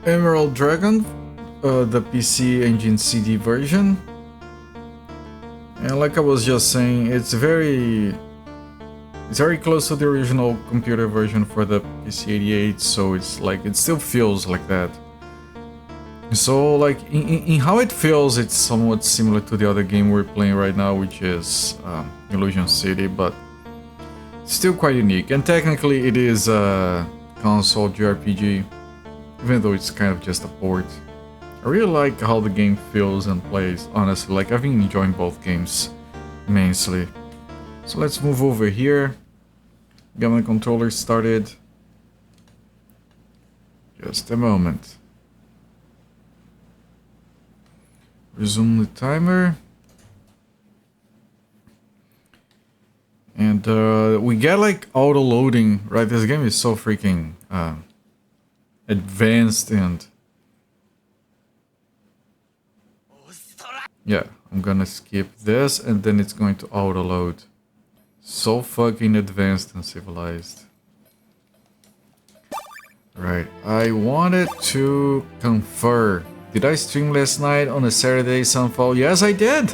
Emerald Dragon, the PC Engine CD version. And like I was just saying, it's very close to the original computer version for the PC-88, so it's like it still feels like that. So like in how it feels, it's somewhat similar to the other game we're playing right now, which is Illusion City, but still quite unique. And technically it is a console JRPG, even though it's kind of just a port. I really like how the game feels and plays, honestly. Like, I've been enjoying both games immensely. So let's move over here. Get my controller started. Just a moment. Resume the timer. And we get like auto loading, right? This game is so freaking advanced, and yeah, I'm gonna skip this and then it's going to auto load. So fucking advanced and civilized. Right, I wanted to confer. Did I stream last night on a Saturday, Sunfall? Yes, I did!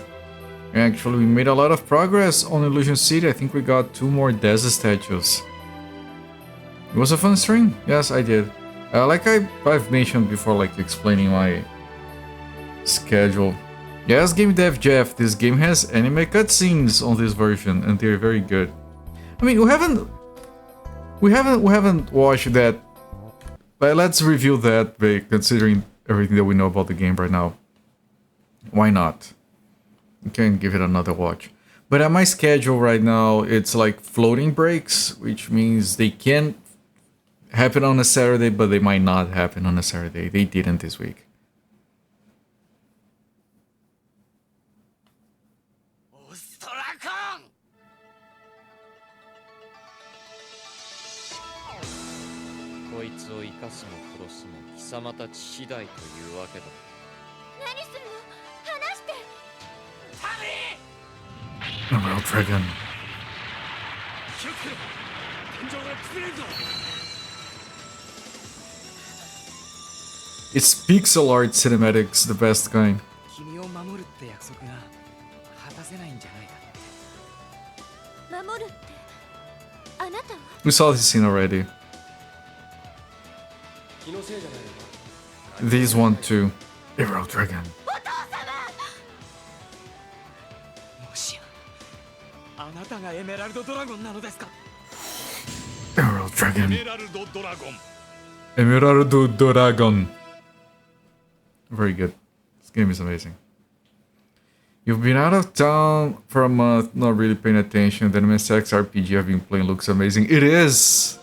Actually, we made a lot of progress on Illusion City. I think we got 2 more Deza statues. It was a fun stream. Yes, I did. Like I've mentioned before, like explaining my schedule. Yes, Game Dev Jeff, this game has anime cutscenes on this version, and they're very good. I mean, we haven't watched that, but let's review that, considering everything that we know about the game right now. Why not? You can give it another watch. But at my schedule right now, it's like floating breaks, which means they can happen on a Saturday, but they might not happen on a Saturday. They didn't this week. Emerald Dragon. It's pixel art cinematics, the best kind. We saw this scene already. These one too. Emerald Dragon. Emerald Dragon. Emerald Dragon. Very good. This game is amazing. You've been out of town for a month, not really paying attention. The MSX RPG I've been playing looks amazing. It is!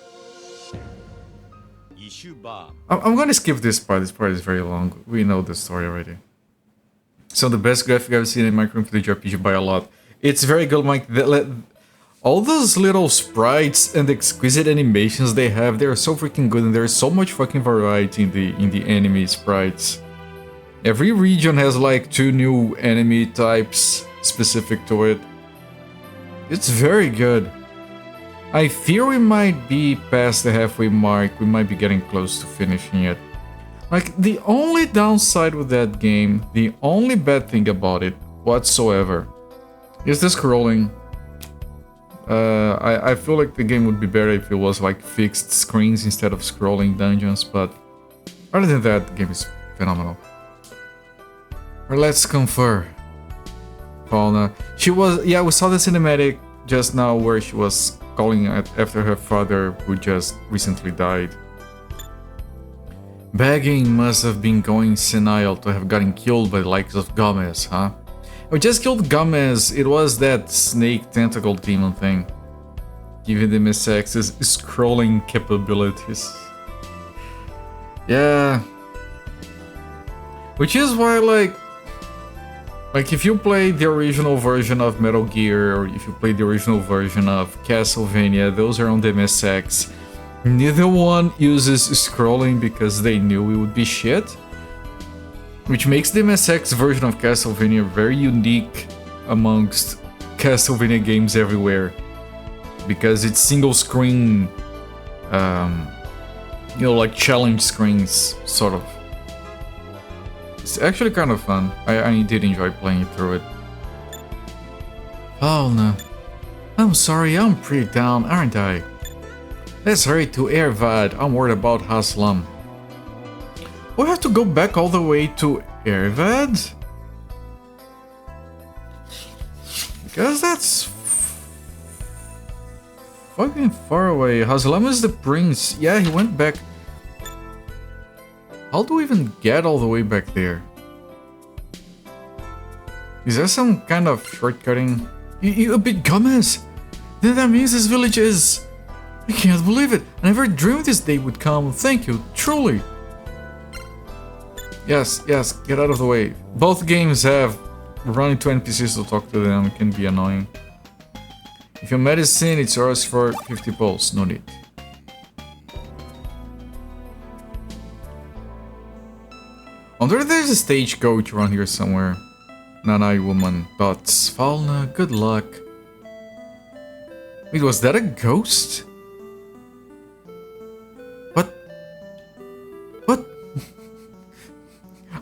I'm gonna skip this part. This part is very long. We know the story already. So the best graphic I've seen in micro-computer RPG by a lot. It's very good, Mike. All those little sprites and exquisite animations they have, they're so freaking good, and there's so much fucking variety in the enemy sprites. Every region has like 2 new enemy types specific to it. It's very good. I fear we might be past the halfway mark. We might be getting close to finishing it. Like, the only downside with that game, the only bad thing about it whatsoever, is the scrolling. I feel like the game would be better if it was like fixed screens instead of scrolling dungeons, but other than that, the game is phenomenal. Let's confer. Fauna. She was, yeah, we saw the cinematic just now where she was calling after her father, who just recently died. Begging must have been going senile to have gotten killed by the likes of Gomez, huh? We just killed Gomez. It was that snake tentacle demon thing. Giving the MSX's scrolling capabilities. Yeah. Which is why, like if you play the original version of Metal Gear, or if you play the original version of Castlevania, those are on the MSX. Neither one uses scrolling because they knew it would be shit. Which makes the MSX version of Castlevania very unique amongst Castlevania games everywhere. Because it's single screen, like challenge screens, sort of. It's actually kind of fun. I did enjoy playing through it. Oh no. I'm sorry, I'm pretty down, aren't I? Let's hurry to Ervad. I'm worried about Haslam. We have to go back all the way to Ervad? Because that's fucking far away. Haslam is the prince. Yeah, he went back. How do we even get all the way back there? Is there some kind of shortcutting? You big Gomez! Then that means this village is... I can't believe it! I never dreamed this day would come. Thank you, truly! Yes, get out of the way. Both games have running to NPCs to talk to them. It can be annoying. If your medicine, it's yours for 50 pulse. No need. I wonder if there's a stagecoach around here somewhere. Nanai woman. Dots. Falna, good luck. Wait, was that a ghost? What? What?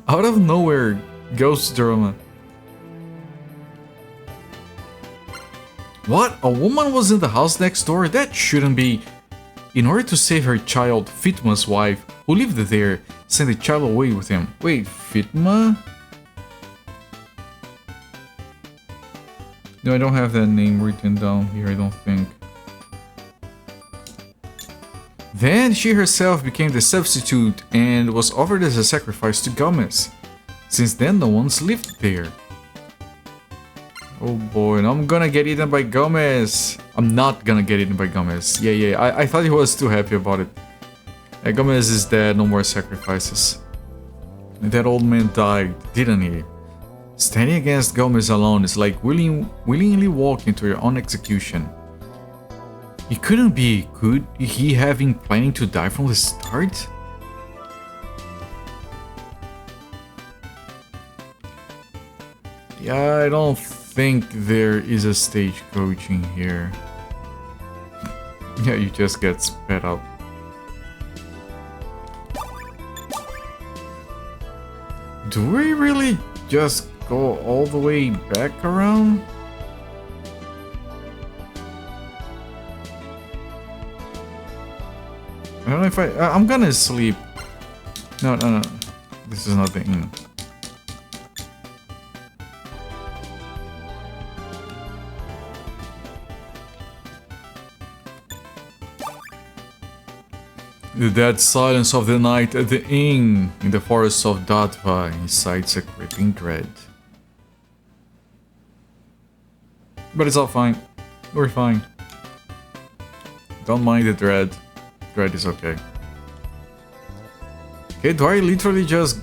Out of nowhere, ghost drama. What? A woman was in the house next door? That shouldn't be. In order to save her child, Fitma's wife, who lived there, sent the child away with him. Wait, Fitma? No, I don't have that name written down here, I don't think. Then she herself became the substitute and was offered as a sacrifice to Gomez. Since then, no one's lived there. Oh boy, and I'm gonna get eaten by Gomez. I'm not gonna get eaten by Gomez. Yeah, I thought he was too happy about it. Gomez is dead, no more sacrifices. And that old man died, didn't he? Standing against Gomez alone is like willingly walking to your own execution. It couldn't be, could he have been planning to die from the start? Yeah, I don't think there is a stagecoach in here. Yeah, you just get sped up. Do we really just go all the way back around? I don't know if I'm gonna sleep. No. This is not the inn. The dead silence of the night at the inn in the forests of Datva incites a creeping dread. But it's all fine. We're fine. Don't mind the dread. Dread is okay. Okay, do I literally just...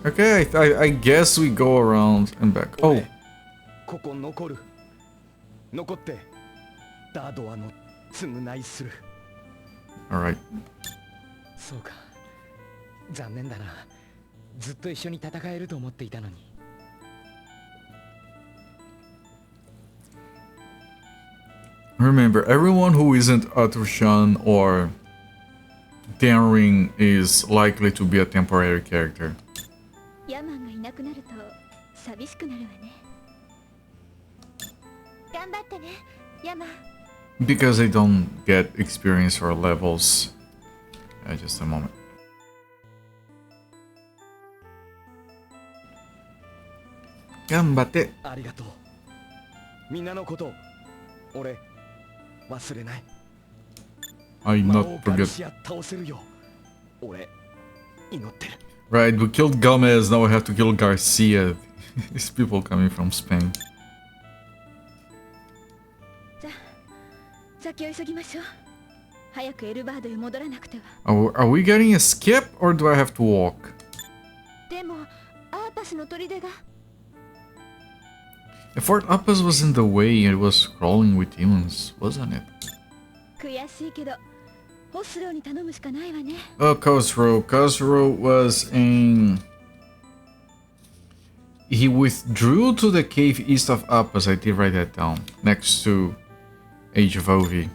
Okay, I guess we go around and back. Oh. Alright. Remember, everyone who isn't Atrushan or Tenring is likely to be a temporary character. Because they don't get experience or levels. Just a moment. Ganbatte. I not forget. Right, we killed Gomez, now we have to kill Garcia. These people coming from Spain. Are we getting a skip or do I have to walk? Fort Appas was in the way, it was crawling with demons, wasn't it? Oh, Khosrow. Khosrow was in... He withdrew to the cave east of Appas, I did write that down, next to Age of Ovi.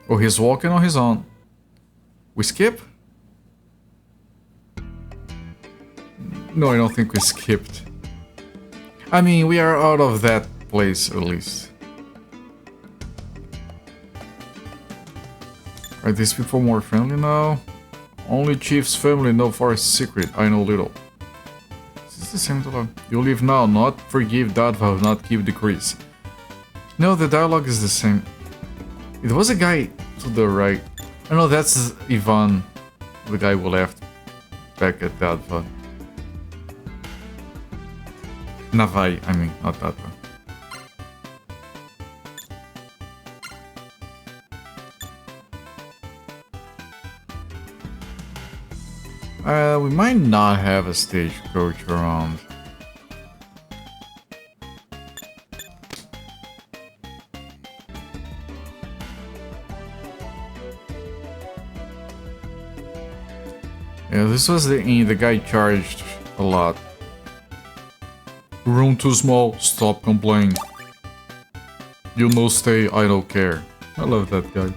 Oh, he's walking on his own. We skip? No, I don't think we skipped. I mean, we are out of that place at least. Are these people more friendly now? Only Chief's family know forest secret, I know little. Is this the same dialogue? You live now, not forgive that vow, not keep decrees. No, the dialogue is the same. It was a guy to the right. I know that's Ivan, the guy we left back at that one. Navai, I mean, not that one. We might not have a stagecoach around. Yeah, this was the inn. The guy charged a lot. Room too small, stop complaining. You no stay, I don't care. I love that guy.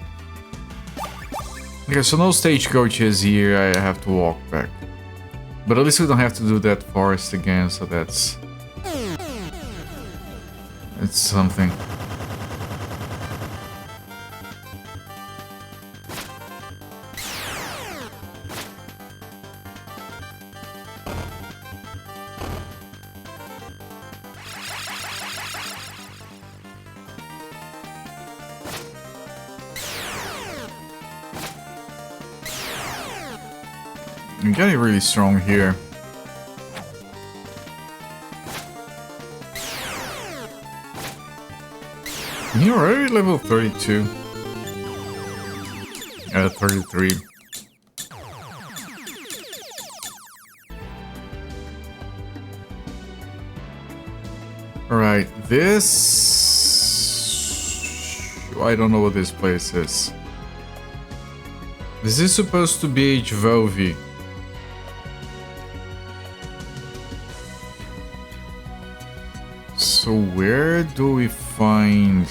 Okay, so no stagecoaches here, I have to walk back. But at least we don't have to do that forest again, so that's... it's something. I'm getting really strong here. You're already level 32. 33. Alright, this... I don't know what this place is. This is supposed to be HVOV. So where do we find...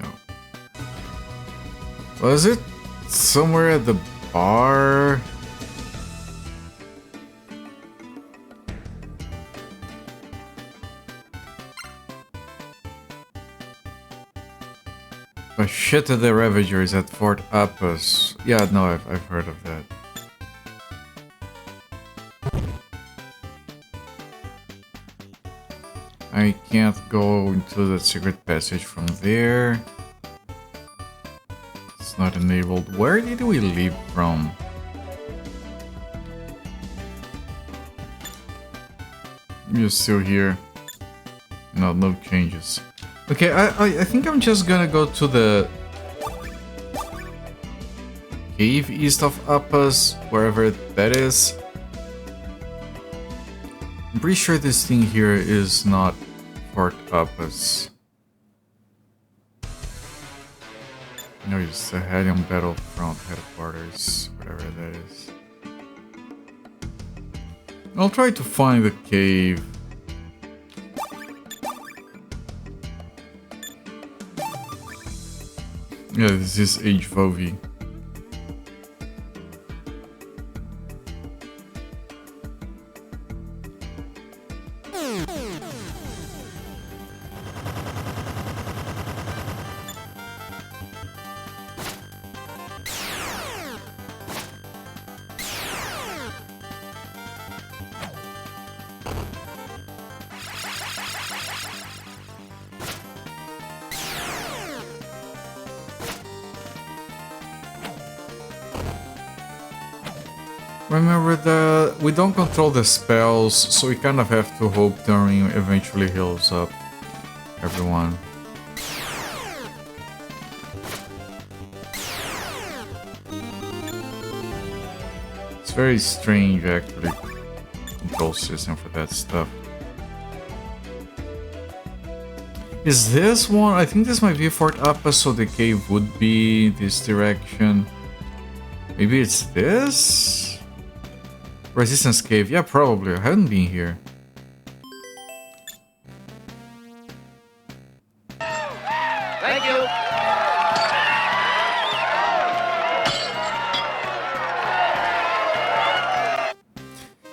no. Was it somewhere at the bar? Oh shit, the Ravagers at Fort Appas. Yeah, no, I've heard of that. I can't go into the secret passage from there. It's not enabled. Where did we leave from? You're still here. No, no changes. Okay, I think I'm just gonna go to the cave east of Appas, wherever that is. I'm pretty sure this thing here is not Fort Appas. No, it's the Helium Battlefront headquarters, whatever that is. I'll try to find the cave. Yeah, this is HVOV. Remember we don't control the spells, so we kind of have to hope Turing eventually heals up everyone. It's very strange actually, control system for that stuff. Is this one? I think this might be Fort Appas, so the cave would be this direction. Maybe it's this? Resistance Cave, yeah, probably. I haven't been here. Thank you.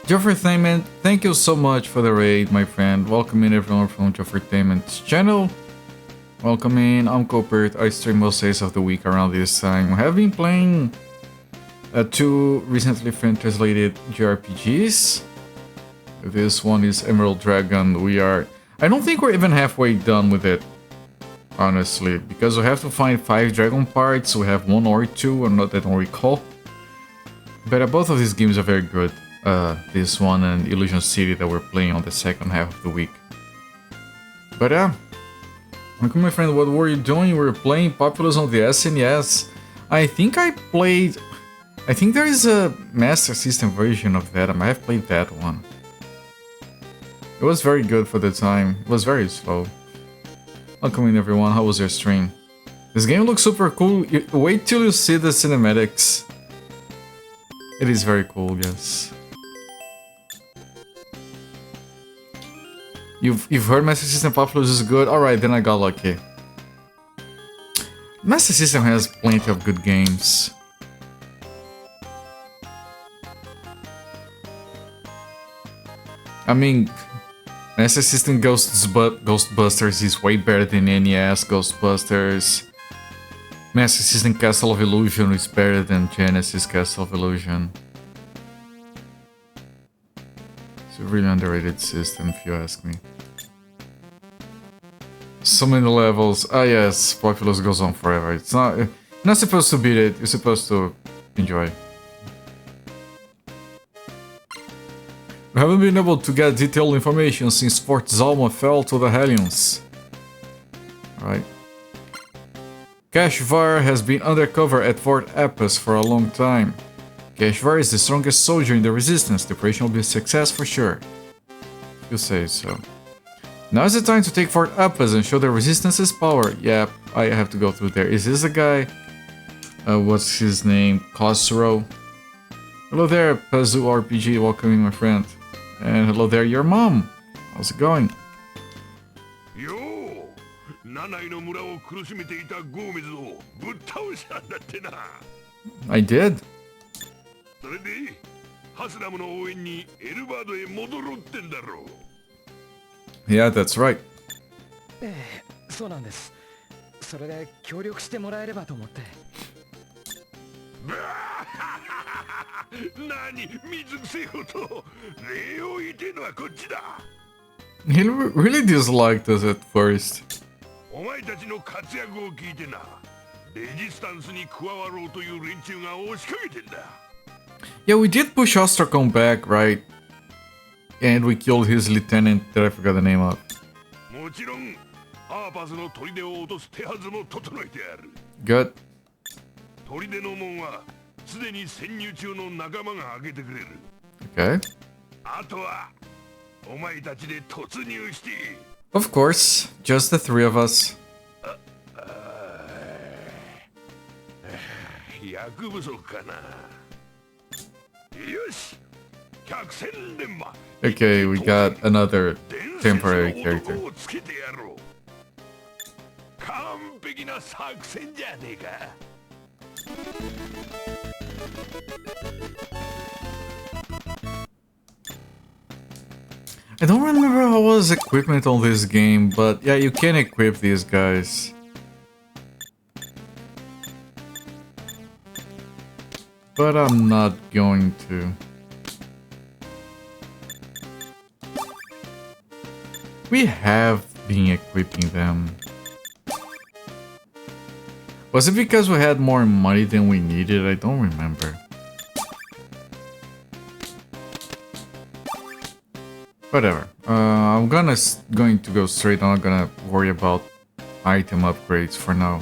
Joffertainment, thank you so much for the raid, my friend. Welcome in everyone from Joffertainment's channel. Welcome in, I'm Copert. I stream most days of the week around this time. I have been playing 2 recently translated JRPGs. This one is Emerald Dragon. I don't think we're even halfway done with it, honestly, because we have to find 5 dragon parts. We have 1 or 2, I don't recall. But both of these games are very good. This one and Illusion City that we're playing on the second half of the week. But yeah, my friend, what were you doing? You were playing Populous on the SNES. I think there is a Master System version of that. I might have played that one. It was very good for the time. It was very slow. Welcome in everyone, how was your stream? This game looks super cool. Wait till you see the cinematics. It is very cool, yes. You've heard Master System Populous is good? Alright, then I got lucky. Master System has plenty of good games. I mean, Master System Ghostbusters is way better than NES Ghostbusters. Master System Castle of Illusion is better than Genesis Castle of Illusion. It's a really underrated system, if you ask me. So many levels. Ah yes, Populous goes on forever. It's not, you're not supposed to beat it, you're supposed to enjoy. We haven't been able to get detailed information since Fort Zalma fell to the Hellions. Alright. Kashvar has been undercover at Fort Apis for a long time. Kashvar is the strongest soldier in the resistance. The operation will be a success for sure. You say so. Now is the time to take Fort Apis and show the resistance's power. Yep, I have to go through there. Is this the guy? What's his name? Khosrow. Hello there, Pazu RPG. Welcome in, my friend. And hello there, your mom. How's it going? I did. Yeah, that's right. He really disliked us at first. Yeah, we did push Ostracon back, right? And we killed his lieutenant that I forgot the name of. Good. Okay. Of course, just the 3 of us. Okay, we got another temporary character. I don't remember how was equipment on this game, but yeah, you can equip these guys. But I'm not going to. We have been equipping them. Was it because we had more money than we needed? I don't remember. Whatever. I'm going to go straight. I'm not gonna worry about item upgrades for now.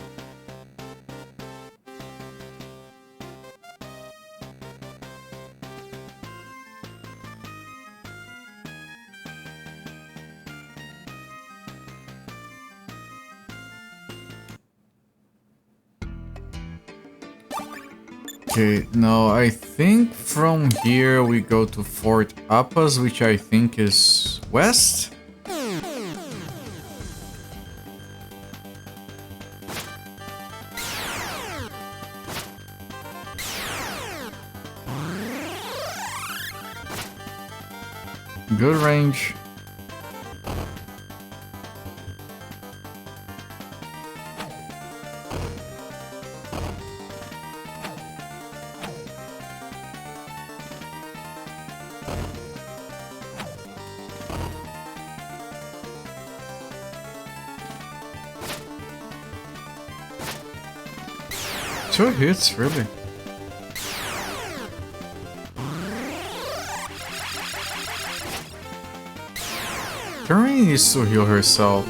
Okay, no, I think from here we go to Fort Apis, which I think is west? Good range. Two hits, really. Karin needs to heal herself.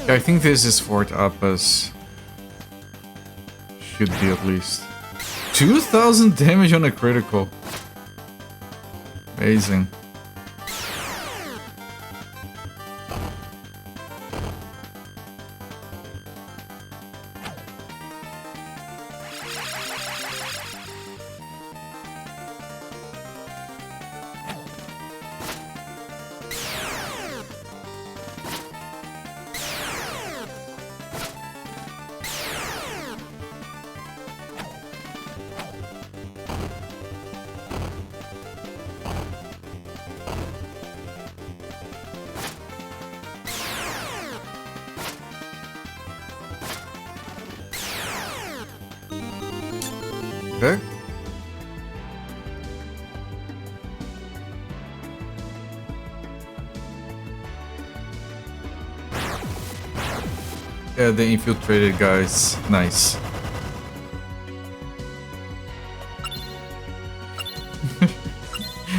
I think this is fourth Appas. Should be at least. 2000 damage on a critical. Amazing. Okay. Yeah, the infiltrated guys. Nice.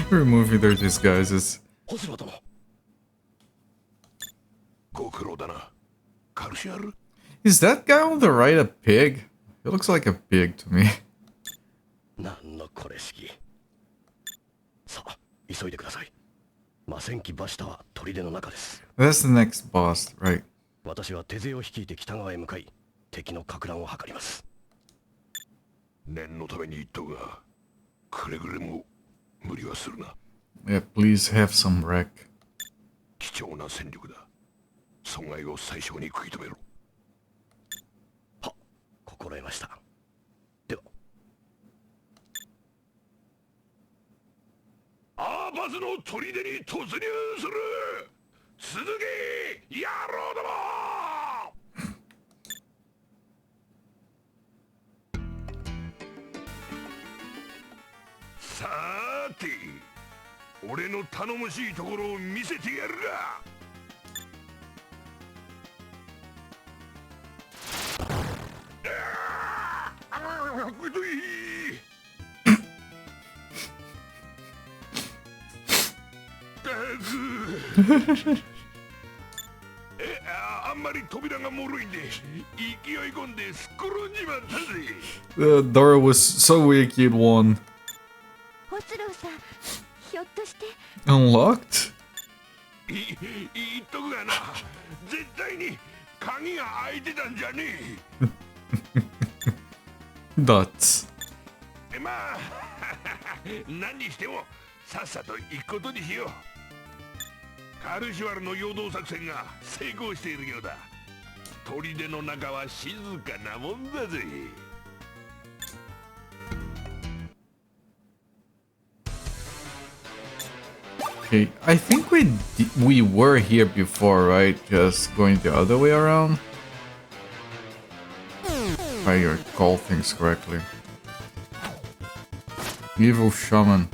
Removing their disguises. Is that guy on the right a pig? He looks like a pig to me. That's the next boss, right? Yeah, please have some wreck. The door was so weak you'd won. Unlocked? Dots. Okay, I think we were here before, right? Just going the other way around. If I recall things correctly. Evil shaman.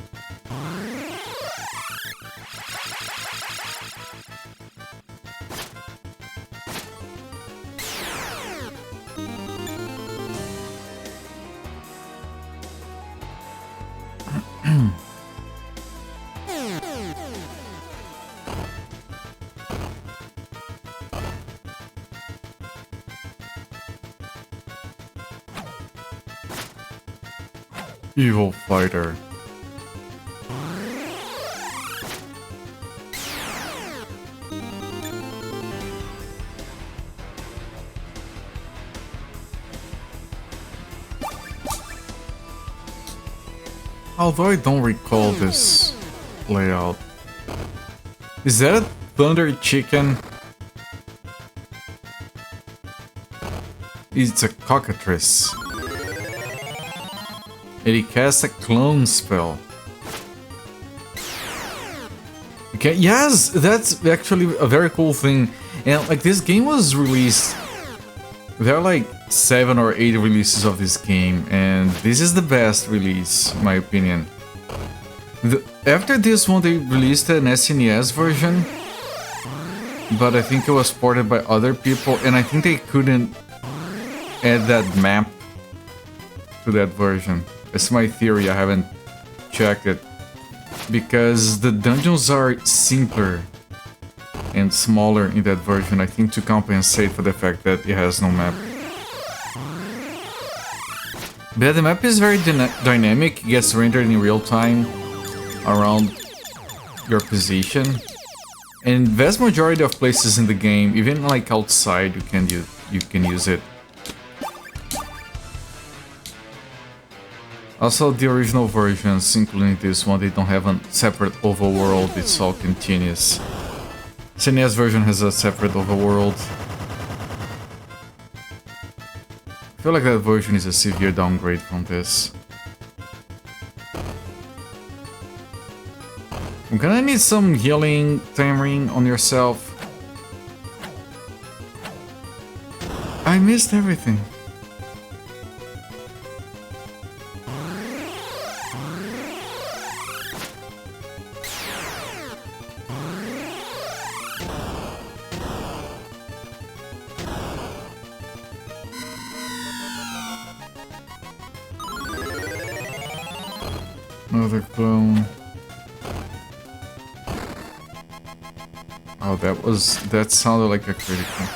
Evil fighter. Although I don't recall this layout. Is that a thunder chicken? It's a cockatrice. And it casts a clone spell. Okay, yes, that's actually a very cool thing. And like this game was released. There are like 7 or 8 releases of this game, and this is the best release, in my opinion. After this one, they released an SNES version, but I think it was ported by other people, and I think they couldn't add that map to that version. That's my theory, I haven't checked it. Because the dungeons are simpler and smaller in that version, I think, to compensate for the fact that it has no map. But the map is very dynamic, it gets rendered in real time around your position. And vast majority of places in the game, even like outside, you can use it. Also, the original versions, including this one, they don't have a separate overworld, it's all continuous. SNES version has a separate overworld. I feel like that version is a severe downgrade from this. I'm gonna need some healing, Tamarind, on yourself. I missed everything. Another clone. Oh, that sounded like a critical.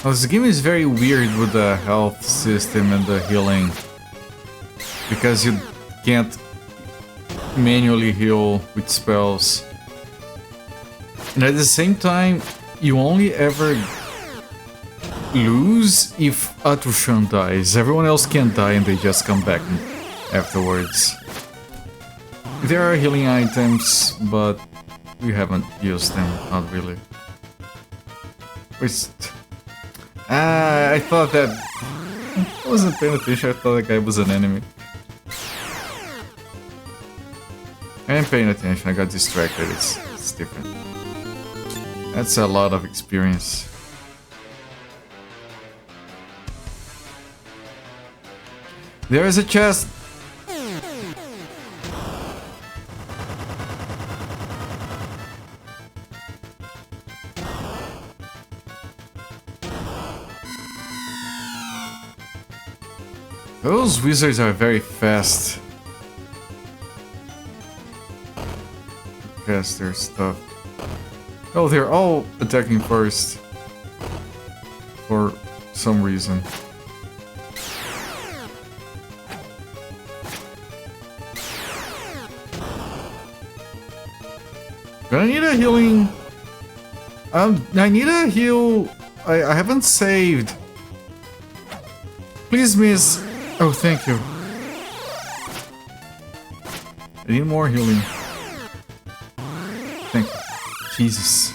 Oh, this game is very weird with the health system and the healing. Because you can't manually heal with spells. And at the same time, you only ever lose if Atushan dies. Everyone else can die and they just come back afterwards. There are healing items, but we haven't used them, not really. I thought that... I wasn't paying attention, I thought that guy was an enemy. I am paying attention, I got distracted, it's different. That's a lot of experience. There is a chest! Those wizards are very fast. Cast their stuff. Oh, they're all attacking first. For some reason. I need a healing. I need a heal. I haven't saved. Please, miss. Oh, thank you. I need more healing. Thank you. Jesus.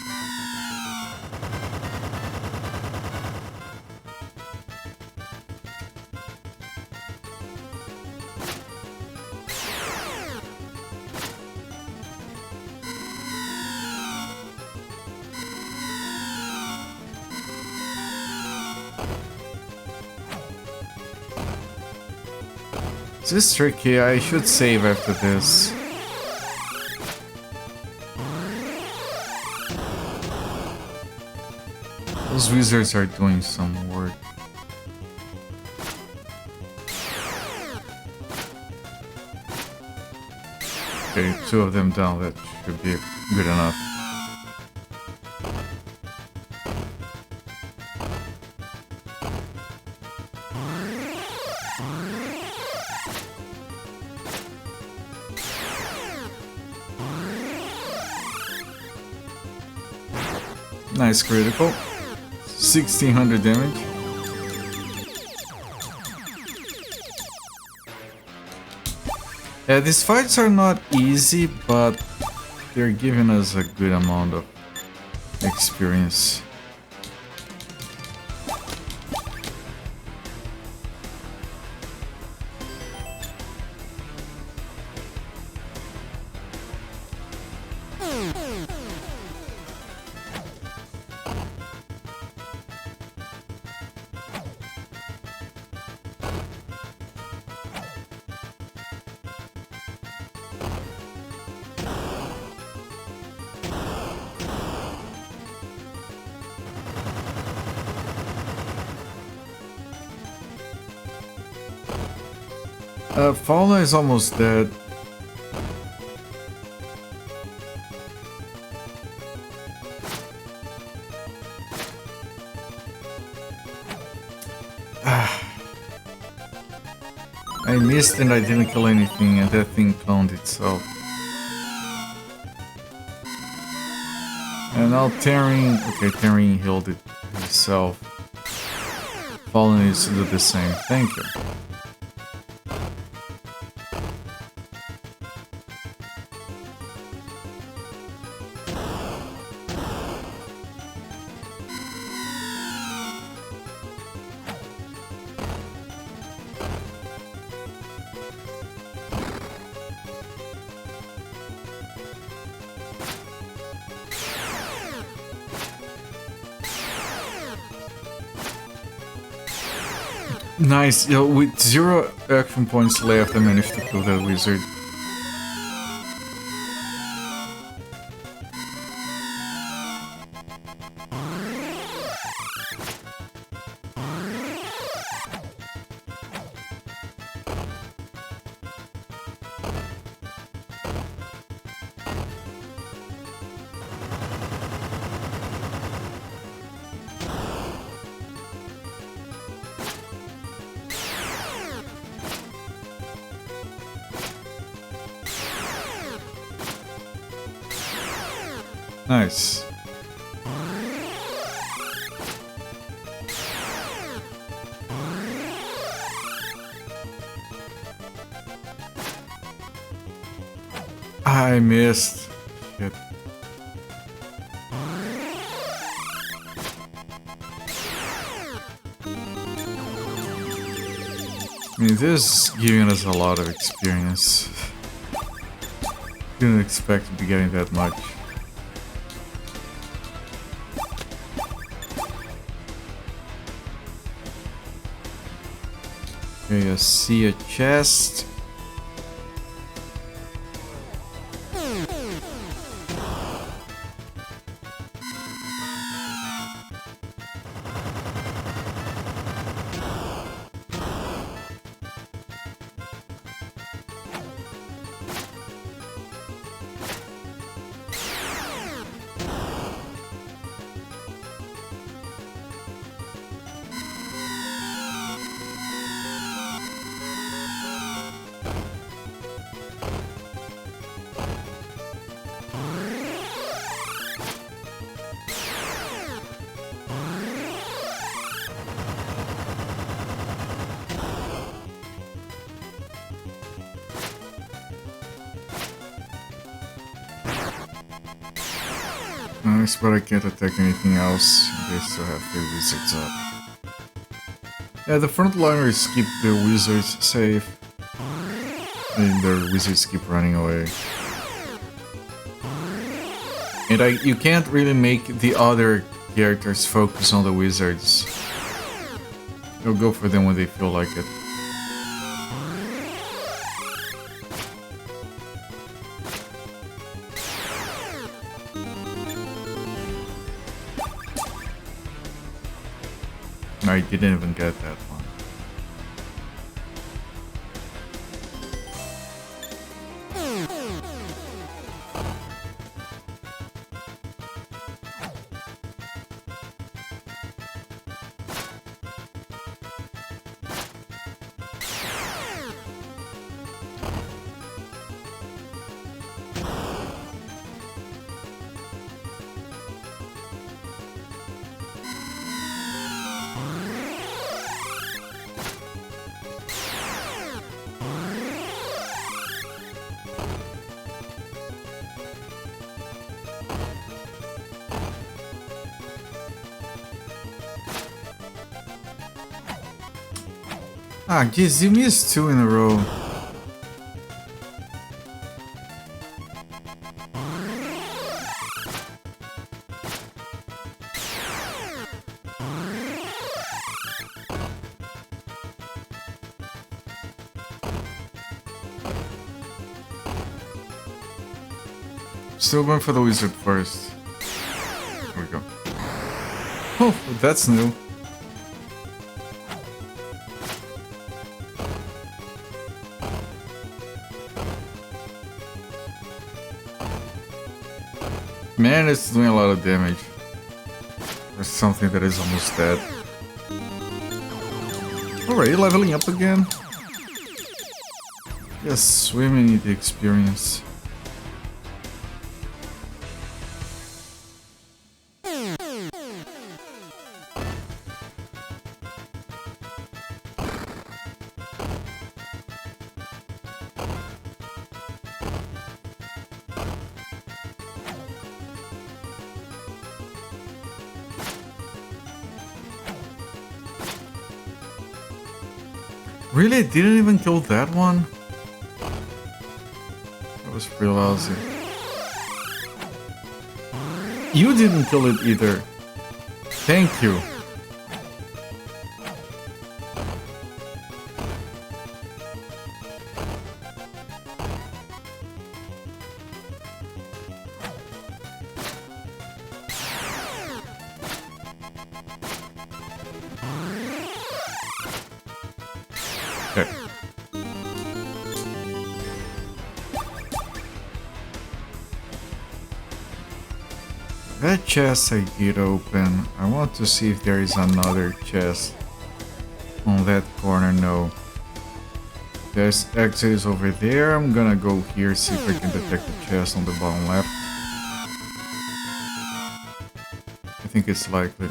This is tricky, I should save after this. Those wizards are doing some work. Okay, 2 of them down, that should be good enough. Nice critical. 1600 damage. Yeah, these fights are not easy, but they're giving us a good amount of experience. Fauna is almost dead. I missed and I didn't kill anything, and that thing cloned itself. And now Terran... Okay, Terran healed it himself. Fallen needs to do the same. Thank you. Nice, yo, with 0 action points left, I managed to kill that wizard. Nice. I missed. Shit. I mean, this is giving us a lot of experience. Didn't expect to be getting that much. Okay, I see a chest. Nice, but I can't attack anything else. They still have their wizards up. Yeah, the frontliners keep their wizards safe. And their wizards keep running away. And you can't really make the other characters focus on the wizards. They'll go for them when they feel like it. I didn't even get that one. Ah, geez, you missed 2 in a row. Still going for the wizard first. Here we go. Oh, that's new. Man, it's doing a lot of damage. There's something that is almost dead. Alright, leveling up again. Yes, swimming in the experience. Really? Didn't even kill that one? That was pretty lousy. You didn't kill it either. Thank you. Okay. That chest I did open. I want to see if there is another chest on that corner. No. There's exit is over there. I'm gonna go here, see if I can detect the chest on the bottom left. I think it's likely.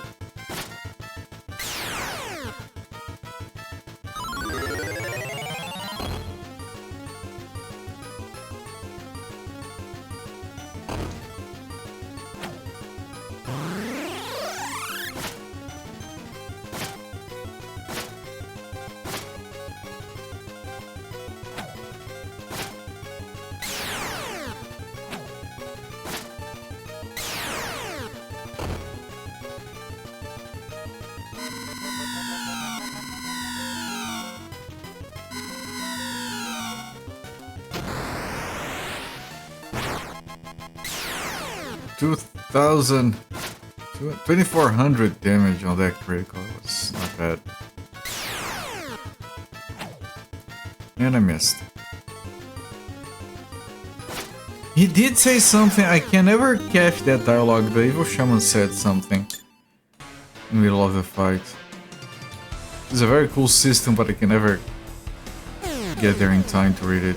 $2,000, 2,400 damage on that critical. It's not bad. And I missed. He did say something. I can never catch that dialogue. The evil shaman said something in the middle of the fight. It's a very cool system, but I can never get there in time to read it.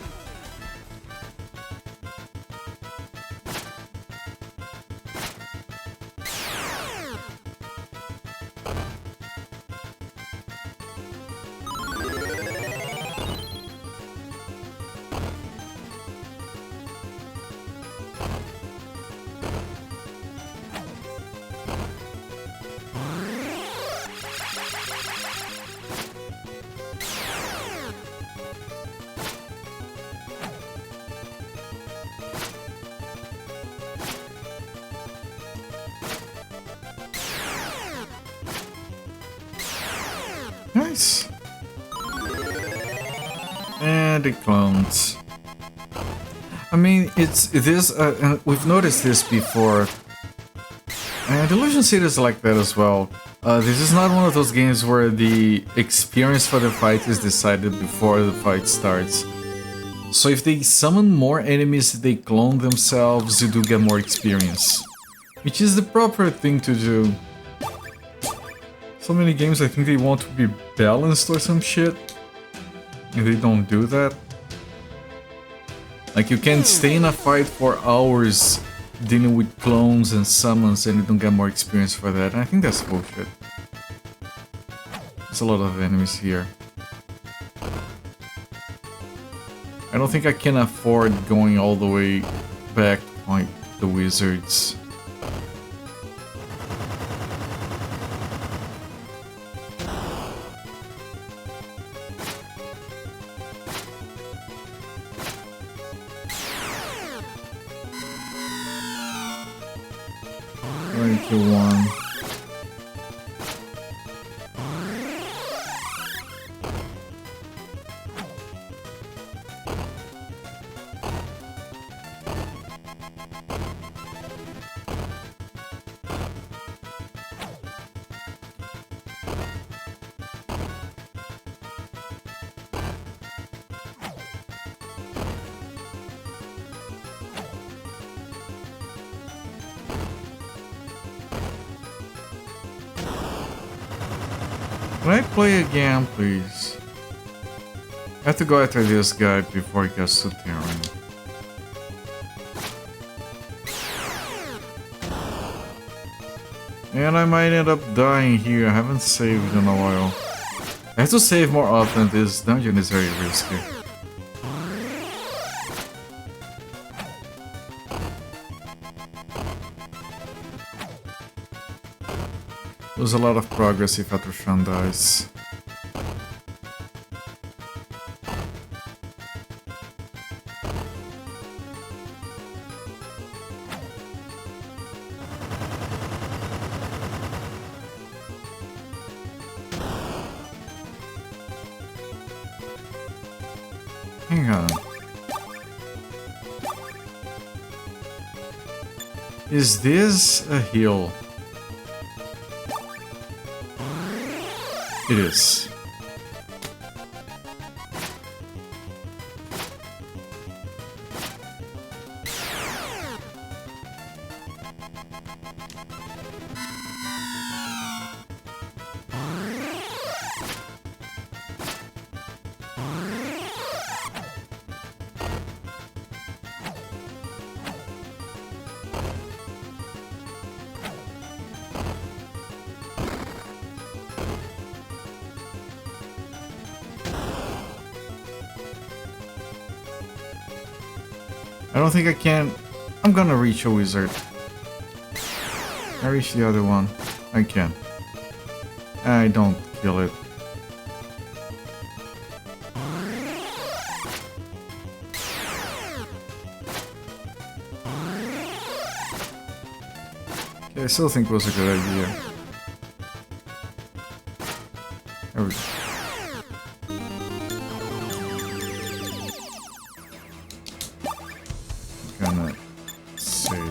Nice. And it clones. I mean, it's this. We've noticed this before. Delusion City is like that as well. This is not one of those games where the experience for the fight is decided before the fight starts. So if they summon more enemies, they clone themselves, you do get more experience. Which is the proper thing to do. So many games I think they want to be balanced or some shit. And they don't do that. Like you can stay in a fight for hours dealing with clones and summons and you don't get more experience for that. And I think that's bullshit. There's a lot of enemies here. I don't think I can afford going all the way back to fight the wizards. Already kill one. Can I play again, please? I have to go after this guy before he gets to Terran. And I might end up dying here. I haven't saved in a while. I have to save more often. This dungeon is very risky. Lose a lot of progress if Atrushan dies. Hang on. Is this a hill? It is. I don't think I can. I'm gonna reach a wizard. I reach the other one. I can. I don't kill it. Okay, I still think it was a good idea. There we go. Gonna save.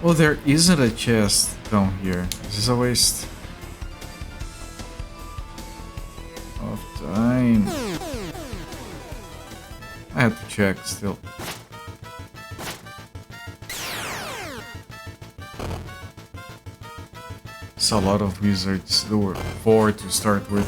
Oh, there isn't a chest down here. This is a waste of time. I have to check still. It's a lot of wizards. There were 4 to start with.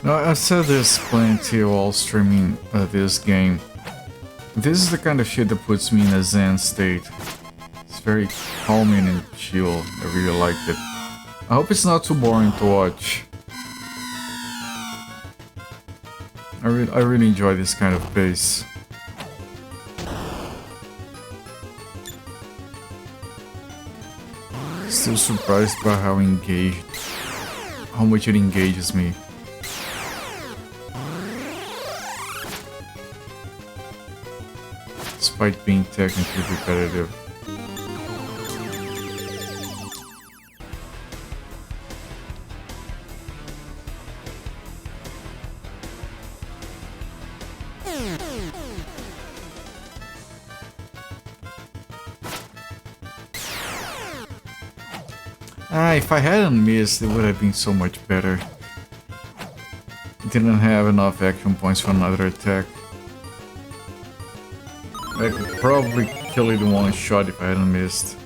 Now, I've said this plenty while streaming this game. This is the kind of shit that puts me in a zen state. It's very calming and chill. I really like it. I hope it's not too boring to watch. I really enjoy this kind of pace. Still surprised by how much it engages me. Despite being technically repetitive. If I hadn't missed, it would have been so much better. Didn't have enough action points for another attack. I could probably kill it in one shot if I hadn't missed.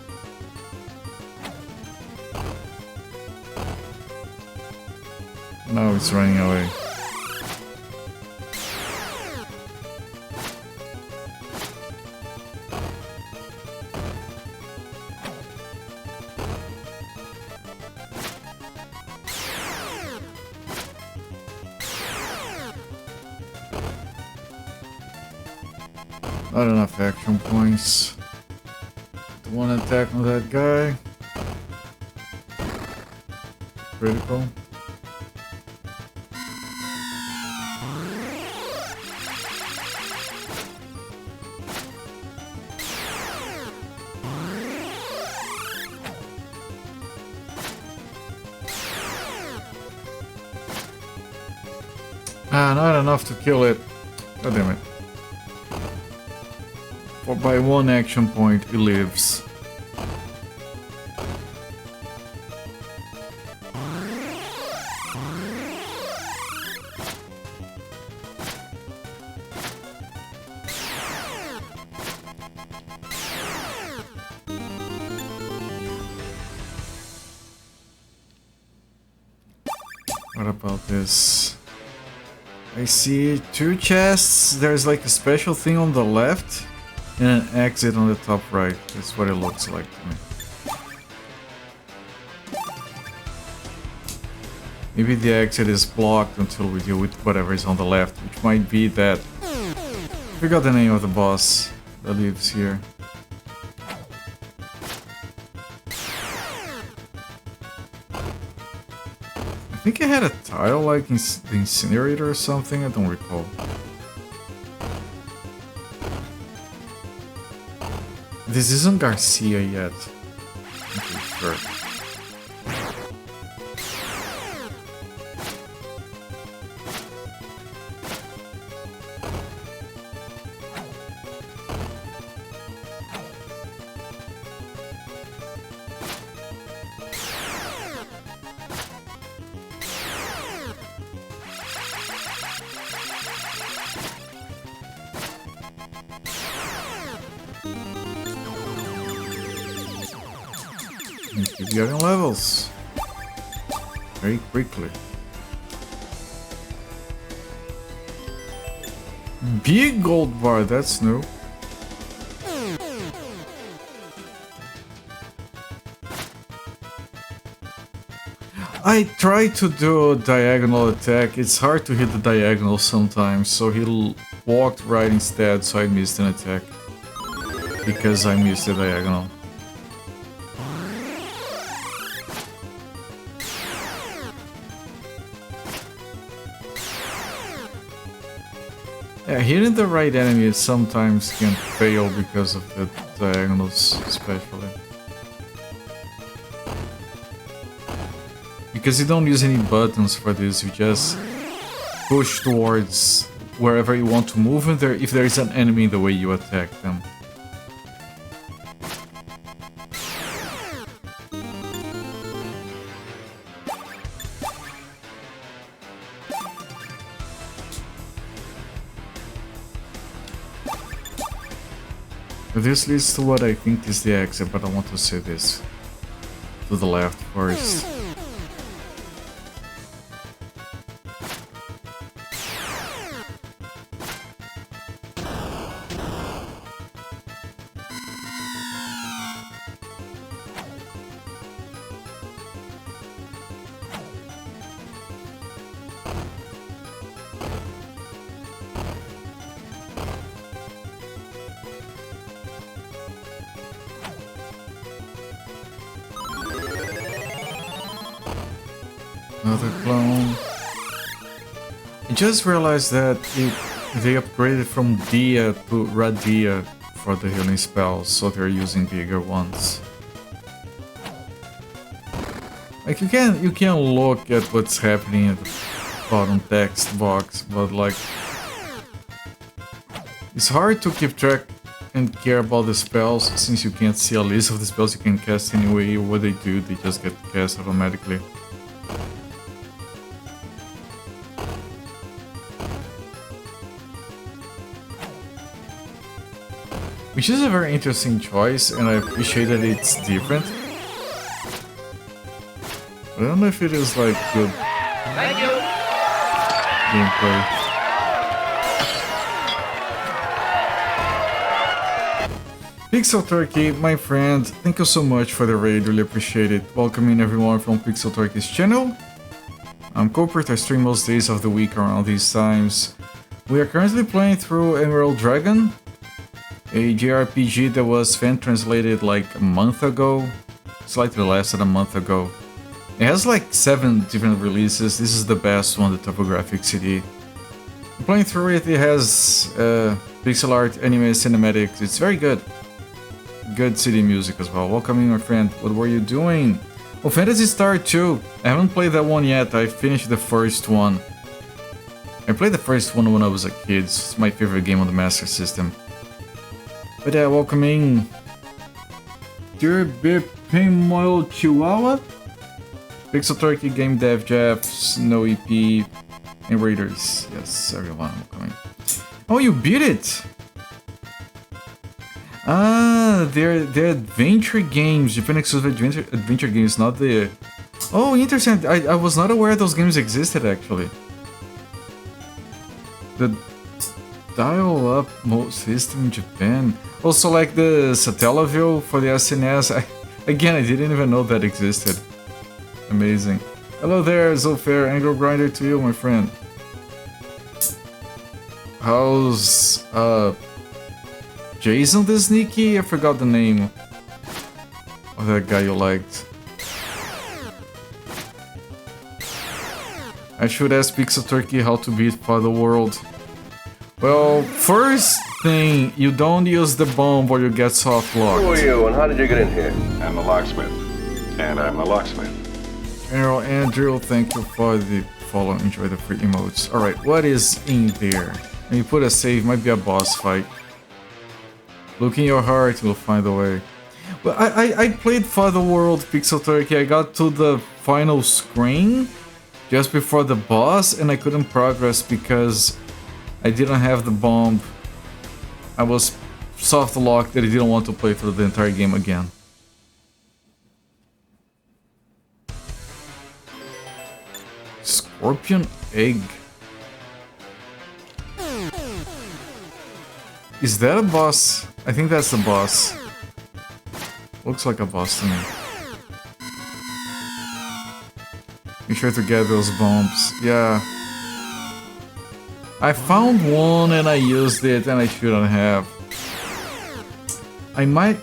Now it's running away. Not enough action points. The one attack on that guy. Critical. Not enough to kill it. God damn it. For by one action point, it lives. What about this? I see 2 chests. There's like a special thing on the left and an exit on the top right. That's what it looks like to me. Maybe the exit is blocked until we deal with whatever is on the left, which might be that. I forgot the name of the boss that lives here. I think I had a tile like in the incinerator or something, I don't recall. This isn't Garcia yet. I'm pretty sure. Keep getting levels very quickly. Big gold bar, that's new. I tried to do a diagonal attack. It's hard to hit the diagonal sometimes, so he walked right instead, so I missed an attack because I missed the diagonal. Yeah, hitting the right enemy sometimes can fail because of the diagonals, especially. Because you don't use any buttons for this, you just push towards wherever you want to move, and if there is an enemy in the way, you attack them. This leads to what I think is the exit, but I want to say this. To the left first. Another clone. I just realized that they upgraded from Dia to Radia for the healing spells, so they're using bigger ones. Like you can look at what's happening at the bottom text box, but like it's hard to keep track and care about the spells since you can't see a list of the spells you can cast anyway. What they do, they just get cast automatically. Which is a very interesting choice, and I appreciate that it's different. I don't know if it is like good gameplay. Pixel Turkey, my friend, thank you so much for the raid, really appreciate it. Welcoming everyone from Pixel Turkey's channel. I'm Copert, I stream most days of the week around these times. We are currently playing through Emerald Dragon. a JRPG that was fan translated like a month ago, slightly less than a month ago. It has like 7 different releases. This is the best one, the TurboGrafx CD. Playing through it, it has pixel art, anime, cinematics. It's very good. Good CD music as well. Welcoming my friend. What were you doing? Oh, Phantasy Star 2. I haven't played that one yet. I finished the first one. I played the first one when I was a kid. It's my favorite game on the Master System. But yeah, welcoming Turbo Chihuahua, Pixel Turkey, Game Dev Jeff, Snow EP, and Raiders. Yes, everyone, welcoming. Oh, you beat it! Ah, they're adventure games, Japan exclusive adventure games, not the... Oh, interesting. I was not aware those games existed, actually. The dial-up mode system in Japan. Also, like the Satellaville for the SNS. Again, I didn't even know that existed. Amazing. Hello there, Zulfair. Angle Grinder to you, my friend. How's Jason the Sneaky? I forgot the name of that guy you liked. I should ask Pixel Turkey how to beat Father World. Well, first thing, you don't use the bomb or you get soft locked. Who are you and how did you get in here? I'm the locksmith. And I'm the locksmith. Arrow Andrew, thank you for the follow. Enjoy the free emotes. Alright, what is in there? When you put a save, might be a boss fight. Look in your heart, you'll find a way. Well, I played Father World Pixel Turkey. I got to the final screen just before the boss and I couldn't progress because I didn't have the bomb. I was soft locked that I didn't want to play through the entire game again. Scorpion egg. Is that a boss? I think that's the boss. Looks like a boss to me. Be sure to get those bombs. Yeah. I found one and I used it and I shouldn't have. I might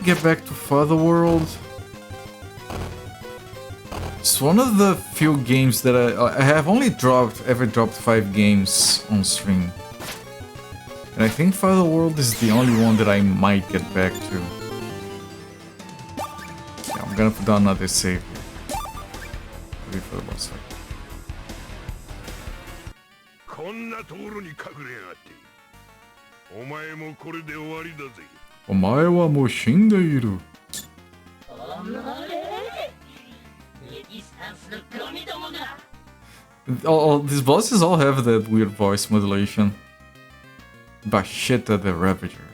get back to Father World. It's one of the few games that I have only ever dropped 5 games on stream. And I think Father World is the only one that I might get back to. Yeah, I'm gonna put down another save here. Ready for the boss fight. こんなところに隠れやがって。お前もこれで終わりだぜ。お前はもう死んでいる。These bosses all have that weird voice modulation. Bashita the Ravager.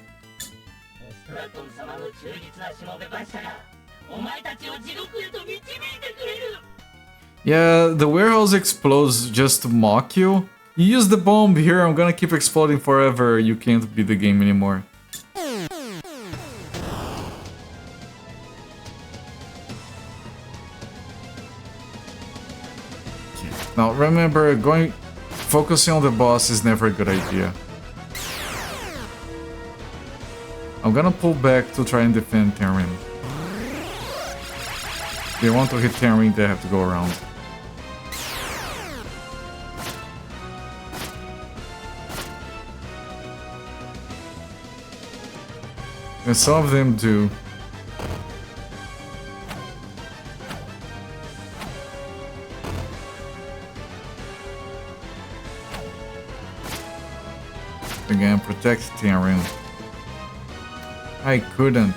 Yeah, the warehouse explodes just to mock you. You use the bomb here, I'm gonna keep exploding forever. You can't beat the game anymore. Now remember, focusing on the boss is never a good idea. I'm gonna pull back to try and defend Terran. If they want to hit Terran, they have to go around. And some of them do. Again, protect Terran. I couldn't.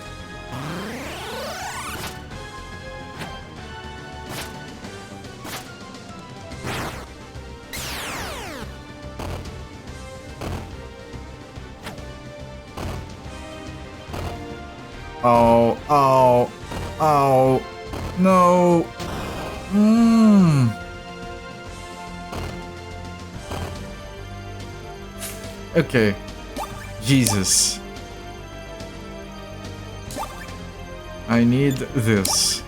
Oh, oh, oh, no. Okay. Jesus. I need this.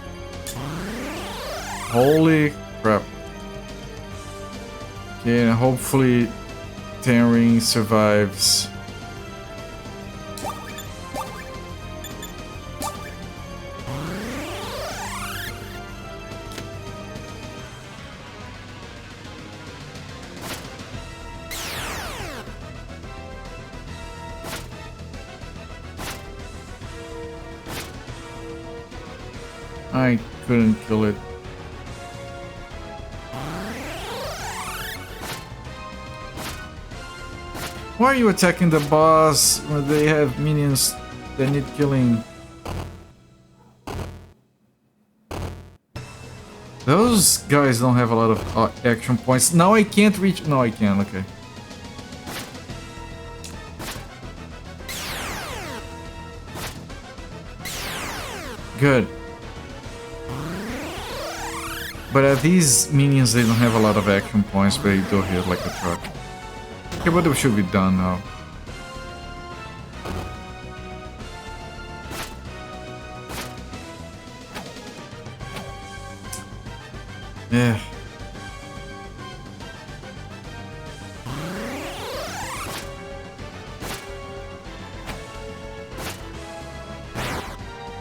Holy crap. Okay, and hopefully Terran survives. I couldn't kill it. Why are you attacking the boss when they have minions that need killing? Those guys don't have a lot of action points. Now I can't reach... No, I can, okay. Good. But these minions, they don't have a lot of action points, but they do hit like a truck. Okay, but it should be done now. Yeah.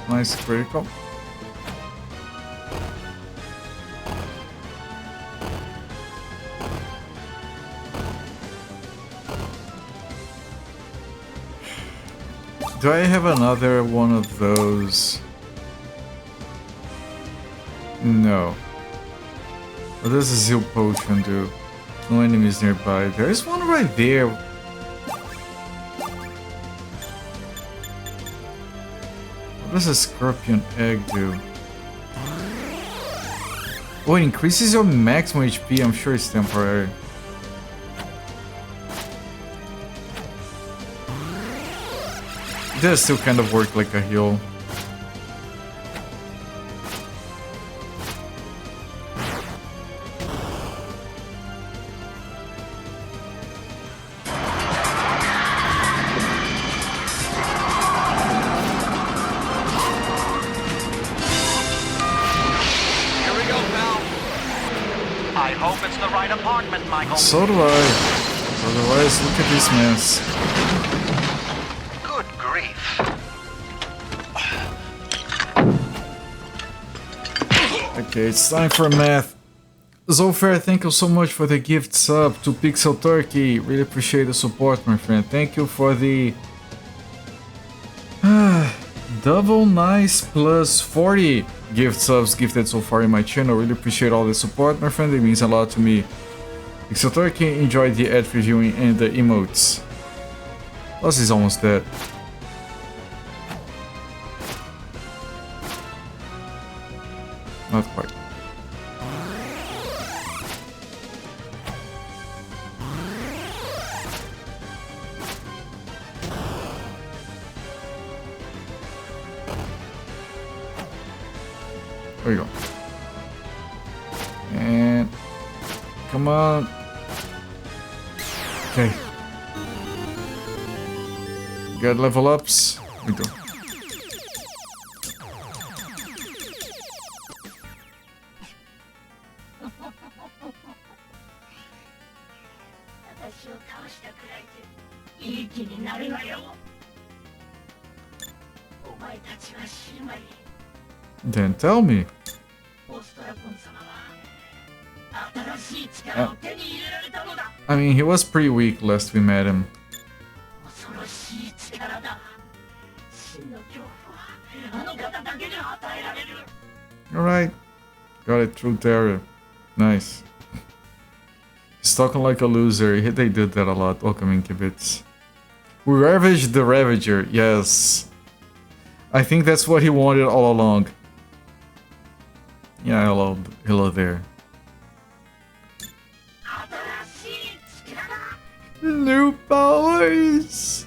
Nice critical. Do I have another one of those? No. What does a Zeal potion do? No enemies nearby. There is one right there. What does a scorpion egg do? Oh, it increases your maximum HP. I'm sure it's temporary. It does still kind of work like a heal. So do I. Otherwise, look at this mess. Good grief. Okay, it's time for math. Zofair, thank you so much for the gift sub to Pixel Turkey. Really appreciate the support, my friend. Thank you for the double nice plus 40 gift subs gifted so far in my channel. Really appreciate all the support, my friend. It means a lot to me. Pixel Turkey, enjoy the ad reviewing and the emotes. Plus, he's almost dead. Not quite. There we go. And come on. Okay. Got level ups. We go. Then tell me. I mean, he was pretty weak last we met him. Alright. Got it through terror. Nice. He's talking like a loser. They did that a lot. Welcome, Incubits. We ravaged the Ravager. Yes. I think that's what he wanted all along. Yeah, hello there. New powers!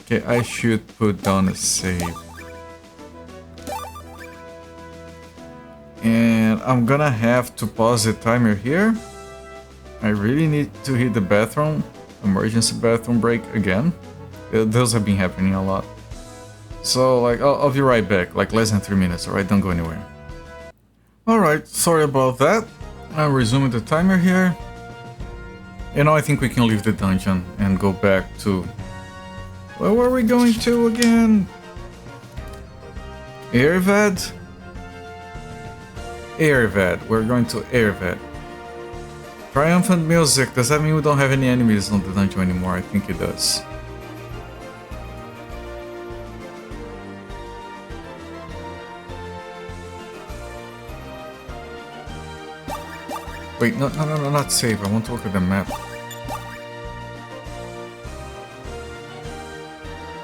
Okay, I should put down a save. And I'm gonna have to pause the timer here. I really need to hit the bathroom, emergency bathroom break again. Those have been happening a lot. So, like, I'll be right back, like less than 3 minutes, alright? Don't go anywhere. Alright, sorry about that. I'm resuming the timer here. And now I think we can leave the dungeon and go back to... Where were we going to again? Airvad? Airvad. We're going to Airvad. Triumphant music. Does that mean we don't have any enemies on the dungeon anymore? I think it does. Wait, no, not save. I want to look at the map.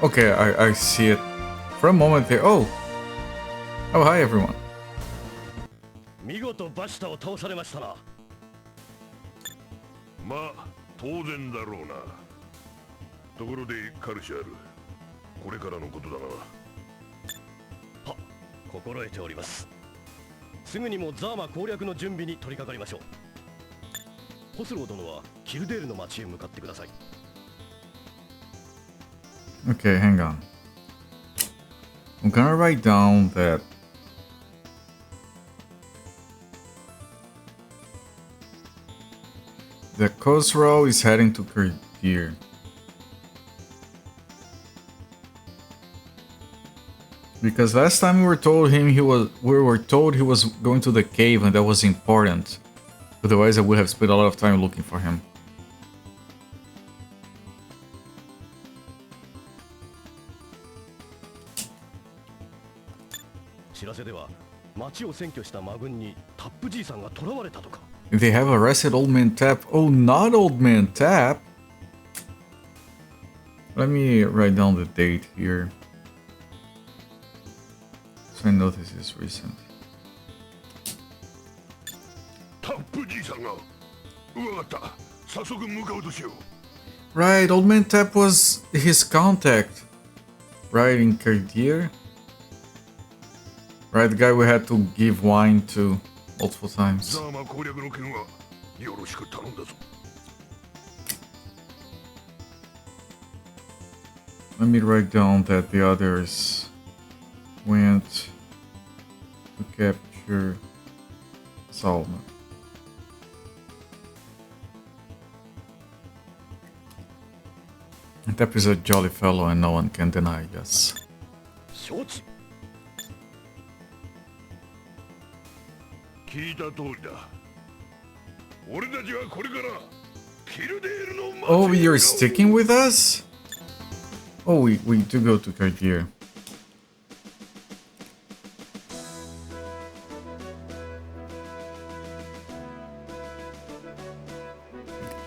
Okay, I see it. For a moment there. Oh, hi everyone. 見事バシタを倒されましたな。まあ当然だろうな。ところでカルシャル、これからのことだが。は、心得ております。すぐにもザーマ攻略の準備に取り掛かりましょう。ホスロー殿はキルデールの町へ向かってください。Okay, hang on. I'm gonna write down that the Khosrow is heading to Kirdir. Because last time we were told he was going to the cave, and that was important. Otherwise I would have spent a lot of time looking for him. 知らせでは町を占拠した魔軍にタップじいさんが囚われたとか。They have arrested Old Man Tap. Oh, not Old Man Tap. Let me write down the date here, so I know this is recent. タップじいさんが。わかった。早速向かうとしよう。Right, Old Man Tap was his contact, right, in Kirdir. Right, the guy we had to give wine to multiple times. ザーマ攻略の件はよろしく頼んだぞ。Let me write down that the others went to capture Salma. Tap is a jolly fellow and no one can deny, yes. 承知。聞いた通りだ。俺たちはこれからキルデールの町 Oh, you're sticking with us? Oh, we do go to Kirdir.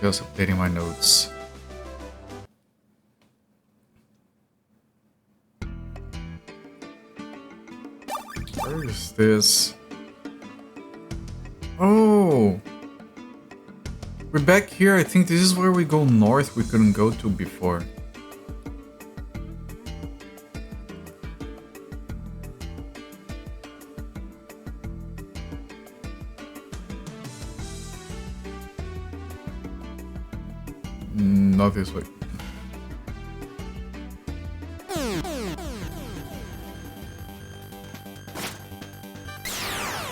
Just updating my notes. Where is this? Oh! We're back here. I think this is where we go north we couldn't go to before. Not this way.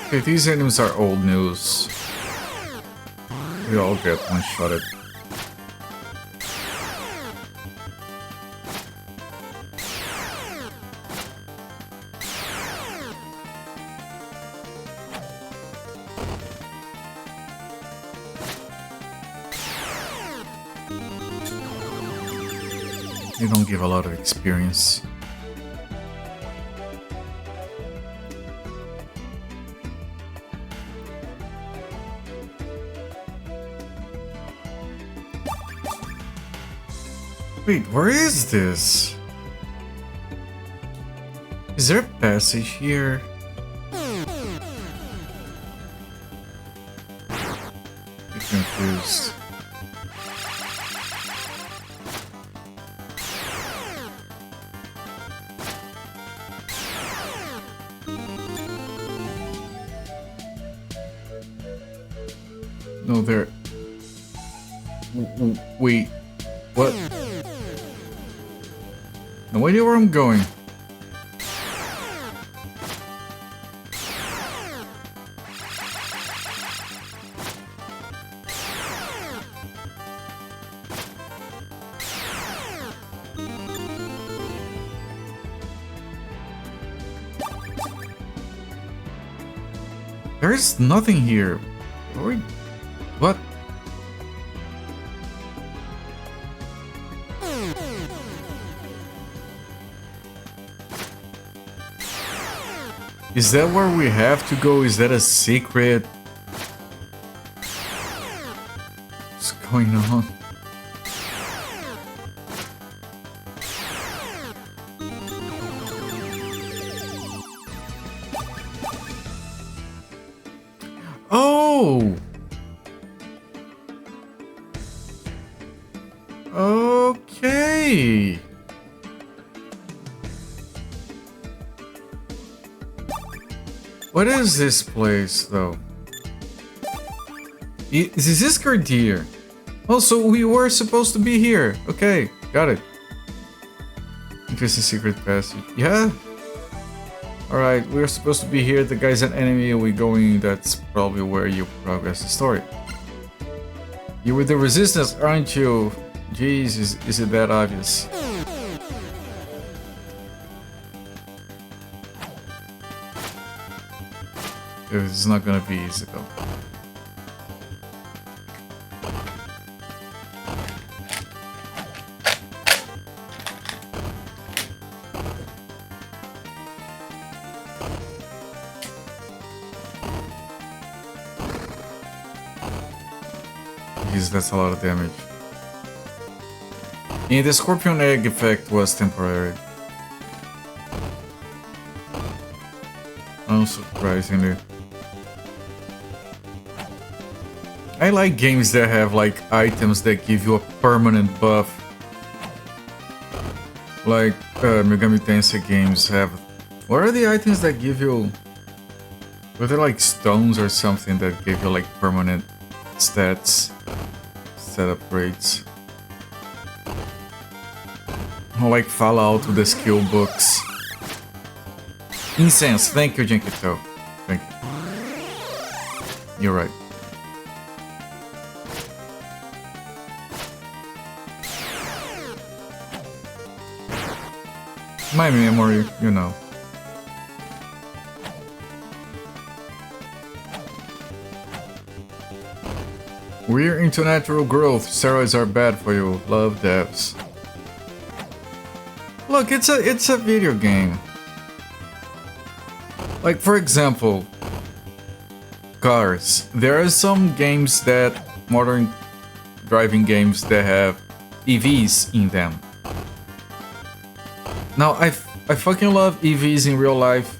Okay, these enemies are old news. We all get one-shotted. They don't give a lot of experience. Wait, where is this? Is there a passage here? I'm confused. No, there. Wait, what? No idea where I'm going. There's nothing here. What? Is that where we have to go? Is that a secret? going on? Oh! Okay. What is this place, though? Is this Gardeer? Oh, so we were supposed to be here. Okay, got it. Interesting secret passage. Yeah. Alright, we're supposed to be here. The guy's an enemy. We're going. That's probably where you progress the story. You were the resistance, aren't you? Jeez, is it that obvious? It's not gonna be easy though. Jeez, that's a lot of damage. And the scorpion egg effect was temporary. Unsurprisingly. I like games that have like items that give you a permanent buff. Like Megami Tensei games have. What are the items that give you? Were they like stones or something that give you like permanent stats? Stat upgrades. Like Fallout with the skill books. Incense, thank you, Jinkito. Thank you. You're right. My memory, you know. We're into natural growth. Steroids are bad for you. Love devs. Look, it's a video game. Like for example, cars. There are some games that modern driving games that have EVs in them. Now I fucking love EVs in real life,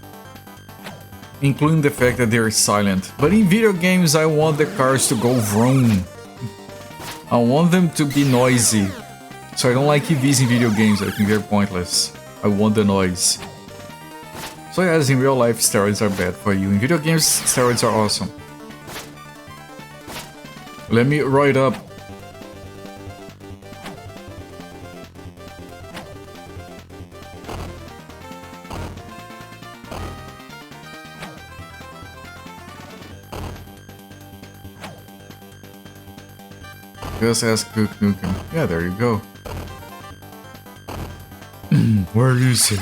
including the fact that they're silent. But in video games, I want the cars to go vroom. I want them to be noisy. So I don't like EVs in video games, I think they're pointless. I want the noise. So yes, in real life, steroids are bad for you. In video games, steroids are awesome. Let me roll it up. Just ask Cook Nukem. Yeah, there you go. Where is it?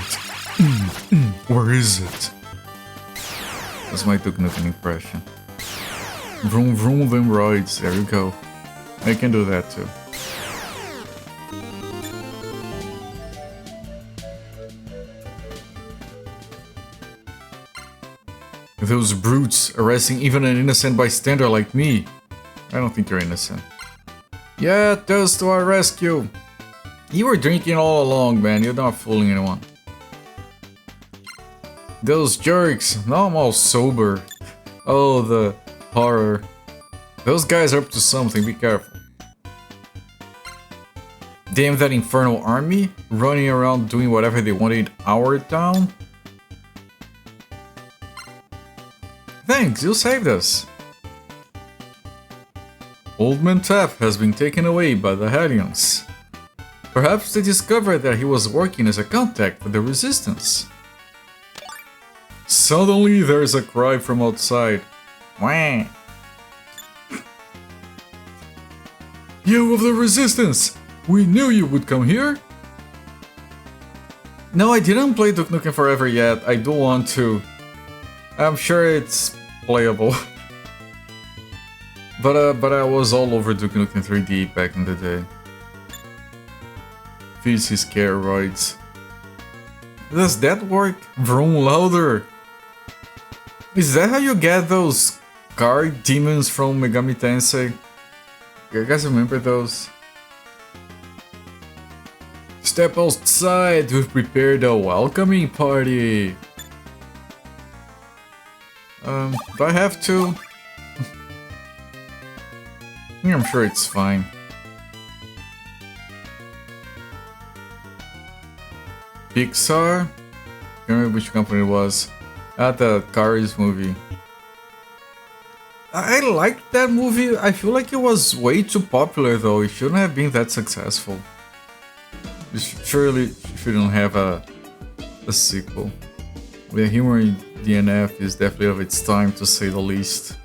Where is it? That's my Duke Nukem impression. Vroom vroom them roids. There you go. I can do that too. Those brutes arresting even an innocent bystander like me. I don't think you're innocent. Yeah, those to our rescue. You were drinking all along, man. You're not fooling anyone. Those jerks. Now I'm all sober. Oh, the horror. Those guys are up to something. Be careful. Damn that infernal army. Running around doing whatever they want in our town. Thanks, you saved us. Old Man Taff has been taken away by the Hellions. Perhaps they discovered that he was working as a contact for the Resistance. Suddenly there's a cry from outside. Wah! You of the Resistance! We knew you would come here! No, I didn't play Duke Nukem Forever yet. I do want to. I'm sure it's playable. But I was all over Duke Nukem 3D back in the day. Feeds his steroids. Does that work? Vroom louder! Is that how you get those guard demons from Megami Tensei? You guys remember those? Step outside to prepare the welcoming party. Do I have to? I'm sure it's fine. Pixar? I don't remember which company it was. The Cars movie. I liked that movie. I feel like it was way too popular though. It shouldn't have been that successful. It surely shouldn't have a sequel. The humor in DNF is definitely of its time, to say the least.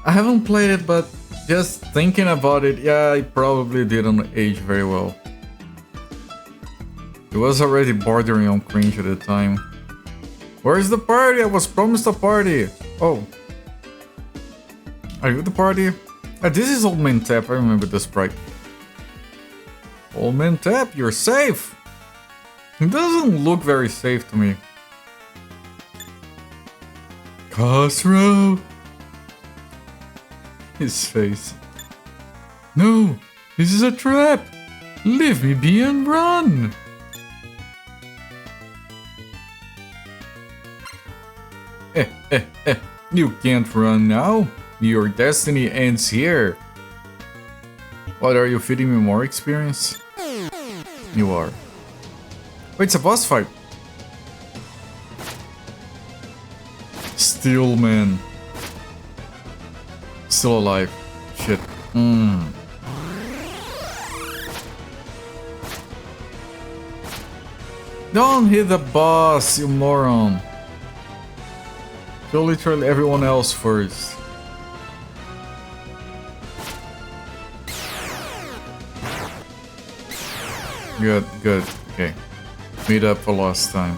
I haven't played it, but just thinking about it, yeah, it probably didn't age very well. It was already bordering on cringe at the time. Where's the party? I was promised a party! Oh. Are you the party? This is Old Man Tap, I remember the sprite. Old Man Tap, you're safe! It doesn't look very safe to me. Khosrow! His face. No! This is a trap! Leave me be and run! You can't run now. Your destiny ends here. What, are you feeding me more experience? You are. Wait, it's a boss fight. Steelman. Still alive. Shit. Don't hit the boss, you moron. Kill literally everyone else first. Good, good. Okay. Meet up for last time.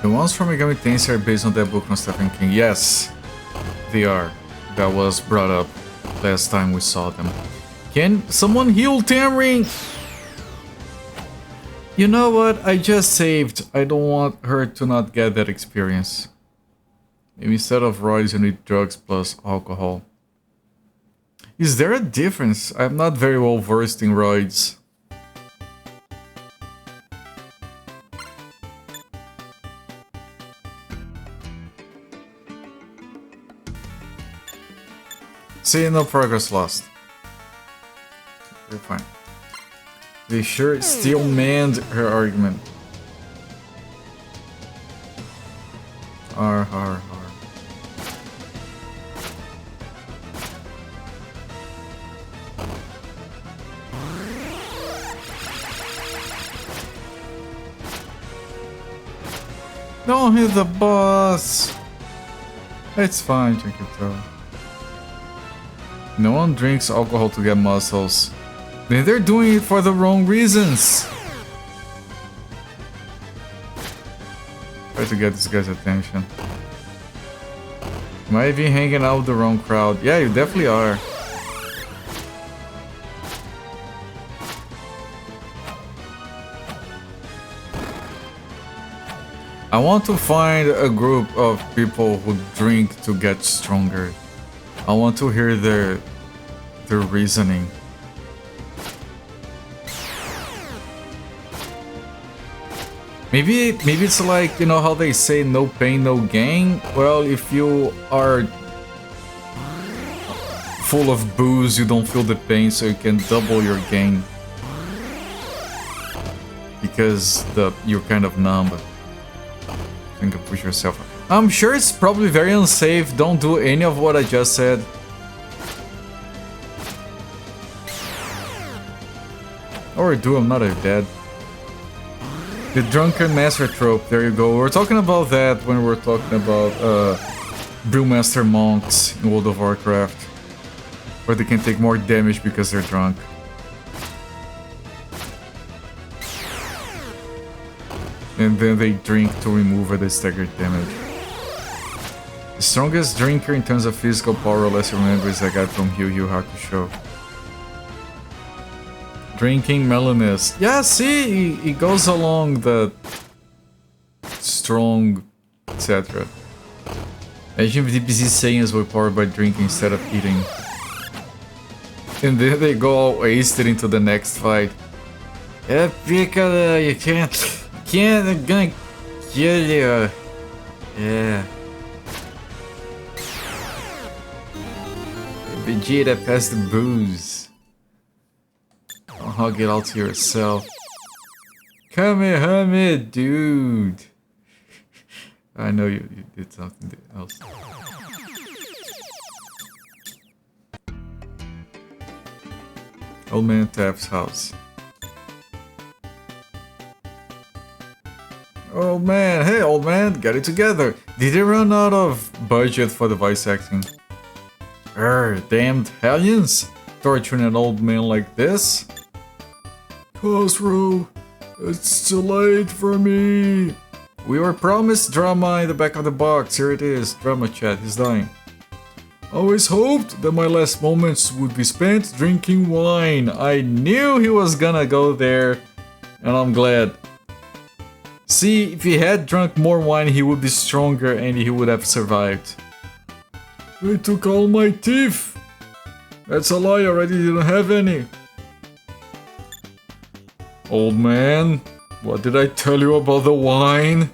The ones from Megami Tensei are based on that book from Stephen King. Yes, they are. That was brought up last time we saw them. Can someone heal Tamring? You know what? I just saved. I don't want her to not get that experience. Maybe instead of roids, you need drugs plus alcohol. Is there a difference? I'm not very well versed in roids. See, no progress lost. You're fine. They sure still manned her argument. Har. Don't hit the boss! It's fine, drink it though. No one drinks alcohol to get muscles. Then they're doing it for the wrong reasons. Try to get this guy's attention. Am I even hanging out with the wrong crowd? Yeah, you definitely are. I want to find a group of people who drink to get stronger. I want to hear their reasoning. Maybe it's like, you know how they say no pain, no gain? Well, if you are full of booze, you don't feel the pain, so you can double your gain. Because you're kind of numb. You can push yourself. I'm sure it's probably very unsafe. Don't do any of what I just said. Or do, I'm not a dead. The drunken master trope, there you go. We're talking about that when we're talking about brewmaster monks in World of Warcraft. Where they can take more damage because they're drunk. And then they drink to remove the staggered damage. The strongest drinker in terms of physical power, let's remember, is that guy from Yu Yu Hakusho. Drinking meloness. Yeah, see, it goes along the strong, etc. Imagine if the PC sayings were powered by drinking instead of eating. And then they go all wasted into the next fight. Yeah, Piccolo, you can't, I'm gonna kill you. Yeah. Vegeta, pass the booze. Don't hug it all to yourself. Kamehame, dude. I know you did something else. Old Man Tap's house. Old man, hey old man, get it together. Did they run out of budget for the voice acting? Damned hellions! Torturing an old man like this? Khosrow, it's too late for me. We were promised drama in the back of the box. Here it is. Drama chat. He's dying. Always hoped that my last moments would be spent drinking wine. I knew he was gonna go there, and I'm glad. See, if he had drunk more wine, he would be stronger and he would have survived. They took all my teeth. That's a lie. I already didn't have any. Old man, what did I tell you about the wine?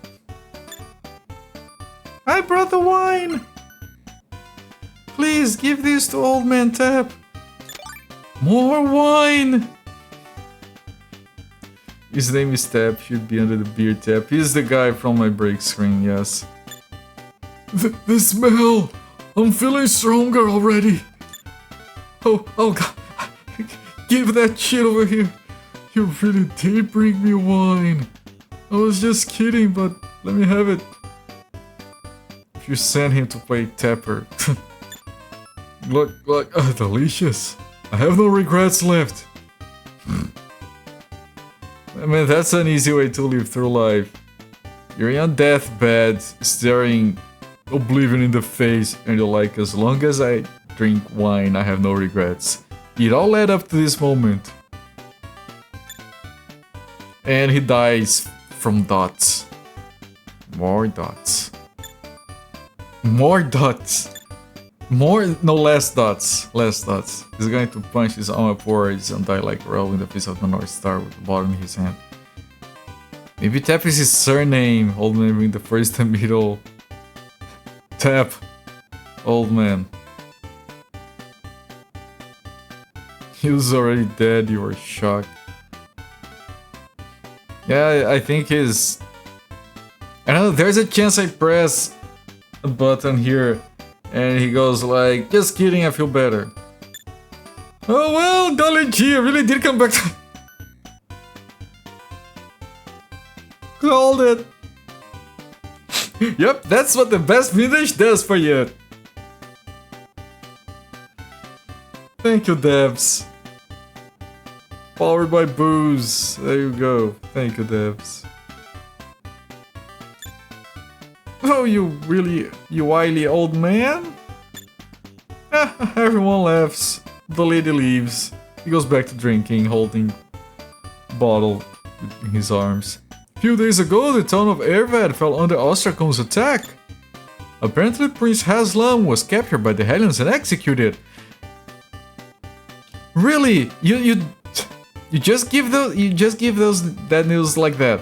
I brought the wine! Please give this to Old Man Tap. More wine! His name is Tap, should be under the beer tap. He's the guy from my break screen, yes. The smell! I'm feeling stronger already! Oh God! Give that shit over here! You really did bring me wine. I was just kidding, but let me have it. If you send him to play Tapper. Look, delicious. I have no regrets left. I mean, that's an easy way to live through life. You're in your deathbed, staring oblivion in the face, and you're like, as long as I drink wine, I have no regrets. It all led up to this moment. And he dies from dots. More dots. More dots. Less dots. Less dots. He's going to punch his arm upwards and die like rolling the piece of the North Star with the bottom of his hand. Maybe Tap is his surname. Old man being the first and middle. Tap. Old man. He was already dead, you were shocked. Yeah, I think his... I don't know, there's a chance I press a button here and he goes like, just kidding, I feel better. Oh well, golly gee, I really did come back to... Called it! Yep, that's what the best vintage does for you. Thank you, devs. Powered by booze. There you go. Thank you, devs. Oh, you wily old man? Everyone laughs. The lady leaves. He goes back to drinking, holding bottle in his arms. A few days ago, the town of Ervad fell under Ostracon's attack. Apparently, Prince Haslam was captured by the Hellions and executed. Really? You just give those that news like that.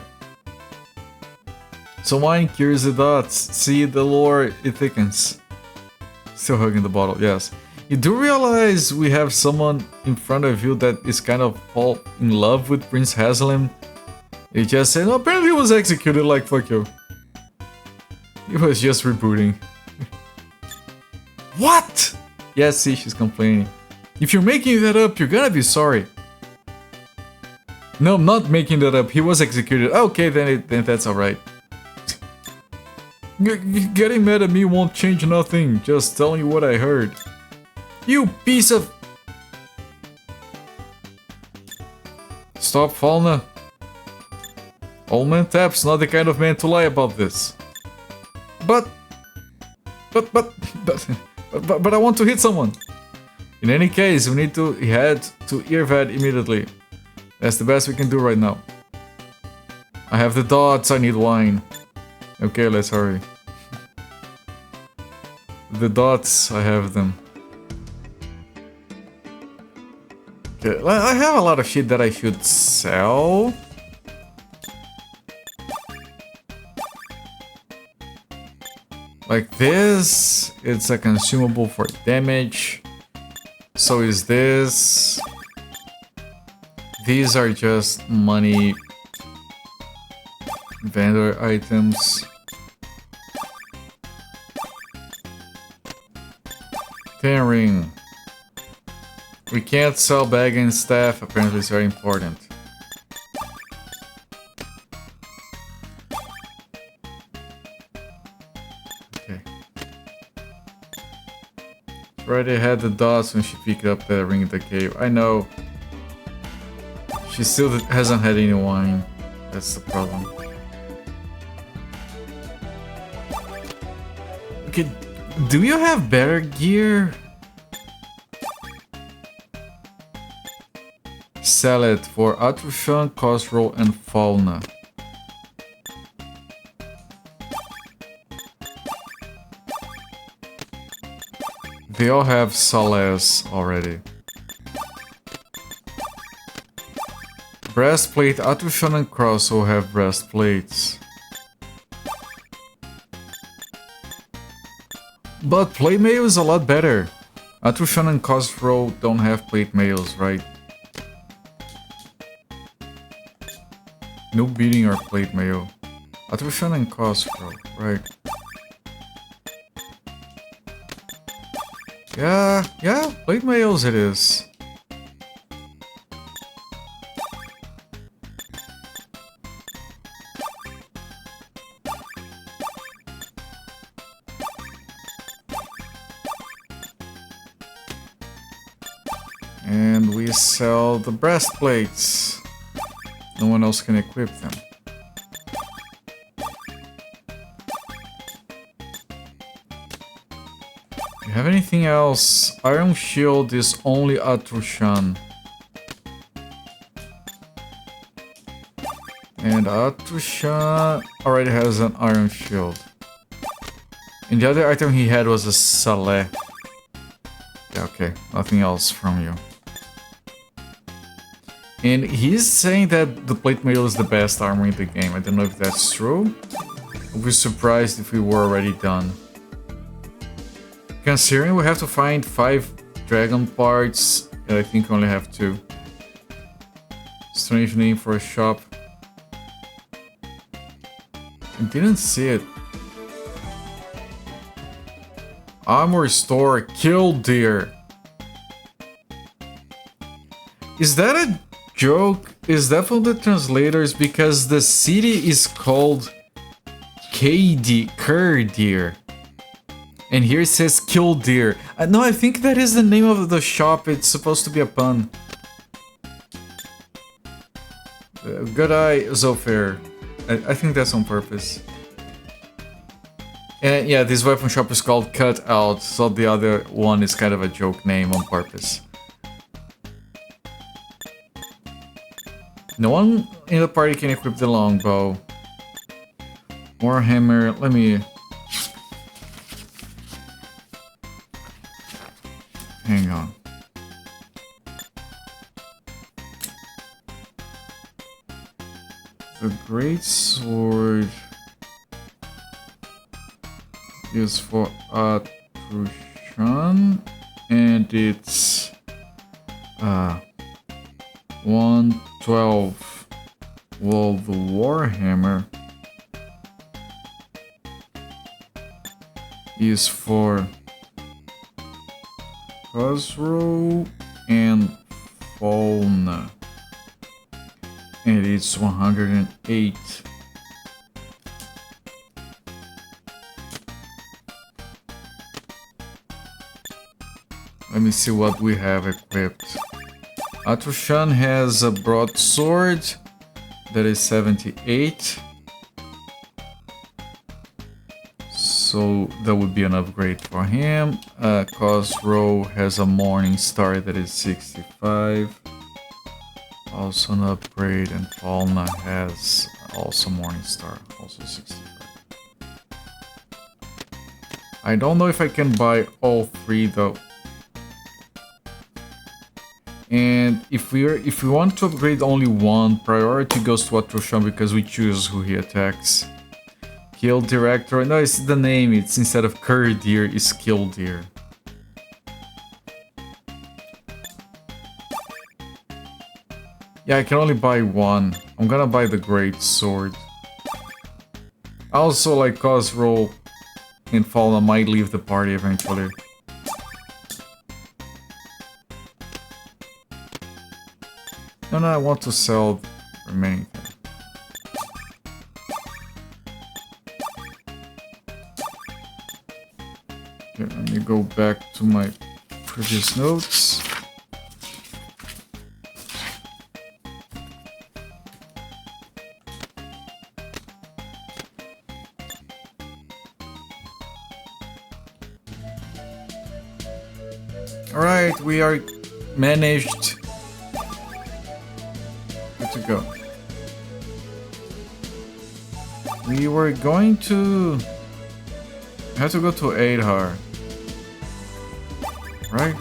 So wine cures the dots. See the lore, it thickens. Still hugging the bottle, yes. You do realize we have someone in front of you that is kind of fall in love with Prince Haslam? He just said, oh, apparently he was executed, like fuck you. He was just rebooting. What? Yes, see, she's complaining. If you're making that up, you're gonna be sorry. No, I'm not making that up. He was executed. Okay, then that's alright. Getting mad at me won't change nothing. Just telling you what I heard. You piece of... Stop, Falna. Old Man Tap's not the kind of man to lie about this. But I want to hit someone. In any case, we need to head to Irvad immediately. That's the best we can do right now. I have the dots, I need wine. Okay, let's hurry. The dots, I have them. Okay, I have a lot of shit that I should sell. Like this, it's a consumable for damage. So is this. These are just money vendor items. 10 ring. We can't sell bag and staff, apparently it's very important. Okay. She already had the dots when she picked up the ring in the cave. I know. She still hasn't had any wine. That's the problem. Okay, do you have better gear? Sell it for Atrushan, Khosrow, and Fauna. They all have Solace already. Breastplate, Atrushan and Khosrow have breastplates. But plate mail is a lot better. Atrushan and Khosrow don't have plate mails, right? No beating or plate mail. Atrushan and Khosrow, right? Yeah, plate mails it is. And we sell the breastplates. No one else can equip them. Do you have anything else? Iron Shield is only Atrushan. And Atrushan already has an Iron Shield. And the other item he had was a Saleh. Yeah, okay, nothing else from you. And he's saying that the plate mail is the best armor in the game. I don't know if that's true. I'd be surprised if we were already done. Considering we have to find 5 dragon parts, and I think we only have 2. Strange name for a shop. I didn't see it. Armor store, Killdeer. Is that a joke? Is that from the translators? Because the city is called Killdeer. And here it says Killdeer. No, I think that is the name of the shop. It's supposed to be a pun. Good eye, Zofair. I think that's on purpose. And yeah, this weapon shop is called Cut Out, so the other one is kind of a joke name on purpose. No one in the party can equip the longbow. Warhammer, let me... Hang on. The great sword is for Atrushan, and it's 112. Well, the Warhammer is for Khosrow and Fauna, and it's 108. Let me see what we have equipped. Atrushan has a broadsword that is 78. So that would be an upgrade for him. Khosrow has a morning star that is 65. Also an upgrade, and Falna has also Morningstar, also 65. I don't know if I can buy all three though. And if we want to upgrade only one, priority goes to Atrushan because we choose who he attacks. Kill Director, no, it's the name, it's instead of Kurdir, it's Killdir. Yeah, I can only buy one. I'm gonna buy the Great Sword. Also, like, Cosroll and Falna might leave the party eventually. No, I want to sell the remaining thing. Okay, let me go back to my previous notes. Alright, we are managed. Good to go. We were going to have to go to Adhar. Right?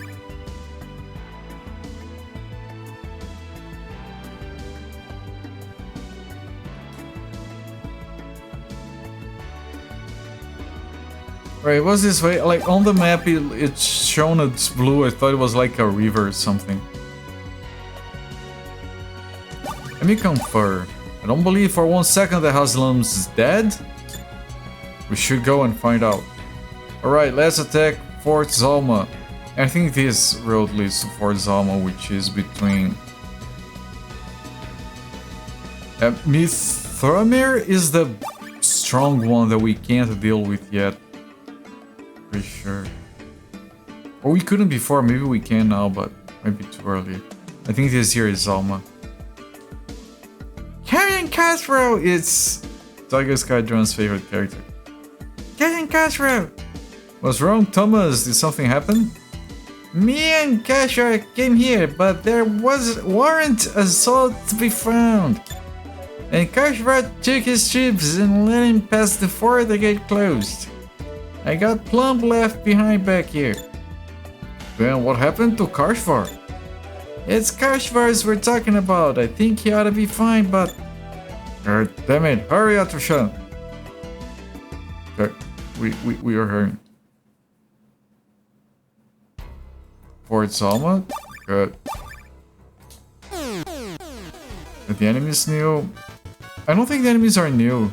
Right, what's this way? Like on the map, it's shown it's blue. I thought it was like a river or something. Let me confer. I don't believe for 1 second that Haslam's is dead. We should go and find out. Alright, let's attack Fort Zalma. I think this road leads to Fort Zalma, which is between... Mithramir is the strong one that we can't deal with yet. Pretty sure. Or we couldn't before, maybe we can now, but maybe too early. I think this here is Zalma. Karen Castro! It's Tiger Skydron's favorite character. Karen Castro! What's wrong, Thomas? Did something happen? Me and Castro came here, but there weren't assault to be found. And Castro took his troops and let him pass before the gate closed. I got Plump left behind back here. Then what happened to Kashvar? It's Kashvar's we're talking about. I think he ought to be fine, but... God damn it, hurry, Atrushan. Okay, we are hurrying. Fort Zalma? Good. Are the enemies new? I don't think the enemies are new.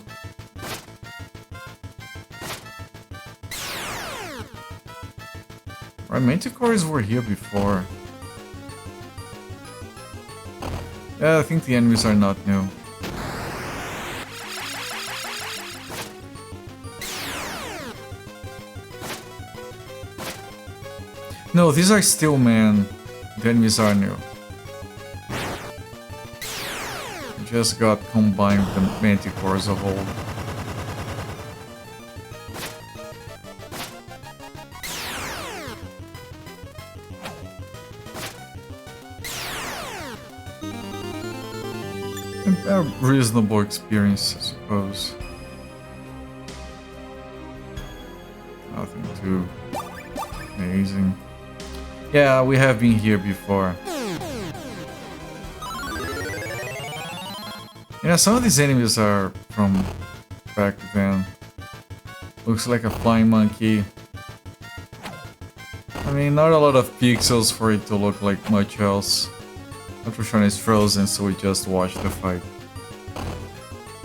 Right, Manticores were here before. Yeah, I think the enemies are not new. No, these are still man. The enemies are new. Just got combined with the Manticores of old. A reasonable experience, I suppose. Nothing too amazing. Yeah, we have been here before. Yeah, some of these enemies are from back then. Looks like a flying monkey. I mean, not a lot of pixels for it to look like much else. Atrushan is frozen, so we just watch the fight.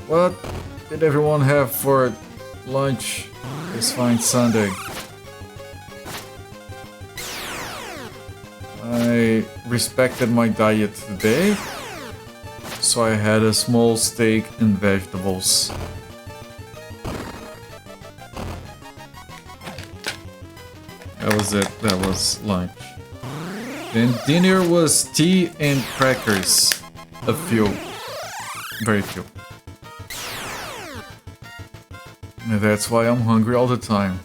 What did everyone have for lunch this fine Sunday? I respected my diet today, so I had a small steak and vegetables. That was it, that was lunch. Then dinner was tea and crackers. A few. Very few. And that's why I'm hungry all the time.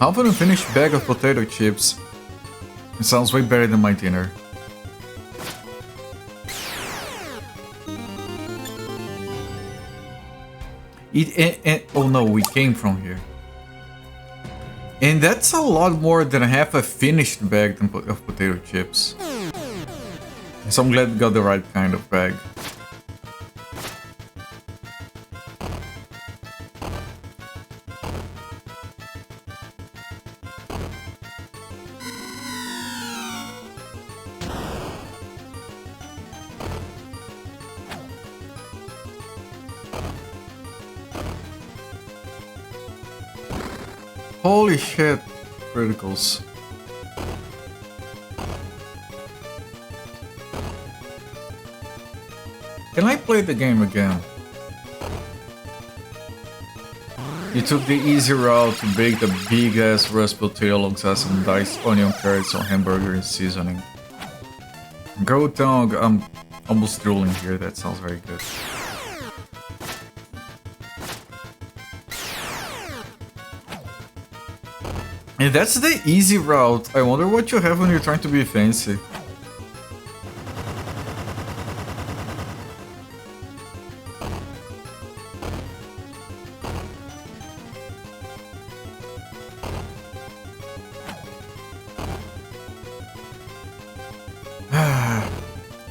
Half an unfinished bag of potato chips. It sounds way better than my dinner. Oh no, we came from here. And that's a lot more than half a finished bag of potato chips. So I'm glad we got the right kind of bag. Holy shit, criticals. Can I play the game again? You took the easy route to bake the big ass roast potato alongside some diced onion, carrots, on hamburger and seasoning. Go down, I'm almost drooling here, that sounds very good. And that's the easy route. I wonder what you have when you're trying to be fancy.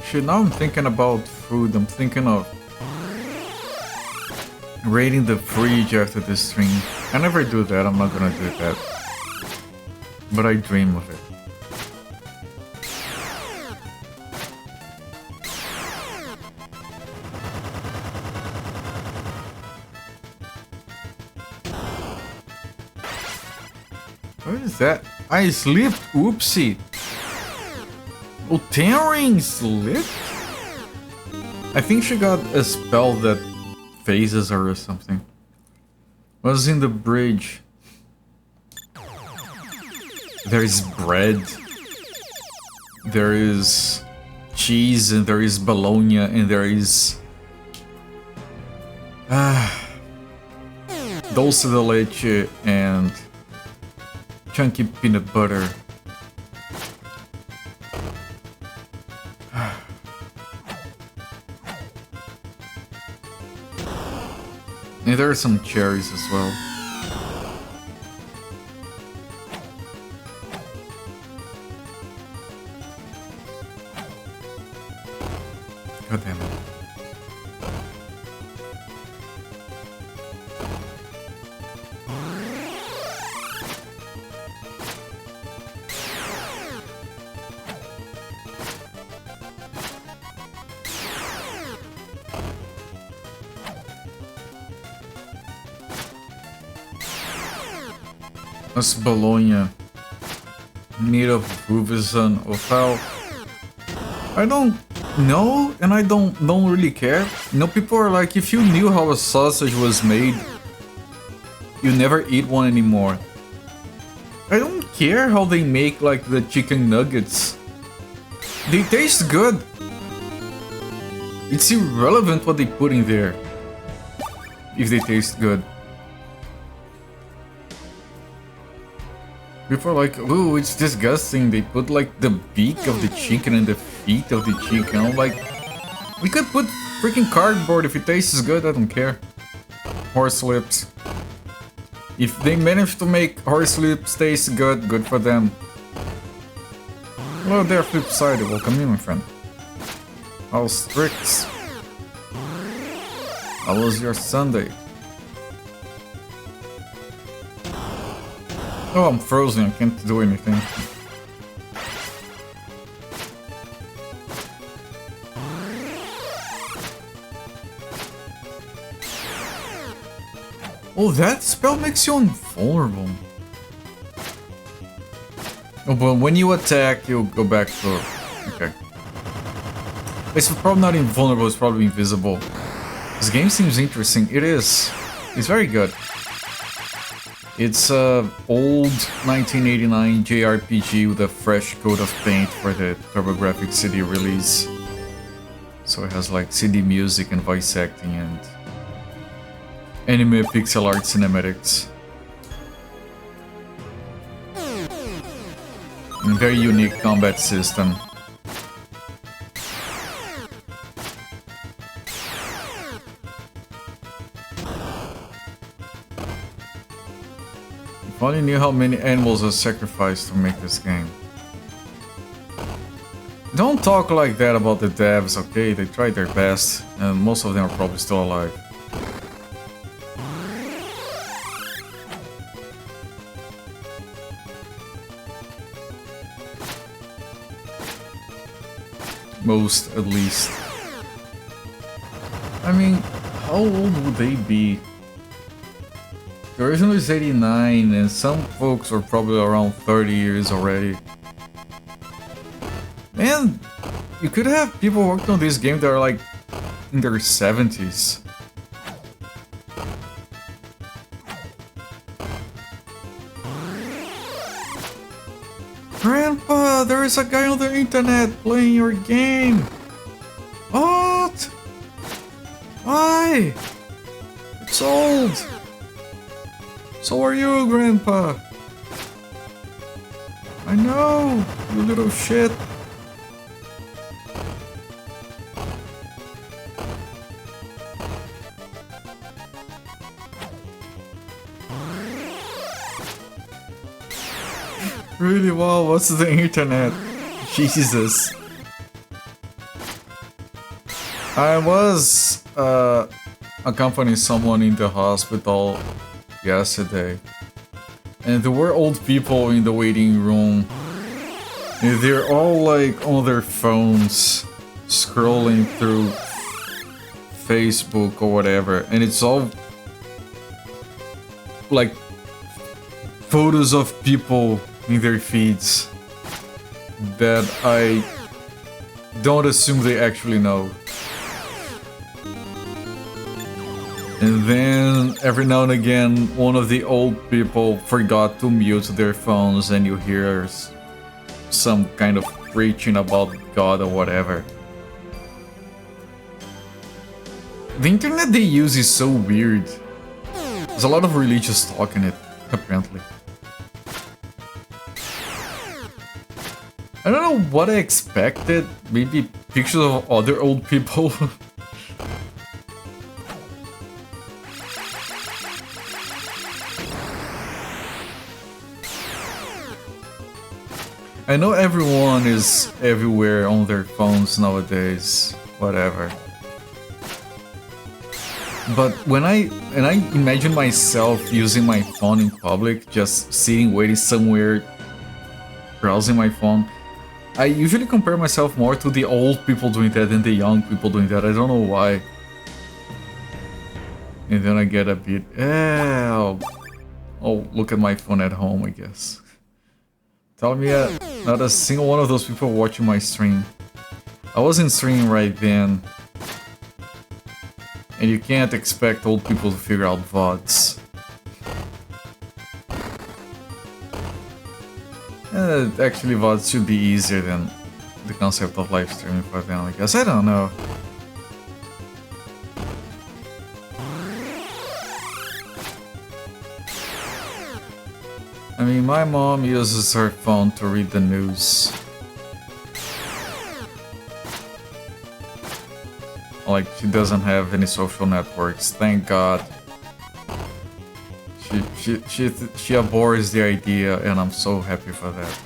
Shit, now I'm thinking about food. I'm thinking of raiding the fridge after this stream. I never do that, I'm not gonna do that. But I dream of it. What is that? I slipped, oopsie. Oh, 10 rings slipped? I think she got a spell that phases her or something. Was in the bridge. There is bread, there is cheese, and there is bologna, and there is dulce de leche and chunky peanut butter. And there are some cherries as well. God damn it. That's bologna made of uvas and offal. I don't know, and I don't really care. You know, people are like, if you knew how a sausage was made, you never eat one anymore. I don't care how they make like the chicken nuggets. They taste good. It's irrelevant what they put in there if they taste good. People are like, ooh, it's disgusting. They put like the beak of the chicken and the feet of the chicken. I'm like, we could put freaking cardboard if it tastes good, I don't care. Horse lips. If they manage to make horse lips taste good, good for them. Hello there, Flipside. Welcome in, my friend. How's Strix? How was your Sunday? Oh, I'm frozen, I can't do anything. Oh, that spell makes you invulnerable. Oh, but when you attack, you'll go back to... Okay. It's probably not invulnerable, it's probably invisible. This game seems interesting. It is. It's very good. It's a old 1989 JRPG with a fresh coat of paint for the TurboGrafx CD release. So it has like CD music and voice acting and anime pixel art cinematics. very unique combat system. If only knew how many animals are sacrificed to make this game. Don't talk like that about the devs, okay? They tried their best, and most of them are probably still alive. Most, at least. I mean, how old would they be? The original is 89, and some folks are probably around 30 years already. Man, you could have people working on this game that are like in their 70s. Grandpa, there is a guy on the internet playing your game. What? Why? It's old. So are you, Grandpa. I know, you little shit. Really? Wow, what's the internet? Jesus. I was accompanying someone in the hospital yesterday, and there were old people in the waiting room, and they're all like on their phones scrolling through Facebook or whatever, and it's all like photos of people in their feeds that I don't assume they actually know. And then every now and again, one of the old people forgot to mute their phones, and you hear some kind of preaching about God or whatever. The internet they use is so weird. There's a lot of religious talk in it, apparently. I don't know what I expected. Maybe pictures of other old people. I know everyone is everywhere on their phones nowadays, whatever. But when I imagine myself using my phone in public, just sitting waiting somewhere, browsing my phone, I usually compare myself more to the old people doing that than the young people doing that. I don't know why. And then I get a bit, oh, look at my phone at home, I guess. Tell me not a single one of those people watching my stream. I wasn't streaming right then. And you can't expect old people to figure out VODs. Actually, VODs should be easier than the concept of live streaming for them, I guess. I don't know. I mean, my mom uses her phone to read the news. Like, she doesn't have any social networks, thank God. She abhors the idea, and I'm so happy for that.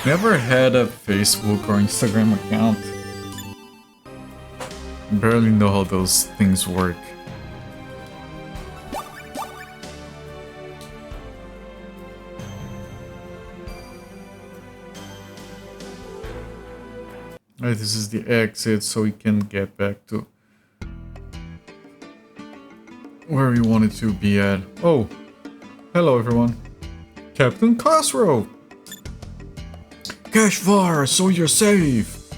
Never had a Facebook or Instagram account. Barely know how those things work. Alright, this is the exit, so we can get back to where we wanted to be at. Oh, hello everyone. Captain Cosro! Cashvar, so you're safe!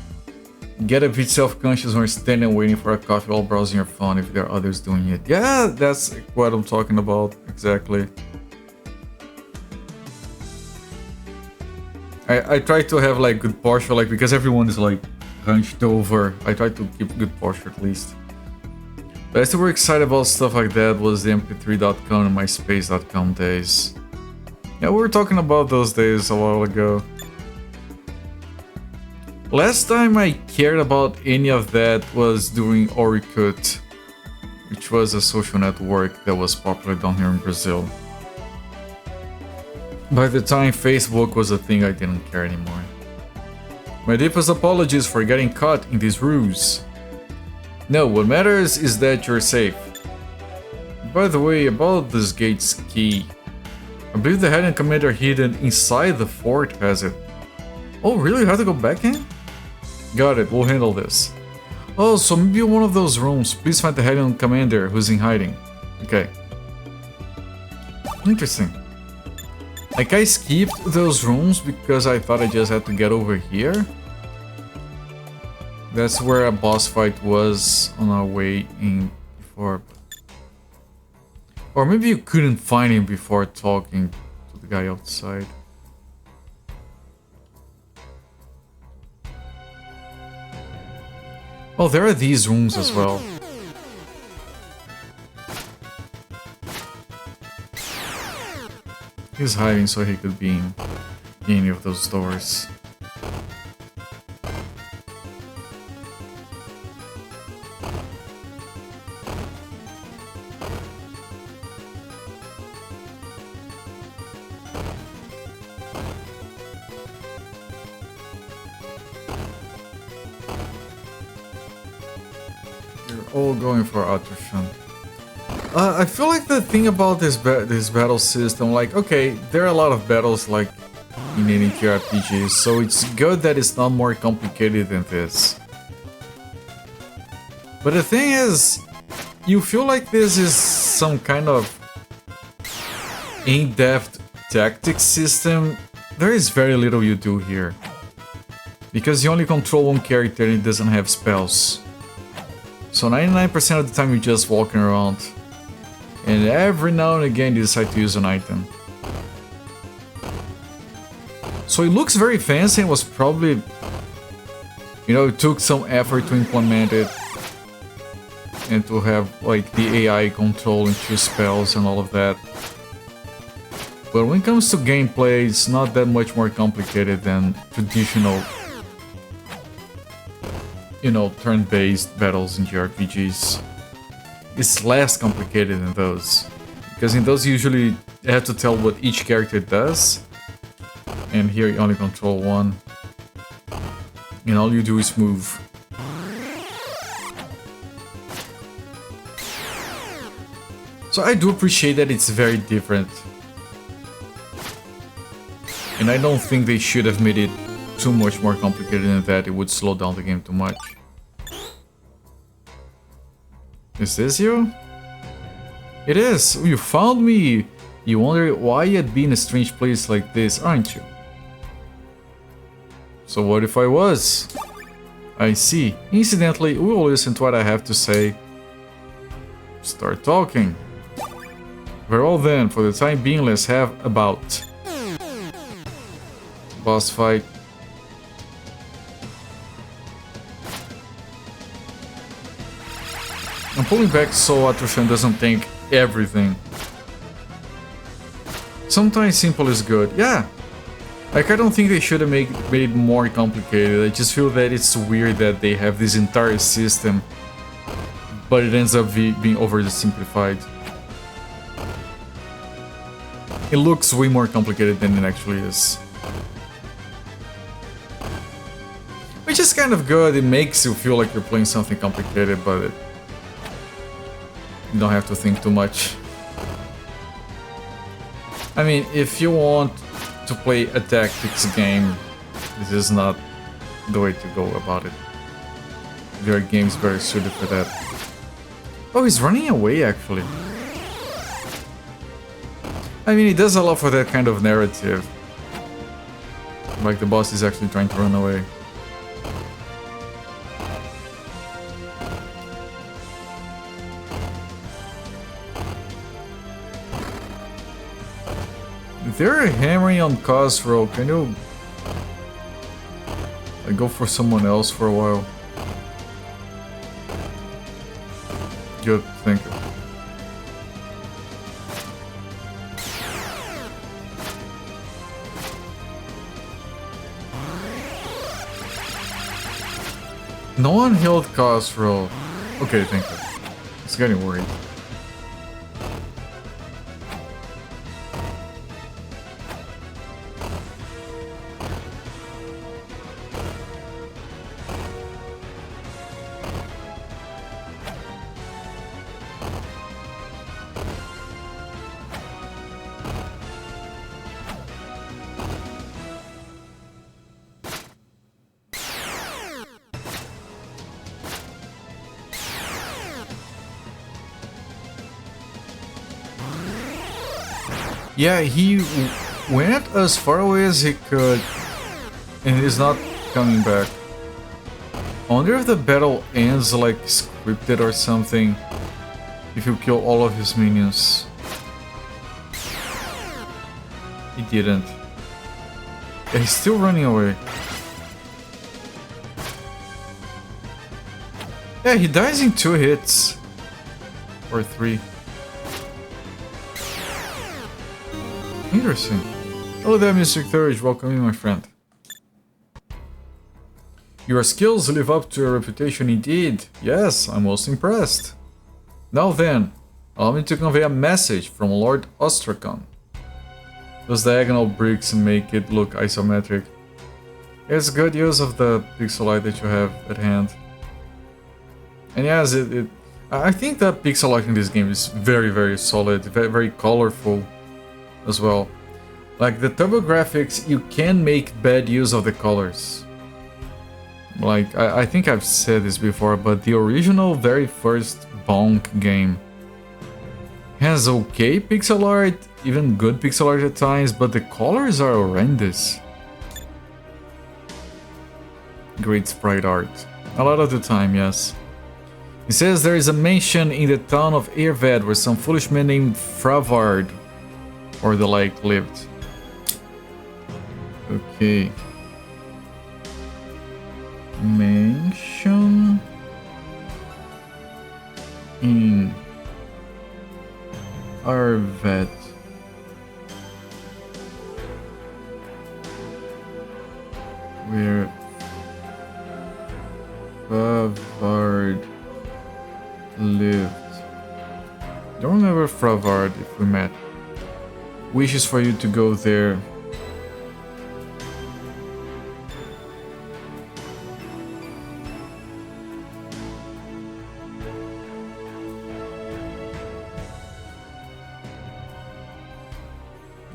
Get a bit self-conscious when you're standing waiting for a coffee while browsing your phone if there are others doing it. Yeah, that's what I'm talking about, exactly. I try to have like good partial, like, because everyone is like hunched over. I tried to keep good posture at least. But I still were excited about stuff like that was the mp3.com and myspace.com days. Yeah, we were talking about those days a while ago. Last time I cared about any of that was during Orkut, which was a social network that was popular down here in Brazil. By the time Facebook was a thing, I didn't care anymore. My deepest apologies for getting caught in these ruse. No, what matters is that you're safe. By the way, about this gate's key. I believe the hidden commander hidden inside the fort has it. Oh really? You have to go back in? Got it, we'll handle this. Oh, so maybe one of those rooms. Please find the hidden commander who's in hiding. Okay. Interesting. Like I skipped those rooms because I thought I just had to get over here. That's where a boss fight was on our way in before. Or maybe you couldn't find him before talking to the guy outside. Oh, there are these rooms as well. He's hiding so he could be in any of those doors. You're all going for Atrshan. I feel like the thing about this battle system, like, okay, there are a lot of battles like in any JRPGs, so it's good that it's not more complicated than this. But the thing is, you feel like this is some kind of in-depth tactics system. There is very little you do here. Because you only control one character and it doesn't have spells. So 99% of the time you're just walking around. And every now and again you decide to use an item. So it looks very fancy and was probably... You know, it took some effort to implement it. And to have like the AI control and choose spells and all of that. But when it comes to gameplay, it's not that much more complicated than traditional, you know, turn-based battles in JRPGs. It's less complicated than those, because in those you usually have to tell what each character does, and here you only control one, and all you do is move. So I do appreciate that it's very different, and I don't think they should have made it too much more complicated than that. It would slow down the game too much. Is this you? It is! You found me! You wonder why I'd be in a strange place like this, aren't you? So what if I was? I see. Incidentally, we will listen to what I have to say. Start talking. Very well then, for the time being, let's have a bout. Boss fight. I'm pulling back so Atrshan doesn't think everything. Sometimes simple is good, yeah. Like, I don't think they should have made it more complicated. I just feel that it's weird that they have this entire system, but it ends up being overly simplified. It looks way more complicated than it actually is. Which is kind of good. It makes you feel like you're playing something complicated, but you don't have to think too much. I mean, if you want to play a tactics game, this is not the way to go about it. There are games very suited for that. Oh, he's running away actually. I mean, it does allow for that kind of narrative. Like the boss is actually trying to run away. They're hammering on Khosrow. Can you... I go for someone else for a while. Good, thank you. Non-healed cost roll. Okay, thank you. It's getting worried. Yeah, he went as far away as he could, and he's not coming back. I wonder if the battle ends like scripted or something, if you kill all of his minions. He didn't. Yeah, he's still running away. Yeah, he dies in 2 hits. Or 3. Interesting. Hello there, Mr. Courage. Welcome in, my friend. Your skills live up to your reputation indeed. Yes, I'm most impressed. Now then, allow me to convey a message from Lord Ostrakhan. Those diagonal bricks make it look isometric. It's good use of the pixel art that you have at hand. And yes, I think that pixel art in this game is very, very solid, very, very colorful as well. Like the TurboGrafx, you can make bad use of the colors. Like, I think I've said this before, but the original very first Bonk game has okay pixel art, even good pixel art at times, but the colors are horrendous. Great sprite art. A lot of the time, yes. He says there is a mansion in the town of Irvad where some foolish man named Fravard or the like lived. Okay. Mansion in Irvad. Where Fravard lived. Don't remember Fravard if we met. Wishes for you to go there.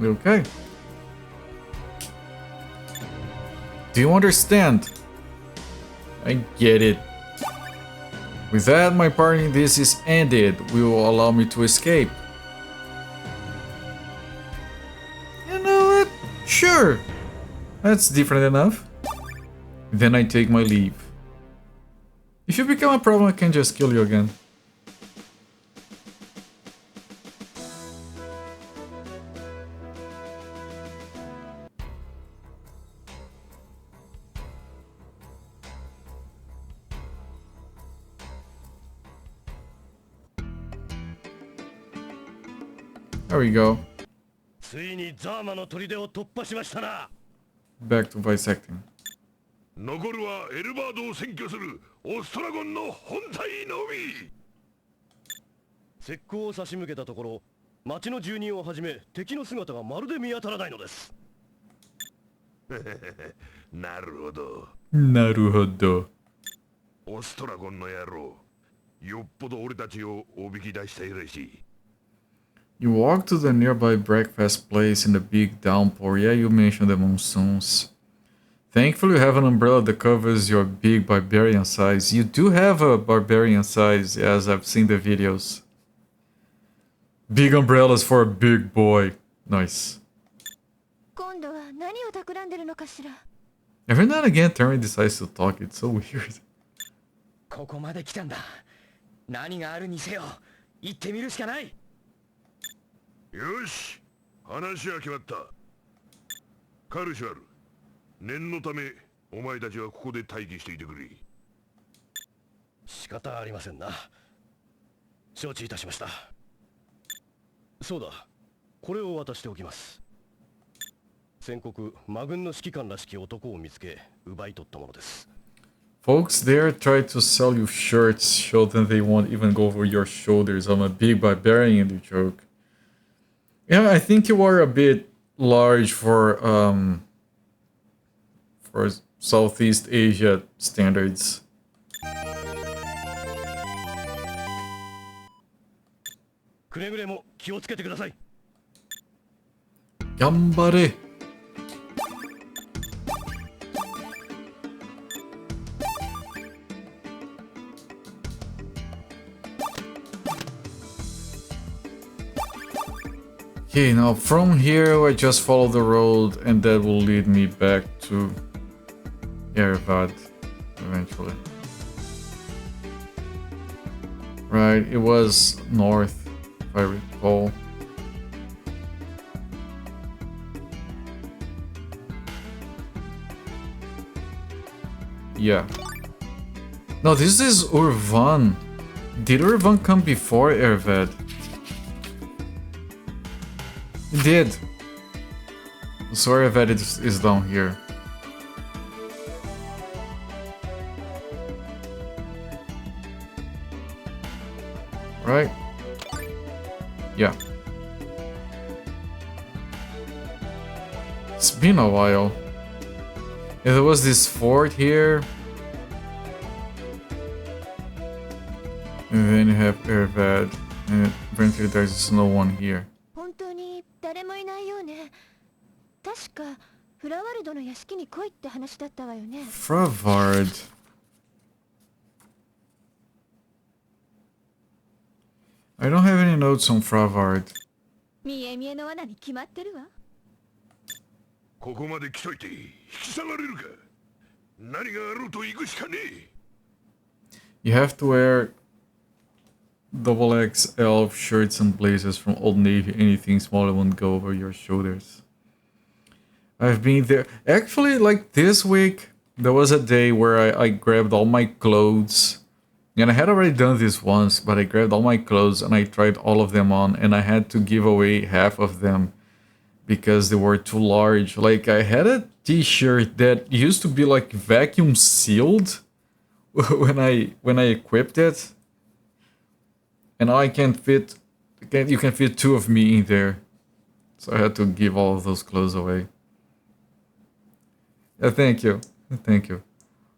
Okay. Do you understand? I get it. With that, my part in this is ended. Will you allow me to escape? You know what? Sure. That's different enough. Then I take my leave. If you become a problem, I can just kill you again. There we go. Back to voice acting. 残るはエルバードを占拠するオストラゴンの本体のみ。石膏を差し向けたところ、町の住人をはじめ敵の姿がまるで見当たらないのです。なるほど。なるほど。オストラゴンの野郎、よっぽど俺たちをおびき出したいらしい。You walk to the nearby breakfast place in the big downpour. Yeah, you mentioned the monsoons. Thankfully, you have an umbrella that covers your big barbarian size. You do have a barbarian size, as I've seen the videos. Big umbrellas for a big boy. Nice. Every now and again, Terry decides to talk. It's so weird. ここまで来たんだ。何があるにせよ、行ってみるしかない。よし、話は決まった。カルシュアル、念のためお前たちはここで待機していてくれ。仕方ありませんな。承知いたしました。そうだ、これを渡しておきます。先刻、魔軍の指揮官らしき男を見つけ、奪い取ったものです。Folks there try to sell you shirts, show them they won't even go over your shoulders. I'm a big barbarian in the joke. Yeah, I think you are a bit large for Southeast Asia standards. くれぐれも気をつけてください。頑張れ。Okay, now from here I just follow the road and that will lead me back to Yerevad eventually. Right, it was north if I recall. Yeah. No, this is Urvan. Did Urvan come before Yerevad? It did. Sorry that it is down here. Right? Yeah. It's been a while. Yeah, there was this fort here. And then you have Yerevad. And apparently there's no one here. 誰もいないようね。確かフラワルドの屋敷に来いって話だったわよね。Fravard. I don't have any notes on Fravard. 見え見えの罠に決まってるわ。ここまで来といて引き下がれるか。何があろうと行くしかねえ。You have to wear XXL shirts and blazers from Old Navy. Anything smaller won't go over your shoulders. I've been there. Actually, like this week, there was a day where I grabbed all my clothes. And I had already done this once, but I grabbed all my clothes and I tried all of them on. And I had to give away half of them because they were too large. Like, I had a t-shirt that used to be like vacuum sealed when I equipped it. And now I can't fit, you can fit two of me in there. So I had to give all of those clothes away. Yeah, thank you. Thank you.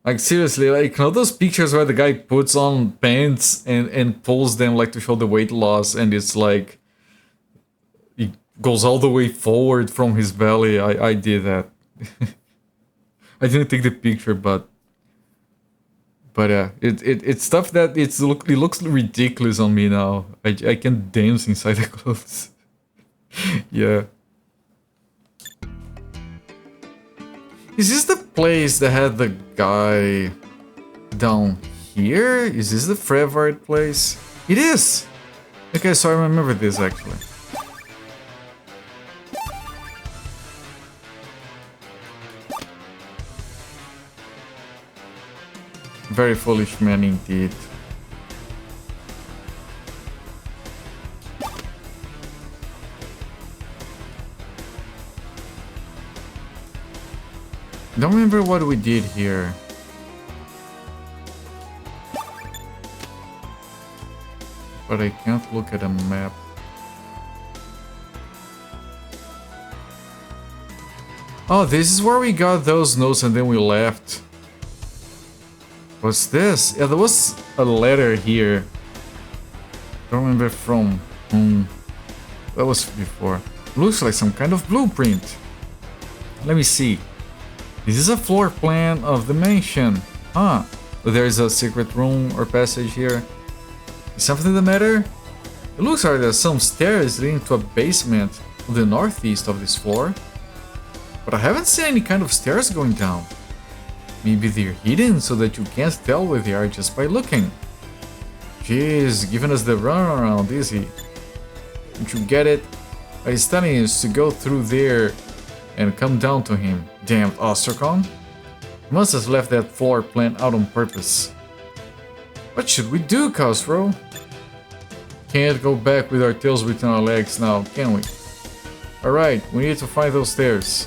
Like, seriously, like, you know those pictures where the guy puts on pants and pulls them, like, to show the weight loss, and it's like, it goes all the way forward from his belly. I did that. I didn't take the picture, but yeah, it's stuff that it looks ridiculous on me now. I can dance inside the clothes. Yeah. Is this the place that had the guy down here? Is this the Fravard place? It is! Okay, so I remember this actually. Very foolish man indeed. Don't remember what we did here. But I can't look at a map. Oh, this is where we got those notes and then we left. What's this? Yeah, there was a letter here. Don't remember from whom. That was before. Looks like some kind of blueprint. Let me see. This is a floor plan of the mansion. Huh. There is a secret room or passage here. Is something the matter? It looks like there's some stairs leading to a basement to the northeast of this floor. But I haven't seen any kind of stairs going down. Maybe they're hidden so that you can't tell where they are just by looking. Jeez, giving us the runaround, is he? Don't you get it? He's telling us to go through there and come down to him. Damn Ostracon. Must have left that floor plan out on purpose. What should we do, Khosrow? Can't go back with our tails between our legs now, can we? Alright, we need to find those stairs.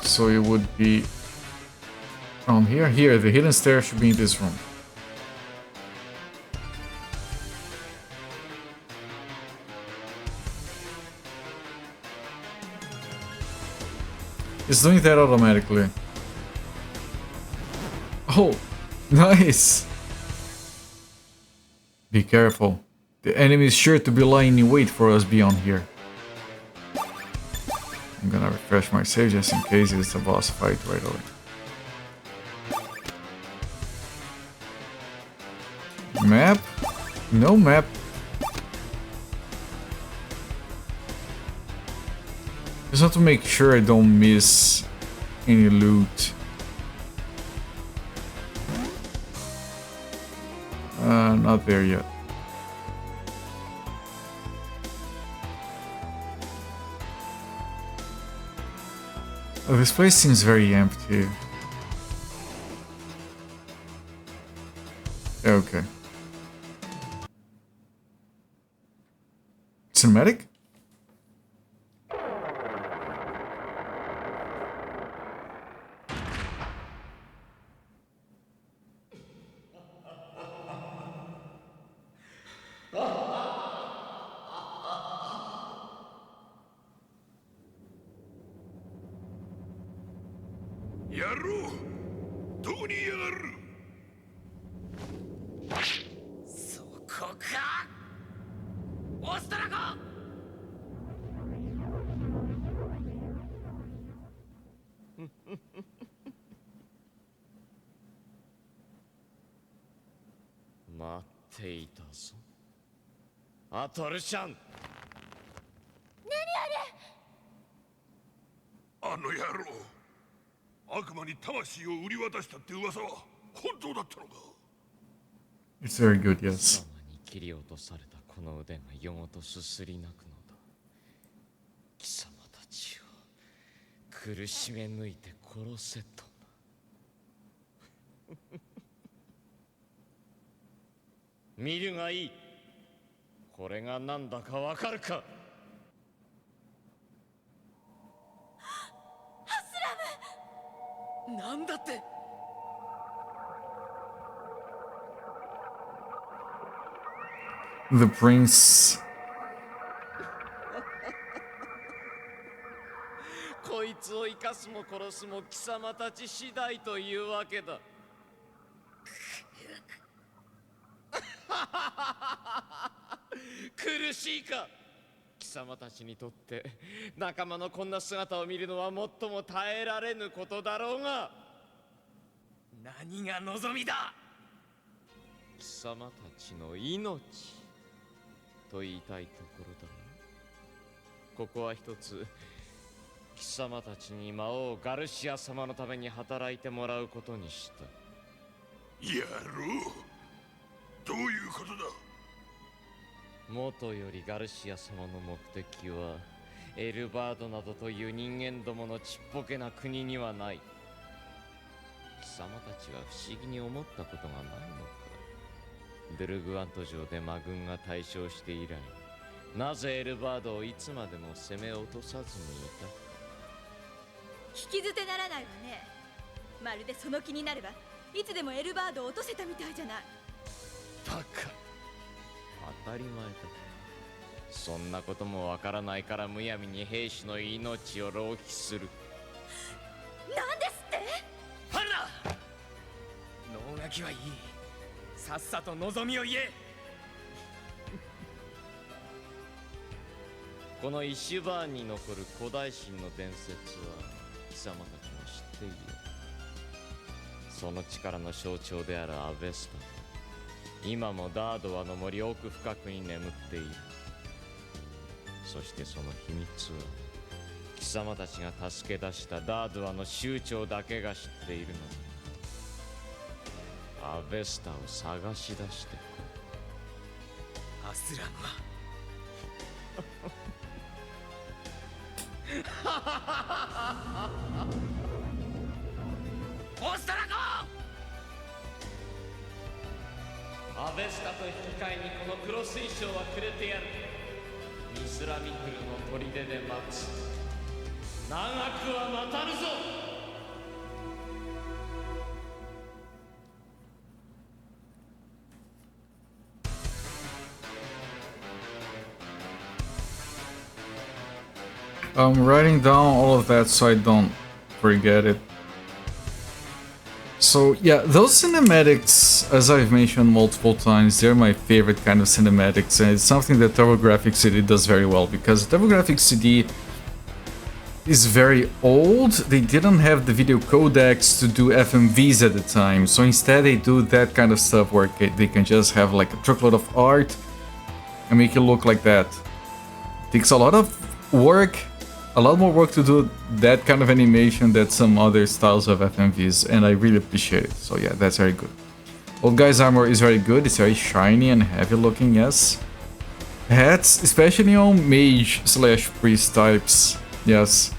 So it would be... on here? Here, the hidden stair should be in this room. It's doing that automatically. Oh, nice! Be careful. The enemy is sure to be lying in wait for us beyond here. I'm gonna refresh my save just in case it's a boss fight right away. Map? No map. Just want to make sure I don't miss any loot. Not there yet. Oh, this place seems very empty. Okay. Cinematic?トルシャン。あの野郎、悪魔に魂を売り渡したって噂は本当だったのか。 It's very good, yes. 貴様に切り落とされたこの腕が夜ごとすすり泣くのだ。貴様たちを苦しめ抜いて殺せとな。見るがいい。これが何だかわかるか。ハスラム。なんだって。The prince. こいつを生かすも殺すも貴様たち次第というわけだ。苦しいか。貴様たちにとって仲間のこんな姿を見るのは最も耐えられぬことだろうが。何が望みだ。貴様たちの命と言いたいところだな。ここは一つ貴様たちに魔王ガルシア様のために働いてもらうことにした。野郎、どういうことだ。もとよりガルシア様の目的はエルバードなどという人間どものちっぽけな国にはない。貴様たちは不思議に思ったことがないのか。ドゥルグアント城で魔軍が大勝して以来、なぜエルバードをいつまでも攻め落とさずにいたか。引き捨てならないわね。まるでその気になればいつでもエルバードを落とせたみたいじゃない。バカ。当たり前だ。そんなこともわからないからむやみに兵士の命を浪費する。なんですって。ハルナ。能書きはいい。さっさと望みを言え。このイシュバーンに残る古代神の伝説は貴様たちも知っている。その力の象徴であるアベスタ。今もダードワの森奥深くに眠っている。そしてその秘密は貴様たちが助け出したダードワの酋長だけが知っているのだ。アベスタを探し出してこい。アスラムはオストラコアベスタと引き換えにこの黒水晶はくれてやる。ミスラミクルの砦で待つ。長くは待たぬぞ。I'm writing down all of that so I don't forget it. So yeah, those cinematics, as I've mentioned multiple times, they're my favorite kind of cinematics, and it's something that TurboGrafx CD does very well, because TurboGrafx CD is very old. They didn't have the video codecs to do FMVs at the time, so instead they do that kind of stuff where they can just have like a truckload of art and make it look like that. It takes a lot of work, a lot more work to do that kind of animation than some other styles of FMVs, and I really appreciate it. So yeah, that's very good. Old guy's armor is very good. It's very shiny and heavy looking, yes. Hats, especially on mage/priest types, yes.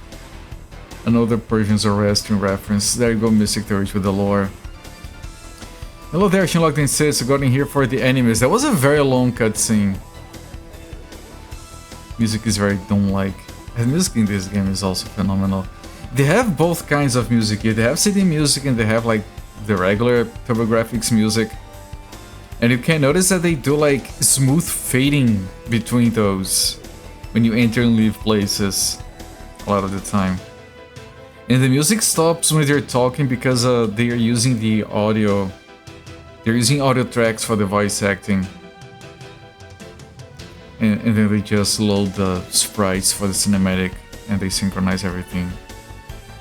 Another Persian Zoroastrian reference. There you go, Mystic Theories with the lore. Hello there, Shinlock says, I got in here for the enemies. That was a very long cutscene. Music is very Doom-like. And music in this game is also phenomenal. They have both kinds of music here. They have CD music and they have like the regular TurboGrafx music. And you can notice that they do like smooth fading between those when you enter and leave places a lot of the time. And the music stops when they're talking because they are using the audio. They're using audio tracks for the voice acting. And then they just load the sprites for the cinematic and they synchronize everything.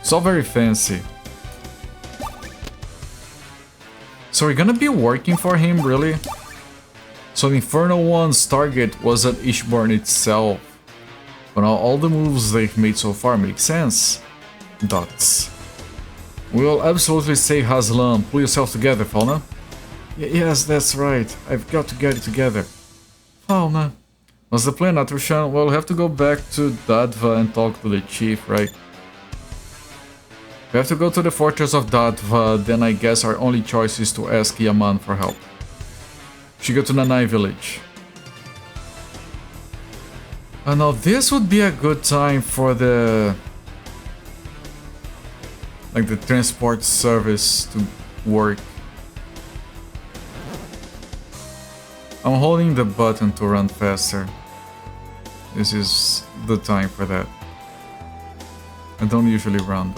It's all very fancy. So we're gonna be working for him, really? So Inferno 1's target was at Ishborn itself. But now all the moves they've made so far make sense. Dots. We'll absolutely say Haslam. Pull yourself together, Fauna. Yes, that's right. I've got to get it together. Fauna. What's the plan, Atrushan? Well, we'll have to go back to Dadva and talk to the chief, right? We have to go to the fortress of Dadva, then I guess our only choice is to ask Yaman for help. Should go to Nanai village. Now this would be a good time for the... like the transport service to work. I'm holding the button to run faster. This is the time for that. I don't usually run.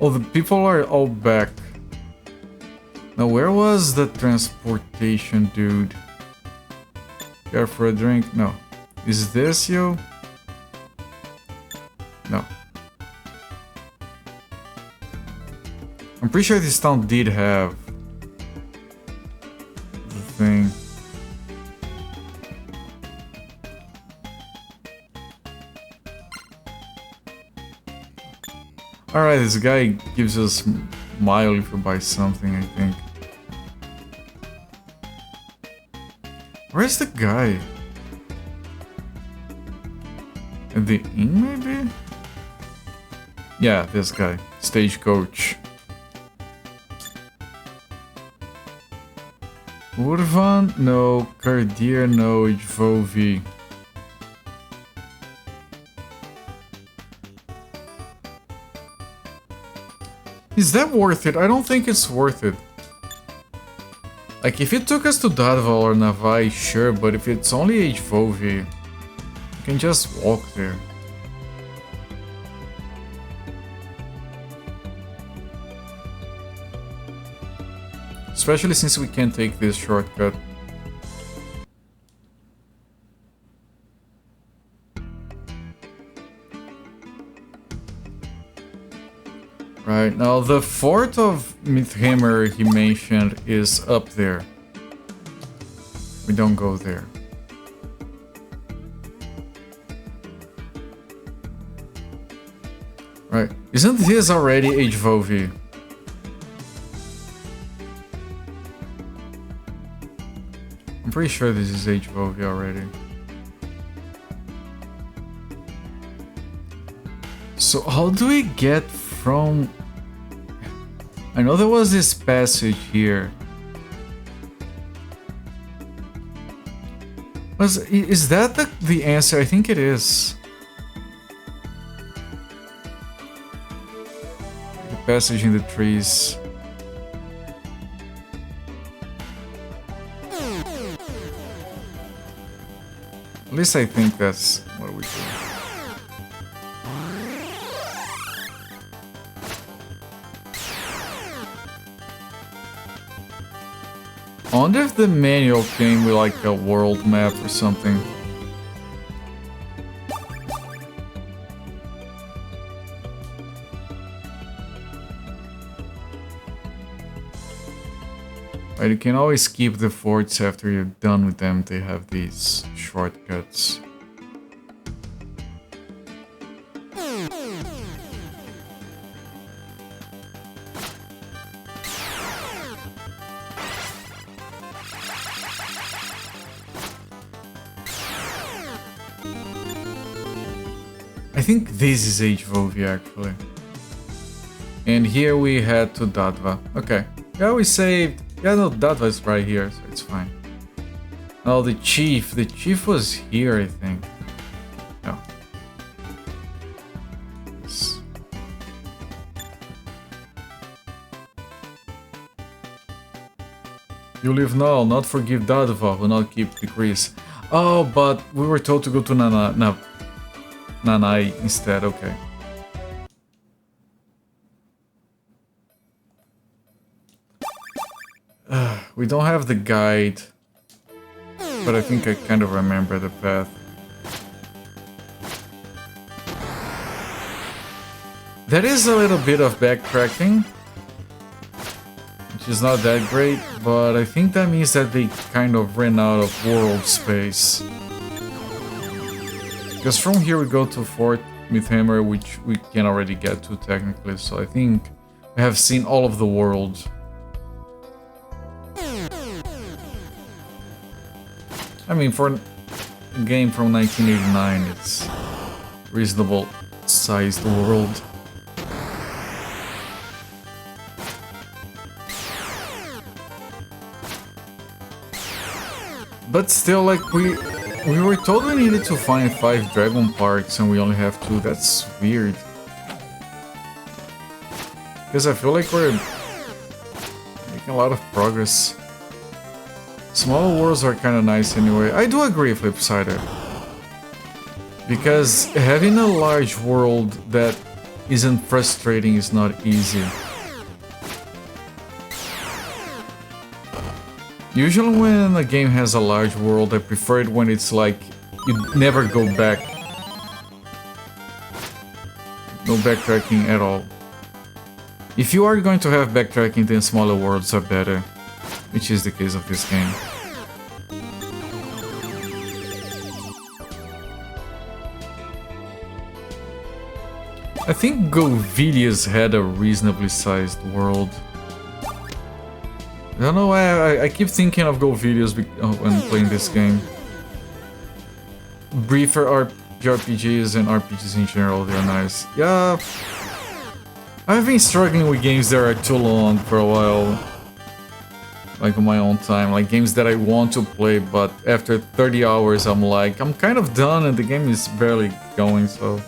Oh, the people are all back. Now, where was the transportation dude? Care for a drink? No. Is this you? No. I'm pretty sure this town did have the thing. Alright, this guy gives us mile if we buy something, I think. Where's the guy? At the inn, maybe? Yeah, this guy. Stagecoach. Urvan? No. Kardir? No. Ijvovi. Is that worth it? I don't think it's worth it. Like, if it took us to Dadval or Navai, sure, but if it's only Ijvovi, you can just walk there. Especially since we can't take this shortcut. Right, now the fort of Mythhammer he mentioned is up there. We don't go there. Right, isn't this already Ijvovi? I'm pretty sure this is Ijvovi already. So how do we get from... I know there was this passage here. Is that the answer? I think it is. The passage in the trees. At least I think that's what we do. I wonder if the manual came with like a world map or something. Right, you can always skip the forts after you're done with them. They have these shortcuts. I think this is HVOV actually. And here we head to Dadva. Okay. Yeah, we saved. Yeah, no, Dadva is right here, so it's fine. Oh, the chief. The chief was here, I think. No. Yes. You live now, not forgive Dadva, will not keep decrease. Oh, but we were told to go to Nanai instead, okay. We don't have the guide, but I think I kind of remember the path. That is a little bit of backtracking, which is not that great, but I think that means that they kind of ran out of world space. Because from here we go to Fort Mythhammer, which we can already get to technically, so I think we have seen all of the world. I mean, for a game from 1989, it's reasonable sized world. But still, like, we were told we needed to find 5 dragon parks and we only have 2. That's weird. Because I feel like we're making a lot of progress. Small worlds are kind of nice anyway. I do agree, Flipsider. Because having a large world that isn't frustrating is not easy. Usually when a game has a large world, I prefer it when it's like you never go back. No backtracking at all. If you are going to have backtracking, then smaller worlds are better, which is the case of this game. I think Govilius had a reasonably sized world. I don't know why I keep thinking of Govilius when playing this game. Briefer JRPGs and RPGs in general, they're nice. Yeah, I've been struggling with games that are too long for a while. Like on my own time, like games that I want to play, but after 30 hours I'm like, I'm kind of done and the game is barely going, so...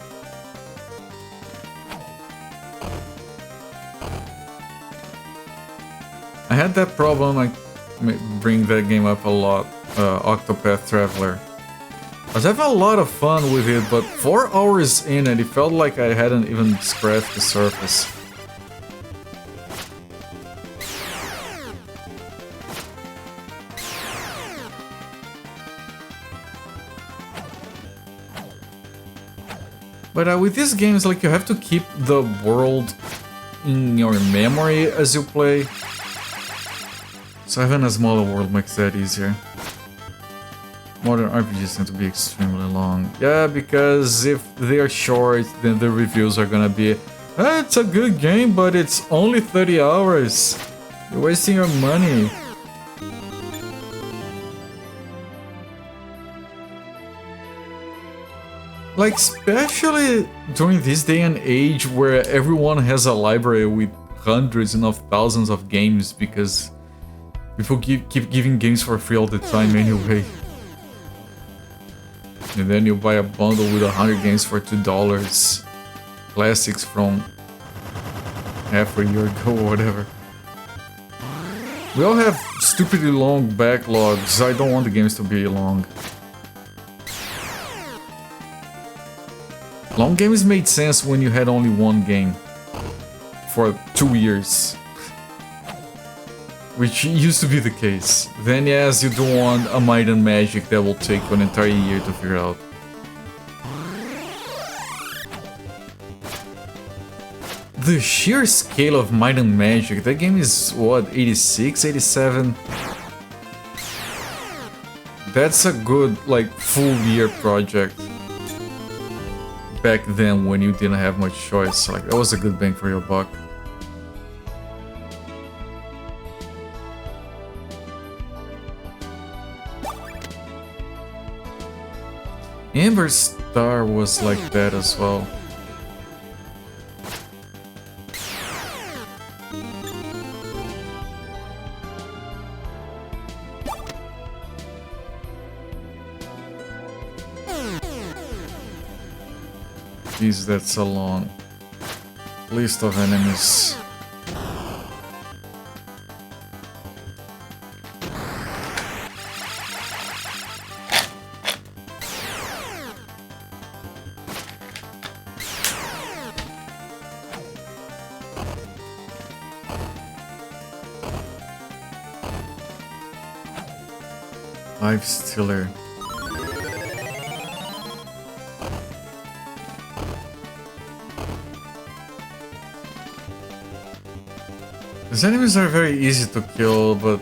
I had that problem, I bring that game up a lot, Octopath Traveler. I was having a lot of fun with it, but 4 hours in and it felt like I hadn't even scratched the surface. But with these games, like, you have to keep the world in your memory as you play. So having a smaller world makes that easier. Modern RPGs tend to be extremely long. Yeah, because if they are short, then the reviews are gonna be, it's a good game, but it's only 30 hours. You're wasting your money. Like, especially during this day and age where everyone has a library with hundreds and of thousands of games because people keep giving games for free all the time anyway. And then you buy a bundle with 100 games for $2. Classics from half a year ago or whatever. We all have stupidly long backlogs. I don't want the games to be long. Long games made sense when you had only one game for 2 years, which used to be the case. Then yes, you don't want a Might and Magic that will take an entire year to figure out. The sheer scale of Might and Magic, that game is what, 86, 87? That's a good, like, full year project. Back then when you didn't have much choice, like, that was a good bang for your buck. Amber Star was like that as well. Jeez, that's a long list of enemies. Life Stealer. These enemies are very easy to kill, but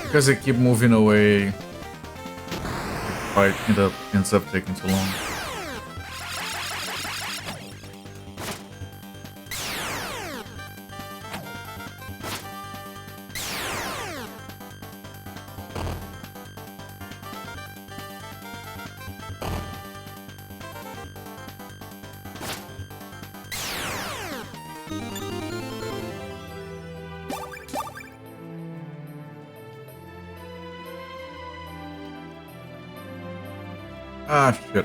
because they keep moving away, the fight ends up taking too long. Ah, shit.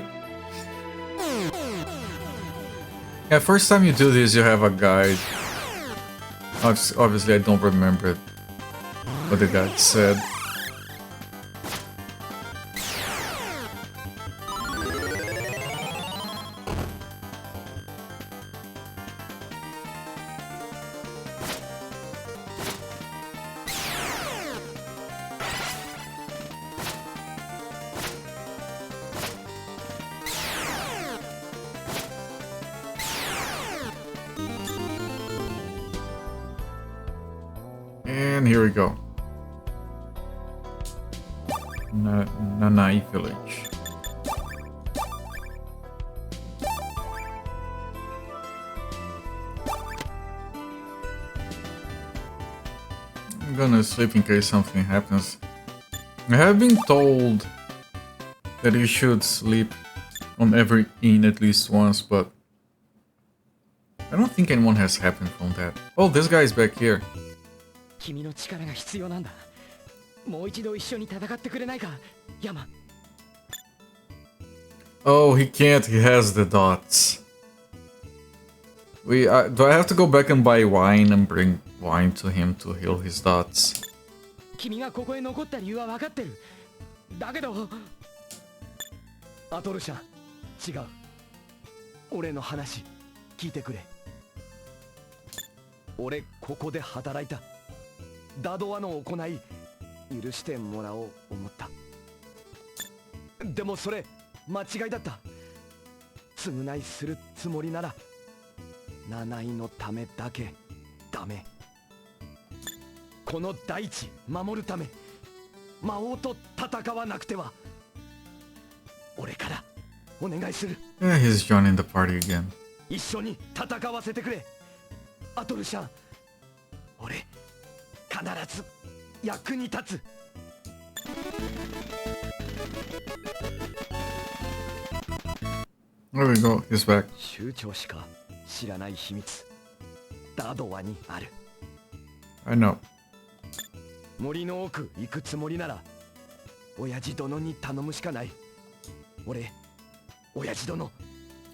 Yeah, first time you do this, you have a guide. Obviously, I don't remember what the guide said. And here we go. Nanai Village. I'm gonna sleep in case something happens. I have been told that you should sleep on every inn at least once, but I don't think anyone has happened from that. Oh, this guy is back here. 君の力が必要なんだ。もう一度一緒に戦ってくれないか、ヤマ。Oh, he can't. He has the dots. Do I have to go back and buy wine and bring wine to him to heal his dots? 君がここへ残った理由は分かってる。だけど、アトルシャン、違う。俺の話聞いてくれ。俺ここで働いた。ダドアの行い許してもらおう思った。でもそれ間違いだった。償いするつもりなら七井のためだけダメ。この大地守るため魔王と戦わなくては。俺からお願いする。 Yeah, he's joining the party again. 一緒に戦わせてくれ。アトルシャン、俺必ず役に立つ。There we go, he's back. 酋長しか知らない秘密ダドワにある。 I know. 森の奥行くつもりなら親父殿に頼むしかない。俺親父殿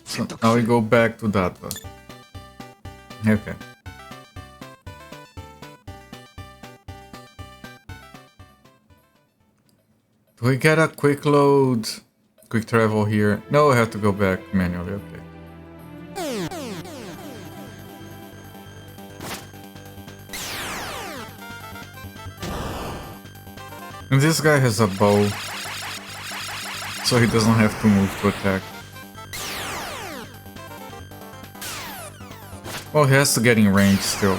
So now we go back to that. Okay. Do we get a quick load? Quick travel here? No, I have to go back manually, okay. And this guy has a bow, so he doesn't have to move to attack. Well, he has to get in range still.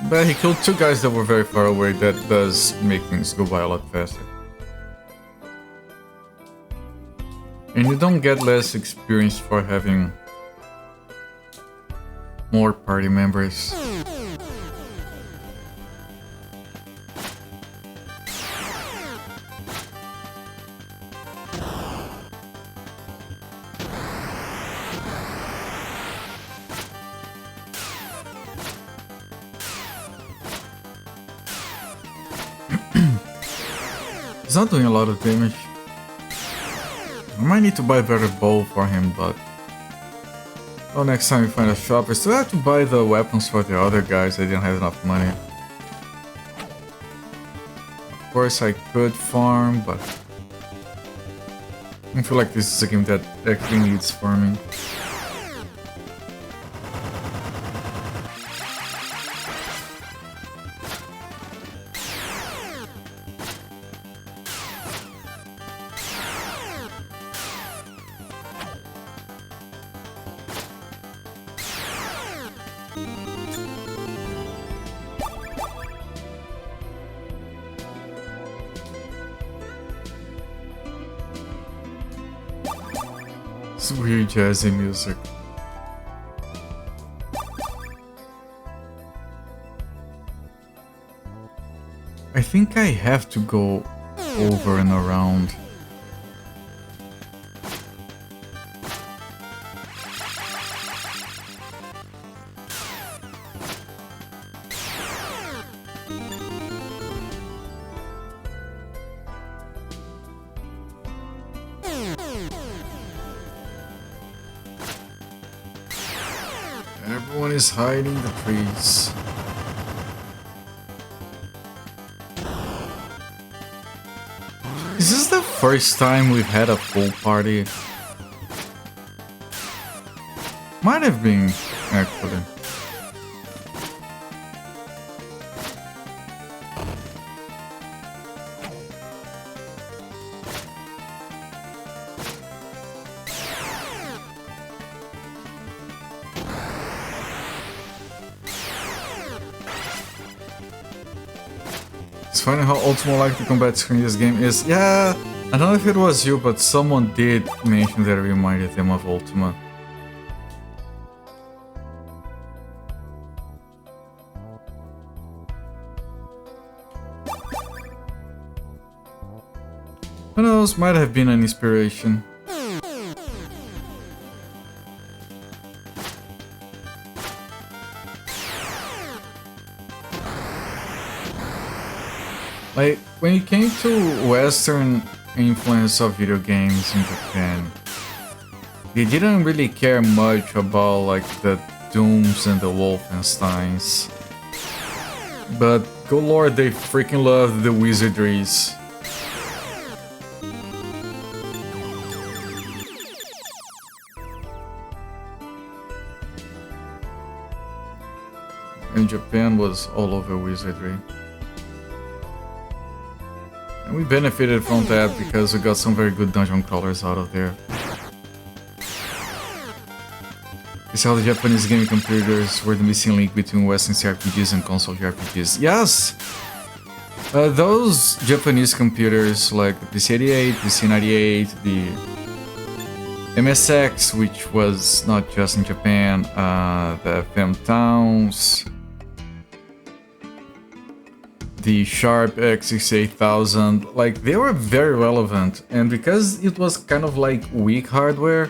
But he killed two guys that were very far away. That does make things go by a lot faster. And you don't get less experience for having more party members. He's not doing a lot of damage. I might need to buy a better bow for him, but... Oh, next time we find a shop, I still have to buy the weapons for the other guys. I didn't have enough money. Of course, I could farm, but... I feel like this is a game that actually needs farming. It's weird jazzy music. I think I have to go over and around. Everyone is hiding the trees. Is this the first time we've had a full party? Might have been, actually. It's funny how Ultima like the combat screen in this game is. Yeah, I don't know if it was you, but someone did mention that it reminded them of Ultima. Who knows, might have been an inspiration. Like, when it came to Western influence of video games in Japan, they didn't really care much about like the Dooms and the Wolfensteins. But good lord, they freaking love the wizardries. And Japan was all over wizardry. And we benefited from that because we got some very good dungeon crawlers out of there. It's how the Japanese gaming computers were the missing link between Western CRPGs and console JRPGs. Yes! Those Japanese computers like the PC-88, PC-98, the MSX, which was not just in Japan, the FM Towns, the Sharp X68000, like they were very relevant, and because it was kind of like weak hardware,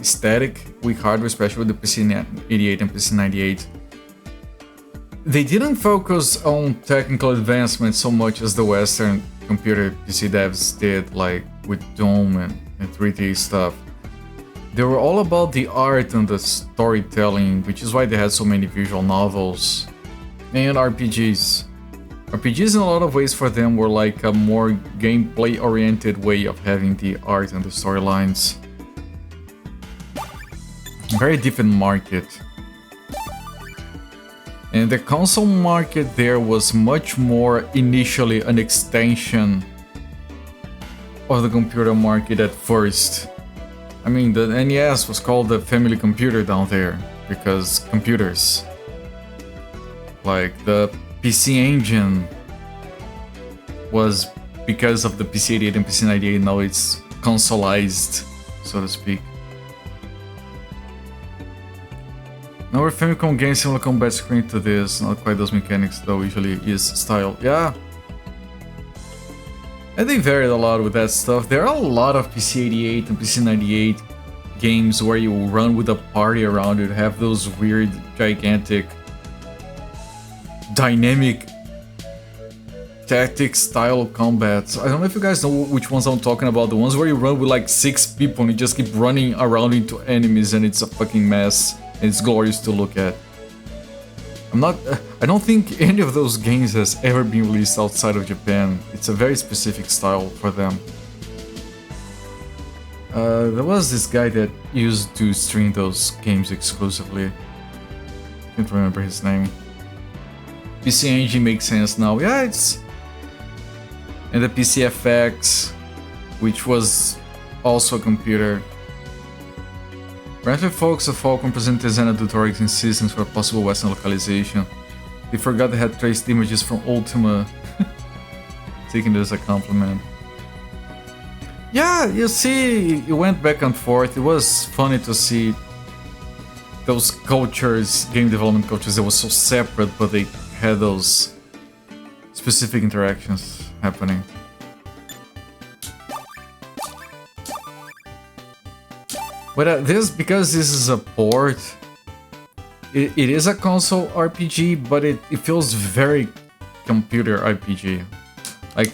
static weak hardware, especially with the PC88 and PC98, they didn't focus on technical advancement so much as the Western computer PC devs did, like with Doom and 3D stuff. They were all about the art and the storytelling, which is why they had so many visual novels and RPGs. RPGs in a lot of ways for them were like a more gameplay-oriented way of having the art and the storylines. Very different market. And the console market there was much more initially an extension of the computer market at first. I mean, the NES was called the family computer down there because computers. Like the PC Engine was because of the PC88 and PC98, now it's consoleized, so to speak. Now our Famicom games similar combat screen to this, not quite those mechanics though, usually is style. Yeah. And they varied a lot with that stuff. There are a lot of PC88 and PC98 games where you run with a party around it, have those weird, gigantic, dynamic tactics style combats. I don't know if you guys know which ones I'm talking about. The ones where you run with like 6 people and you just keep running around into enemies and it's a fucking mess. It's glorious to look at. I don't think any of those games has ever been released outside of Japan. It's a very specific style for them. There was this guy that used to stream those games exclusively. Can't remember his name. PC Engine makes sense now. Yeah, it's... And the PCFX, which was also a computer. Apparently folks of Falcon presented Xena tutorials and systems for possible Western localization. They forgot they had traced images from Ultima. Taking it as a compliment. Yeah, you see, it went back and forth. It was funny to see those cultures, game development cultures that were so separate, but they had those specific interactions happening. But because this is a port, it is a console RPG, but it feels very computer RPG. Like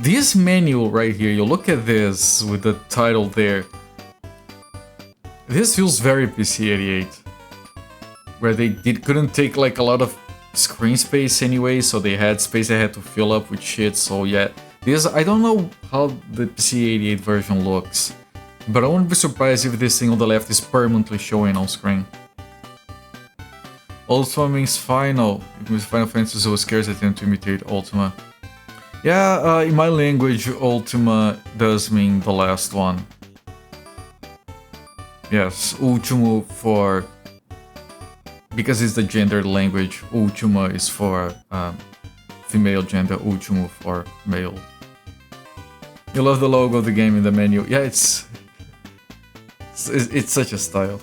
this menu right here, you look at this with the title there. This feels very PC88, where they couldn't take like a lot of screen space anyway, so they had space they had to fill up with shit. So yeah, I don't know how the PC88 version looks. But I wouldn't be surprised if this thing on the left is permanently showing on screen. Ultima means final. It means Final Fantasy was scarce attempt to imitate Ultima. Yeah, in my language, Ultima does mean the last one. Yes, Ultimo for... Because it's the gendered language, Ultima is for female gender, Ultimo for male. You love the logo of the game in the menu. Yeah, it's such a style.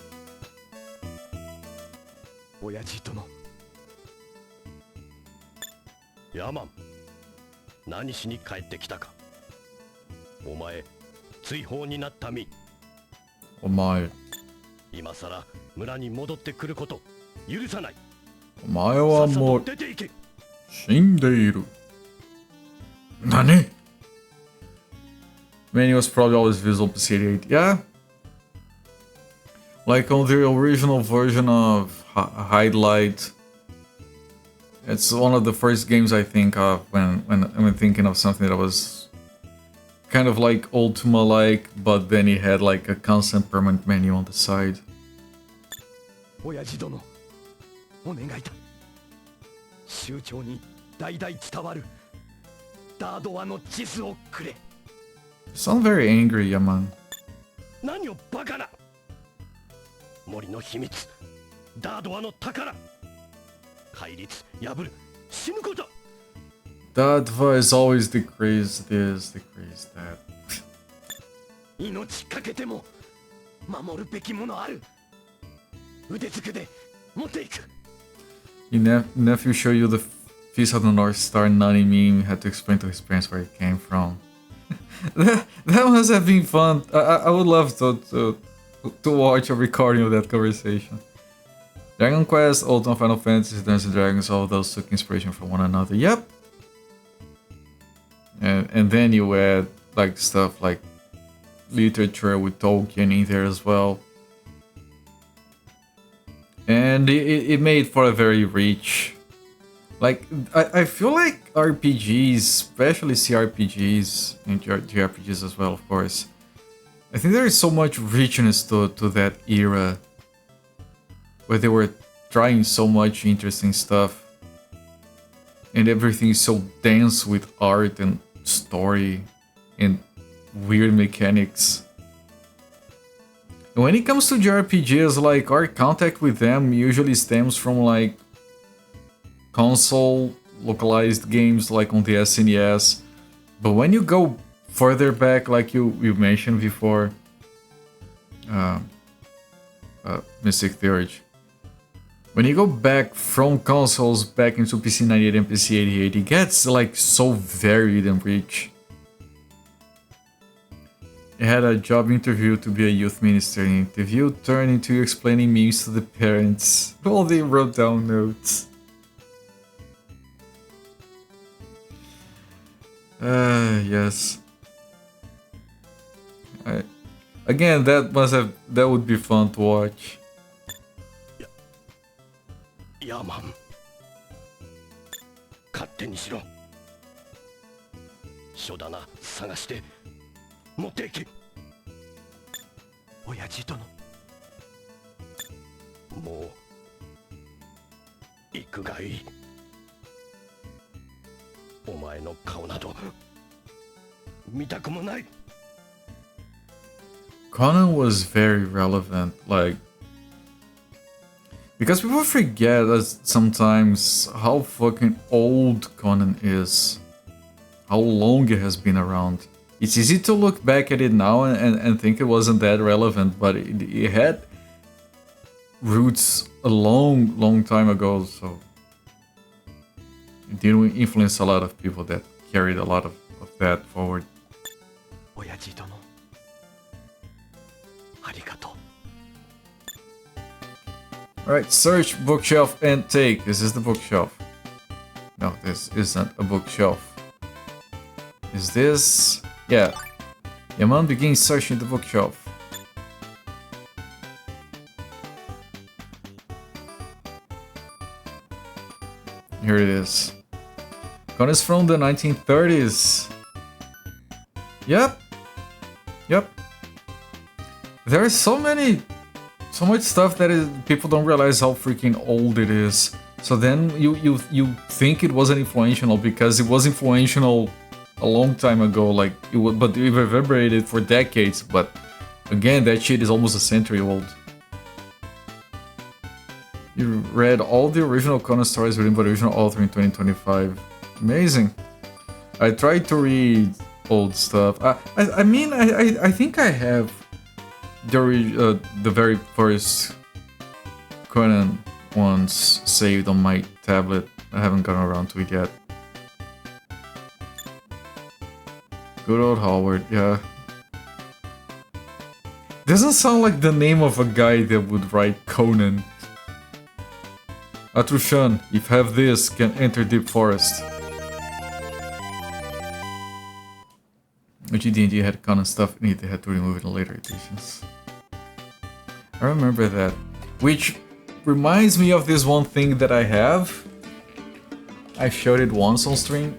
Yaman, 何しに帰ってきたか。お前、追放になった身。お前。今さら村に戻ってくること許さない。お前はもう死んでいる。何? Menu was probably always visible on PC88. Yeah. Like on the original version of Highlight. It's one of the first games I think of when I'm thinking of something that was kind of like Ultima-like, but then it had like a constant permanent menu on the side. 親父殿、お願いだ。酋長に代々伝わるダードワの地図をくれ。You sound very angry, Yaman. 何をバカな。森の秘密、ダードワの宝。戒律破る、死ぬこと。Dadva is always decreased this, decreased that. 命かけても守るべきものある。腕ずくで持っていく。Your nephew showed you the Feast of the North Star Nani meme, had to explain to his parents where it came from. that must have been fun. I would love to watch a recording of that conversation. Dragon Quest, Ultimate Final Fantasy, Dungeons and Dragons, all of those took inspiration from one another. Yep. And then you add like stuff like literature with Tolkien in there as well. And it made for a very rich... Like, I feel like RPGs, especially CRPGs, and JRPGs as well, of course. I think there is so much richness to that era. Where they were trying so much interesting stuff. And everything is so dense with art and story and weird mechanics. And when it comes to JRPGs, like, our contact with them usually stems from like console localized games like on the SNES. But when you go further back, like you mentioned before, Mystic Theurge, when you go back from consoles back into PC 98 and PC 88, it gets like so varied and rich. I had a job interview to be a youth minister. The interview turned into you explaining memes to the parents while they wrote down notes. Yes. Again, that would be fun to watch. ヤーマン勝手にしろ書棚探して持っていけ親父殿もう行くがいいお前の顔など見たくもない Conan was very relevant, like, because people forget sometimes how fucking old Conan is, how long it has been around. It's easy to look back at it now and think it wasn't that relevant, but it had roots a long time ago, so it did influence a lot of people that carried a lot of that forward. 親父殿ありがとう Alright, search, bookshelf, and take. This is the bookshelf. No, this isn't a bookshelf. Is this... Yeah. Yaman begins searching the bookshelf. Here it is. Conan is from the 1930s. Yep. There are so much stuff that people don't realize how freaking old it is. So then you think it wasn't influential because it was influential a long time ago, like but it reverberated for decades. But again, that shit is almost a century old. You read all the original Conan stories written by the original author in 2025. Amazing. I tried to read old stuff. I mean, I think I have the very first Conan ones saved on my tablet. I haven't gotten around to it yet. Good old Howard, yeah. Doesn't sound like the name of a guy that would write Conan. Atrushan, if have this, can enter deep forest. GD&D had Conan stuff and they had to remove it in later editions. I remember that. Which reminds me of this one thing that I have. I showed it once on stream.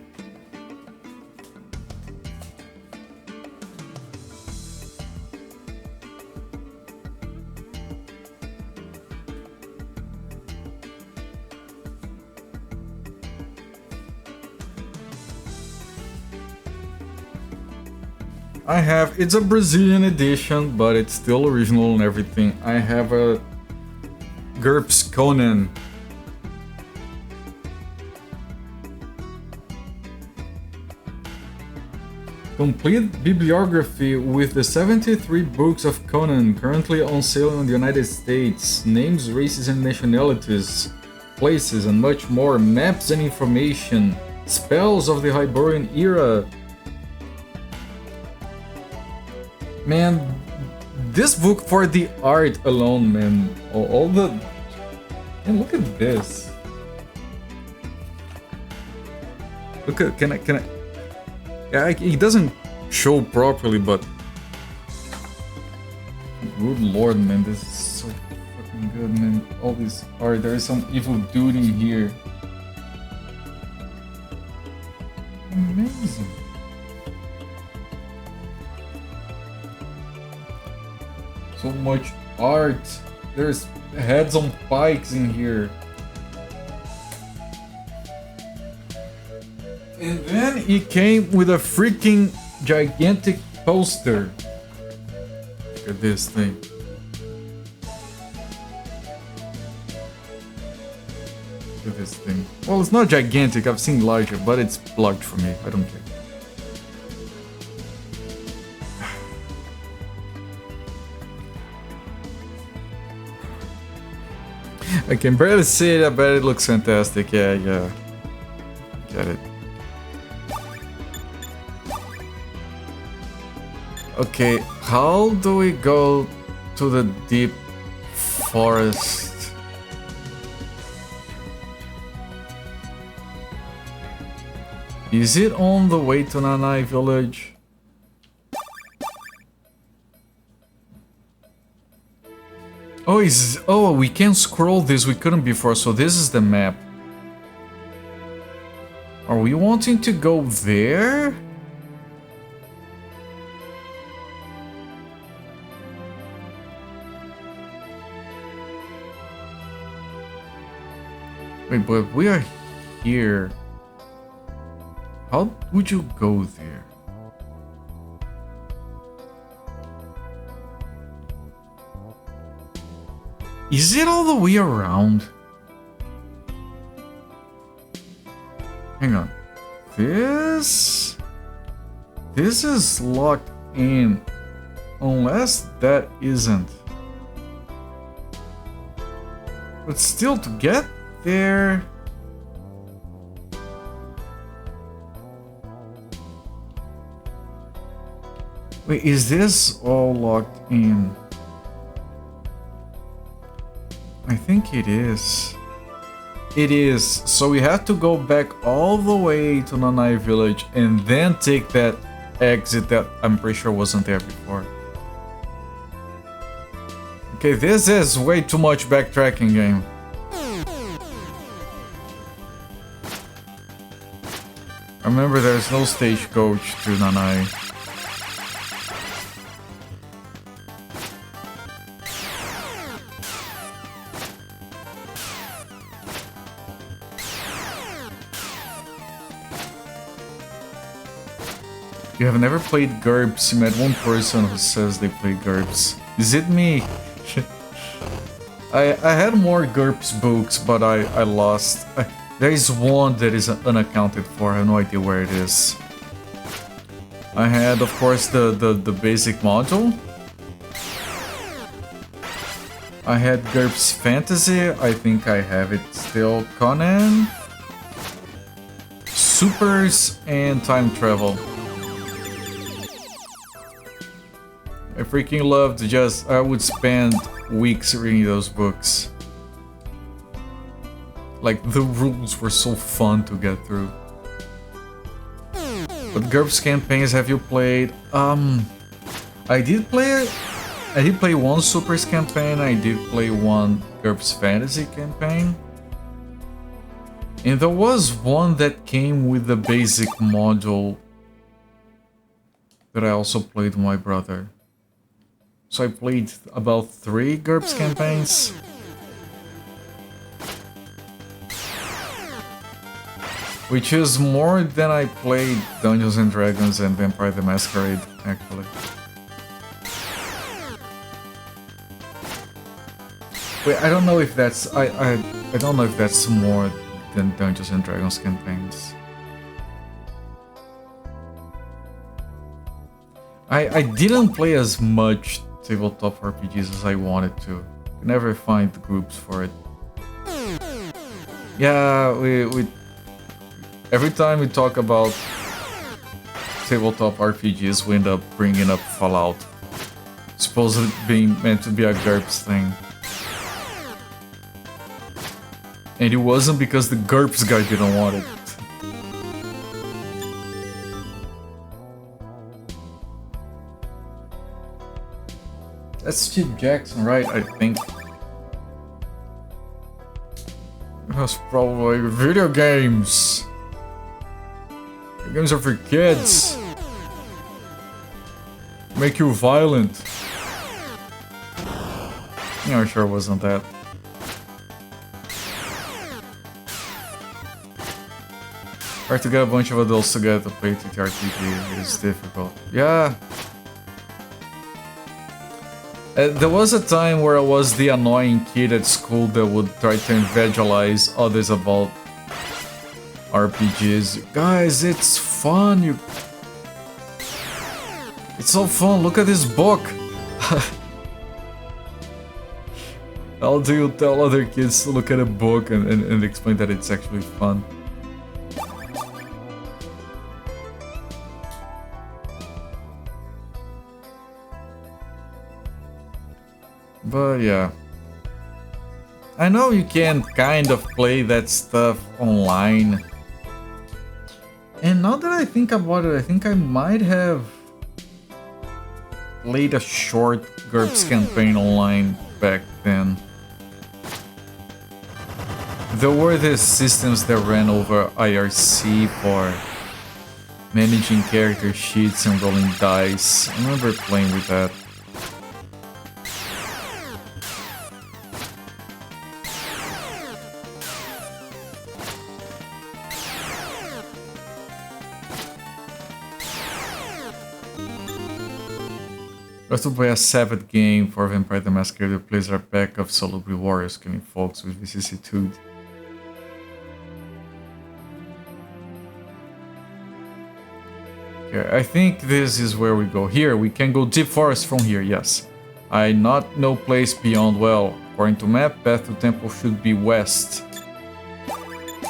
I have, it's a Brazilian edition, but it's still original and everything. I have a GURPS Conan. Complete bibliography with the 73 books of Conan currently on sale in the United States. Names, races, and nationalities. places, and much more. Maps and information. Spells of the Hyborian era. Man, this book for the art alone, man. All the... Man, look at this. Look at... Can I... Yeah, it doesn't show properly, but... Good lord, man. This is so fucking good, man. All this art. There is some evil dude in here. Amazing. So much art. There's heads on pikes in here. And then it came with a freaking gigantic poster. Look at this thing. Look at this thing. Well, it's not gigantic. I've seen larger, but it's plugged for me. I don't care. I can barely see it, I bet it looks fantastic. Yeah. Get it. Okay, how do we go to the deep forest? Is it on the way to Nanai village? Oh, we can scroll this, we couldn't before, so this is the map. Are we wanting to go there? Wait, but we are here. How would you go there? Is it all the way around? Hang on. This is locked in. Unless that isn't. But still, to get there... Wait, is this all locked in? I think it is. It is. So we have to go back all the way to Nanai village and then take that exit that I'm pretty sure wasn't there before. Okay, this is way too much backtracking, game. Remember, there's no stagecoach to Nanai. You have never played GURPS. You met one person who says they play GURPS. Is it me? I had more GURPS books, but I lost. There is one that is unaccounted for. I have no idea where it is. I had, of course, the basic module. I had GURPS Fantasy. I think I have it still. Conan. Supers and Time Travel. I freaking loved just... I would spend weeks reading those books. Like, the rules were so fun to get through. But GURPS campaigns have you played? I did play one Supers campaign, I did play one GURPS Fantasy campaign. And there was one that came with the basic module that I also played with my brother. So I played about 3 GURPS campaigns. Which is more than I played Dungeons and Dragons and Vampire the Masquerade, actually. Wait, I don't know if that's... I don't know if that's more than Dungeons and Dragons campaigns. I didn't play as much tabletop RPGs as I wanted to. Could never find groups for it. Yeah, we every time we talk about tabletop RPGs, we end up bringing up Fallout. Supposedly being meant to be a GURPS thing. And it wasn't because the GURPS guy didn't want it. That's Steve Jackson, right? I think. It was probably video games. Video games are for kids. Make you violent. Yeah, sure wasn't that. Hard to get a bunch of adults together to play TTRPG. It is difficult. Yeah. There was a time where I was the annoying kid at school that would try to evangelize others about RPGs. Guys, it's fun. It's so fun. Look at this book. How do you tell other kids to look at a book and explain that it's actually fun? But yeah. I know you can kind of play that stuff online. And now that I think about it, I think I might have played a short GURPS campaign online back then. There were these systems that ran over IRC for managing character sheets and rolling dice. I remember playing with that. I was to play a 7th game for Vampire the Masquerade that plays our pack of Salubri warriors killing folks with vicissitude. Okay, I think this is where we go. Here, we can go deep forest from here, yes. I not know place beyond well. According to map, path to temple should be west.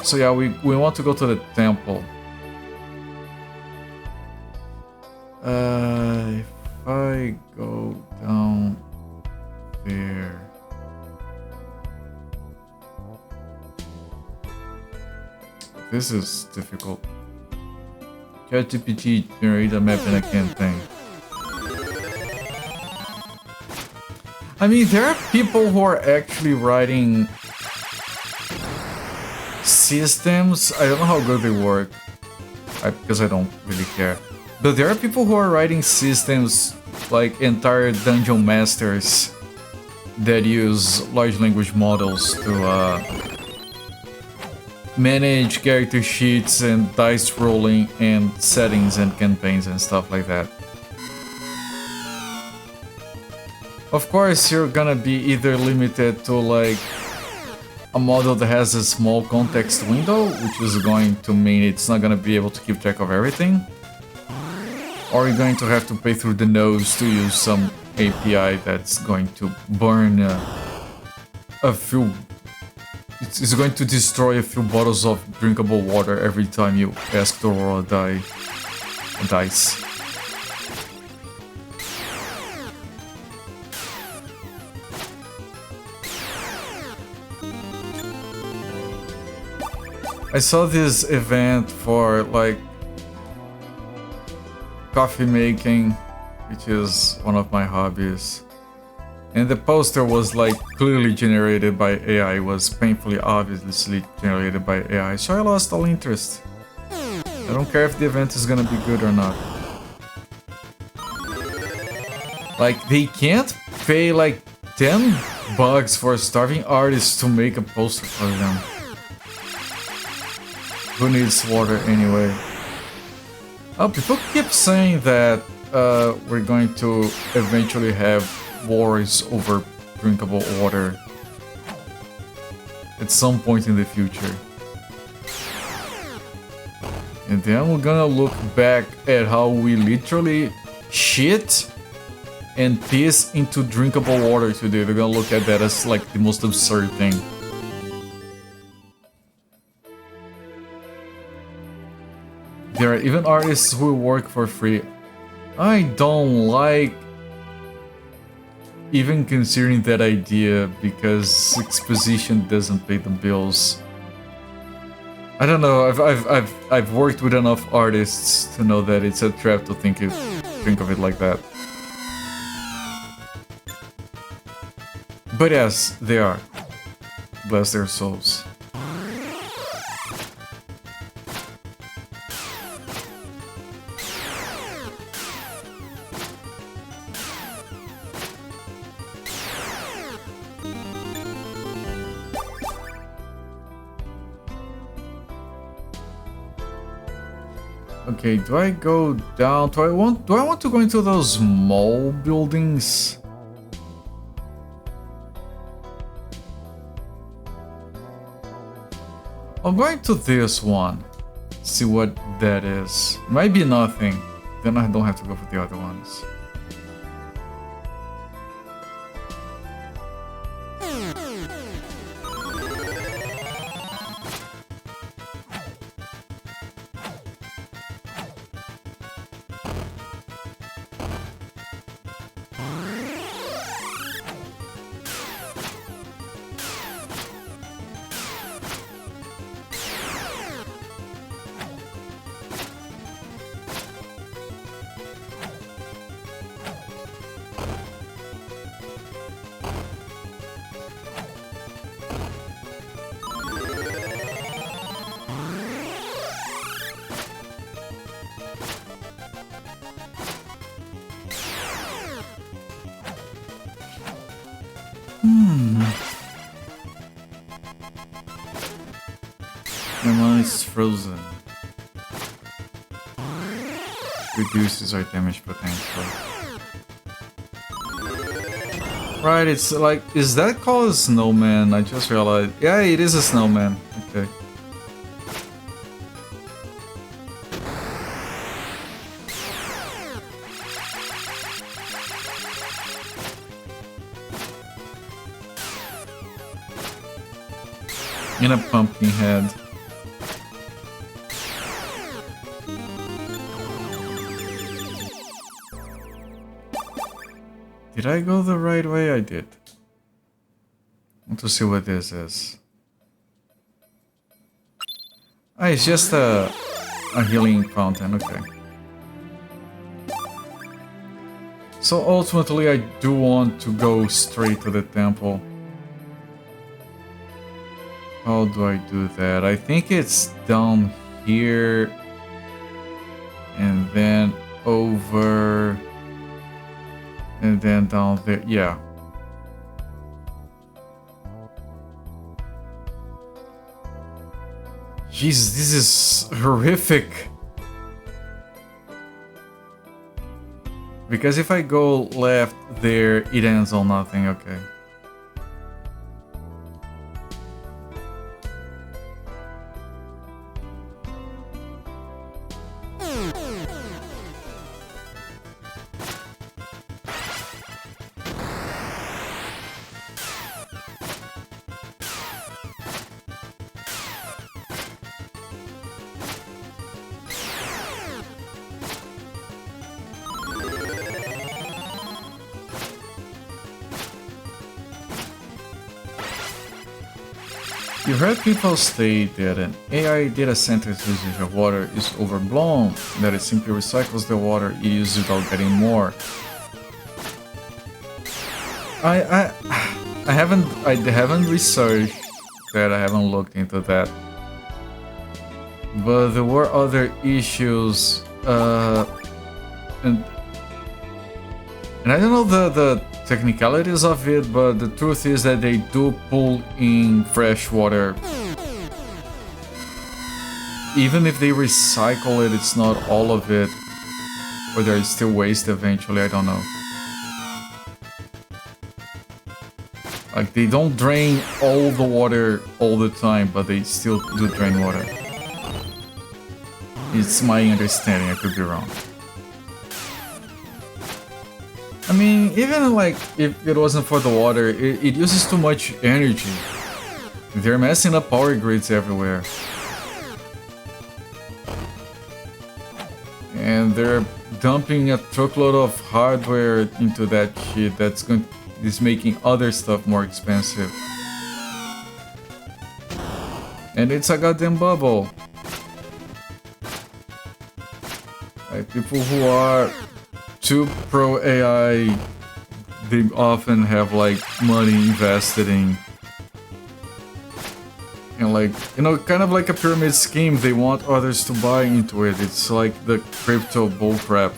So yeah, we want to go to the temple. If I go down there... This is difficult. ChatGPT generate a map and I can't think. I mean, there are people who are actually writing systems. I don't know how good they work, because I don't really care. But there are people who are writing systems, like entire dungeon masters, that use large language models to manage character sheets and dice rolling and settings and campaigns and stuff like that. Of course, you're gonna be either limited to like a model that has a small context window, which is going to mean it's not gonna be able to keep track of everything, or you're going to have to pay through the nose to use some API that's going to burn a few... It's going to destroy a few bottles of drinkable water every time you ask to roll a dice. I saw this event for like coffee making, which is one of my hobbies. And the poster was like clearly generated by AI, it was painfully obviously generated by AI, so I lost all interest. I don't care if the event is gonna be good or not. Like, they can't pay like $10 for a starving artist to make a poster for them. Who needs water anyway? Oh, people keep saying that we're going to eventually have wars over drinkable water at some point in the future. And then we're gonna look back at how we literally shit and piss into drinkable water today. We're gonna look at that as like the most absurd thing. There are even artists who work for free. I don't like even considering that idea because exposition doesn't pay the bills. I don't know. I've worked with enough artists to know that it's a trap to think of it like that. But yes, they are. Bless their souls. Okay, do I go down? Do I want to go into those small buildings? I'm going to this one. See what that is. Might be nothing. Then I don't have to go for the other ones. Emma is frozen. Reduces our damage potential. Right, it's like, is that called a snowman? I just realized. Yeah, it is a snowman. Okay. In a pumpkin head. Did I go the right way? I did. I want to see what this is. Ah, it's just a healing fountain, okay. So ultimately I do want to go straight to the temple. How do I do that? I think it's down here and then over and then down there. Yeah. Jesus, this is horrific. Because if I go left there, it ends on nothing. Okay. You heard people state that an AI data center's usage of water is overblown, that it simply recycles the water it uses without getting more. I haven't researched that, I haven't looked into that. But there were other issues, and I don't know the technicalities of it, but the truth is that they do pull in fresh water. Even if they recycle it, it's not all of it. Or there is still waste eventually, I don't know. Like, they don't drain all the water all the time, but they still do drain water. It's my understanding, I could be wrong. I mean, even like, if it wasn't for the water, it uses too much energy. They're messing up power grids everywhere. and they're dumping a truckload of hardware into that shit is making other stuff more expensive. And it's a goddamn bubble. Like, people who are too pro AI, they often have like money invested in, and like, you know, kind of like a pyramid scheme. They want others to buy into it. It's like the crypto bullcrap,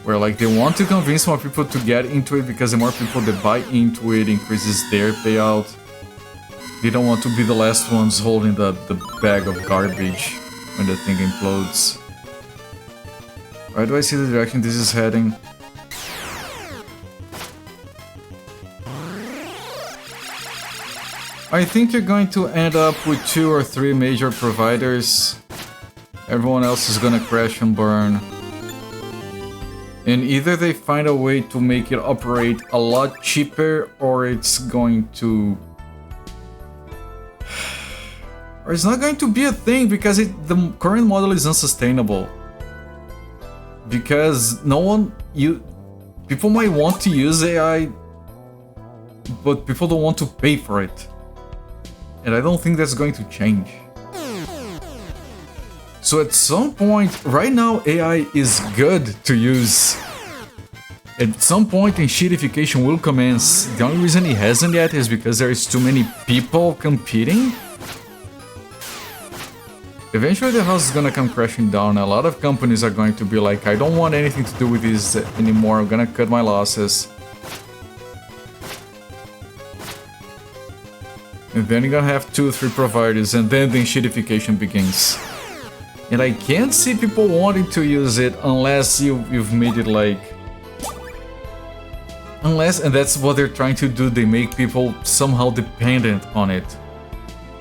where like they want to convince more people to get into it because the more people that buy into it increases their payout. They don't want to be the last ones holding the bag of garbage when the thing implodes. Why do I see the direction this is heading? I think you're going to end up with 2 or 3 major providers. Everyone else is gonna crash and burn. And either they find a way to make it operate a lot cheaper, or it's going to... or it's not going to be a thing, because the current model is unsustainable. Because people might want to use AI, but people don't want to pay for it. And I don't think that's going to change. So at some point, right now AI is good to use. At some point enshittification will commence. The only reason it hasn't yet is because there is too many people competing. Eventually the house is gonna come crashing down. A lot of companies are going to be like, I don't want anything to do with this anymore, I'm gonna cut my losses. And then you're gonna have 2 or 3 providers, and then the enshittification begins. And I can't see people wanting to use it unless you've made it like... and that's what they're trying to do, they make people somehow dependent on it.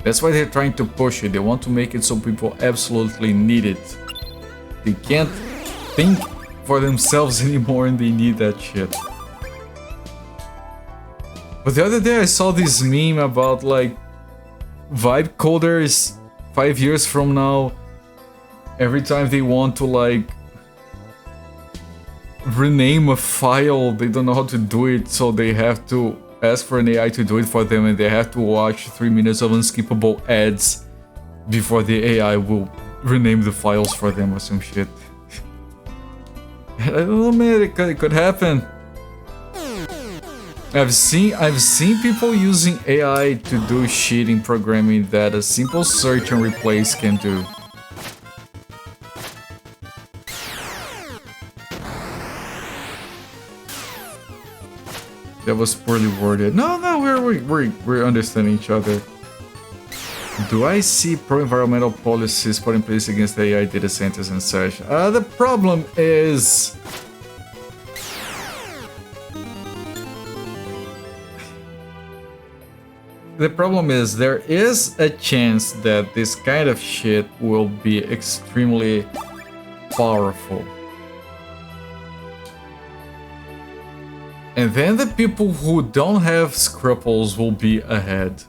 That's why they're trying to push it, they want to make it so people absolutely need it. They can't think for themselves anymore and they need that shit. But the other day I saw this meme about like vibe coders 5 years from now, every time they want to like rename a file, they don't know how to do it, so they have to ask for an AI to do it for them, and they have to watch 3 minutes of unskippable ads before the AI will rename the files for them or some shit. I don't know, man, it could happen. I've seen people using AI to do shit in programming that a simple search and replace can do. That was poorly worded. No, we're understanding each other. Do I see pro-environmental policies put in place against AI data centers and such? The problem is... there is a chance that this kind of shit will be extremely powerful. And then the people who don't have scruples will be ahead.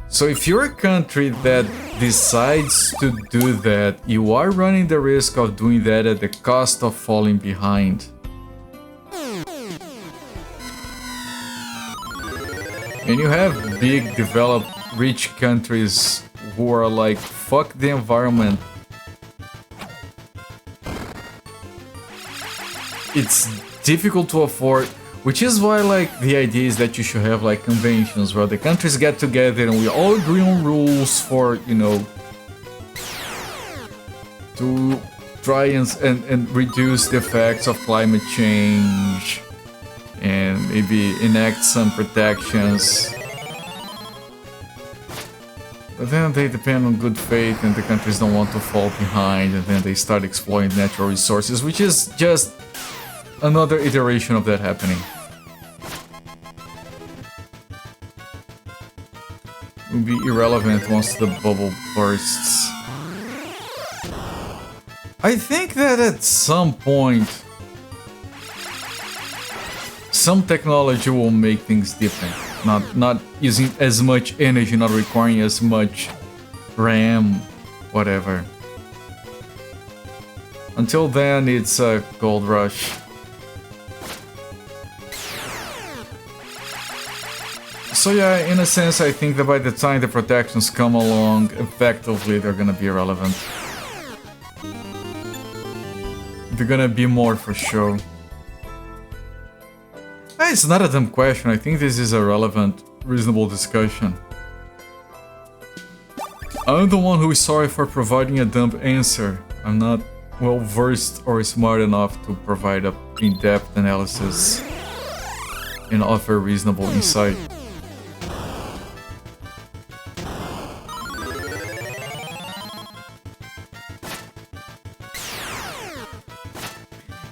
So if you're a country that decides to do that, you are running the risk of doing that at the cost of falling behind. And you have big, developed, rich countries who are like, fuck the environment. It's difficult to afford, which is why like the idea is that you should have like conventions where the countries get together and we all agree on rules for, you know, to try and reduce the effects of climate change and maybe enact some protections. But then they depend on good faith and the countries don't want to fall behind, and then they start exploiting natural resources, which is just another iteration of that happening. It will be irrelevant once the bubble bursts. I think that at some point, some technology will make things different. Not using as much energy, not requiring as much RAM whatever. Until then, it's a gold rush. So yeah, in a sense, I think that by the time the protections come along, effectively they're gonna be irrelevant. They're gonna be more for show. It's not a dumb question, I think this is a relevant, reasonable discussion. I'm the one who is sorry for providing a dumb answer. I'm not well versed or smart enough to provide a in-depth analysis and offer reasonable insight.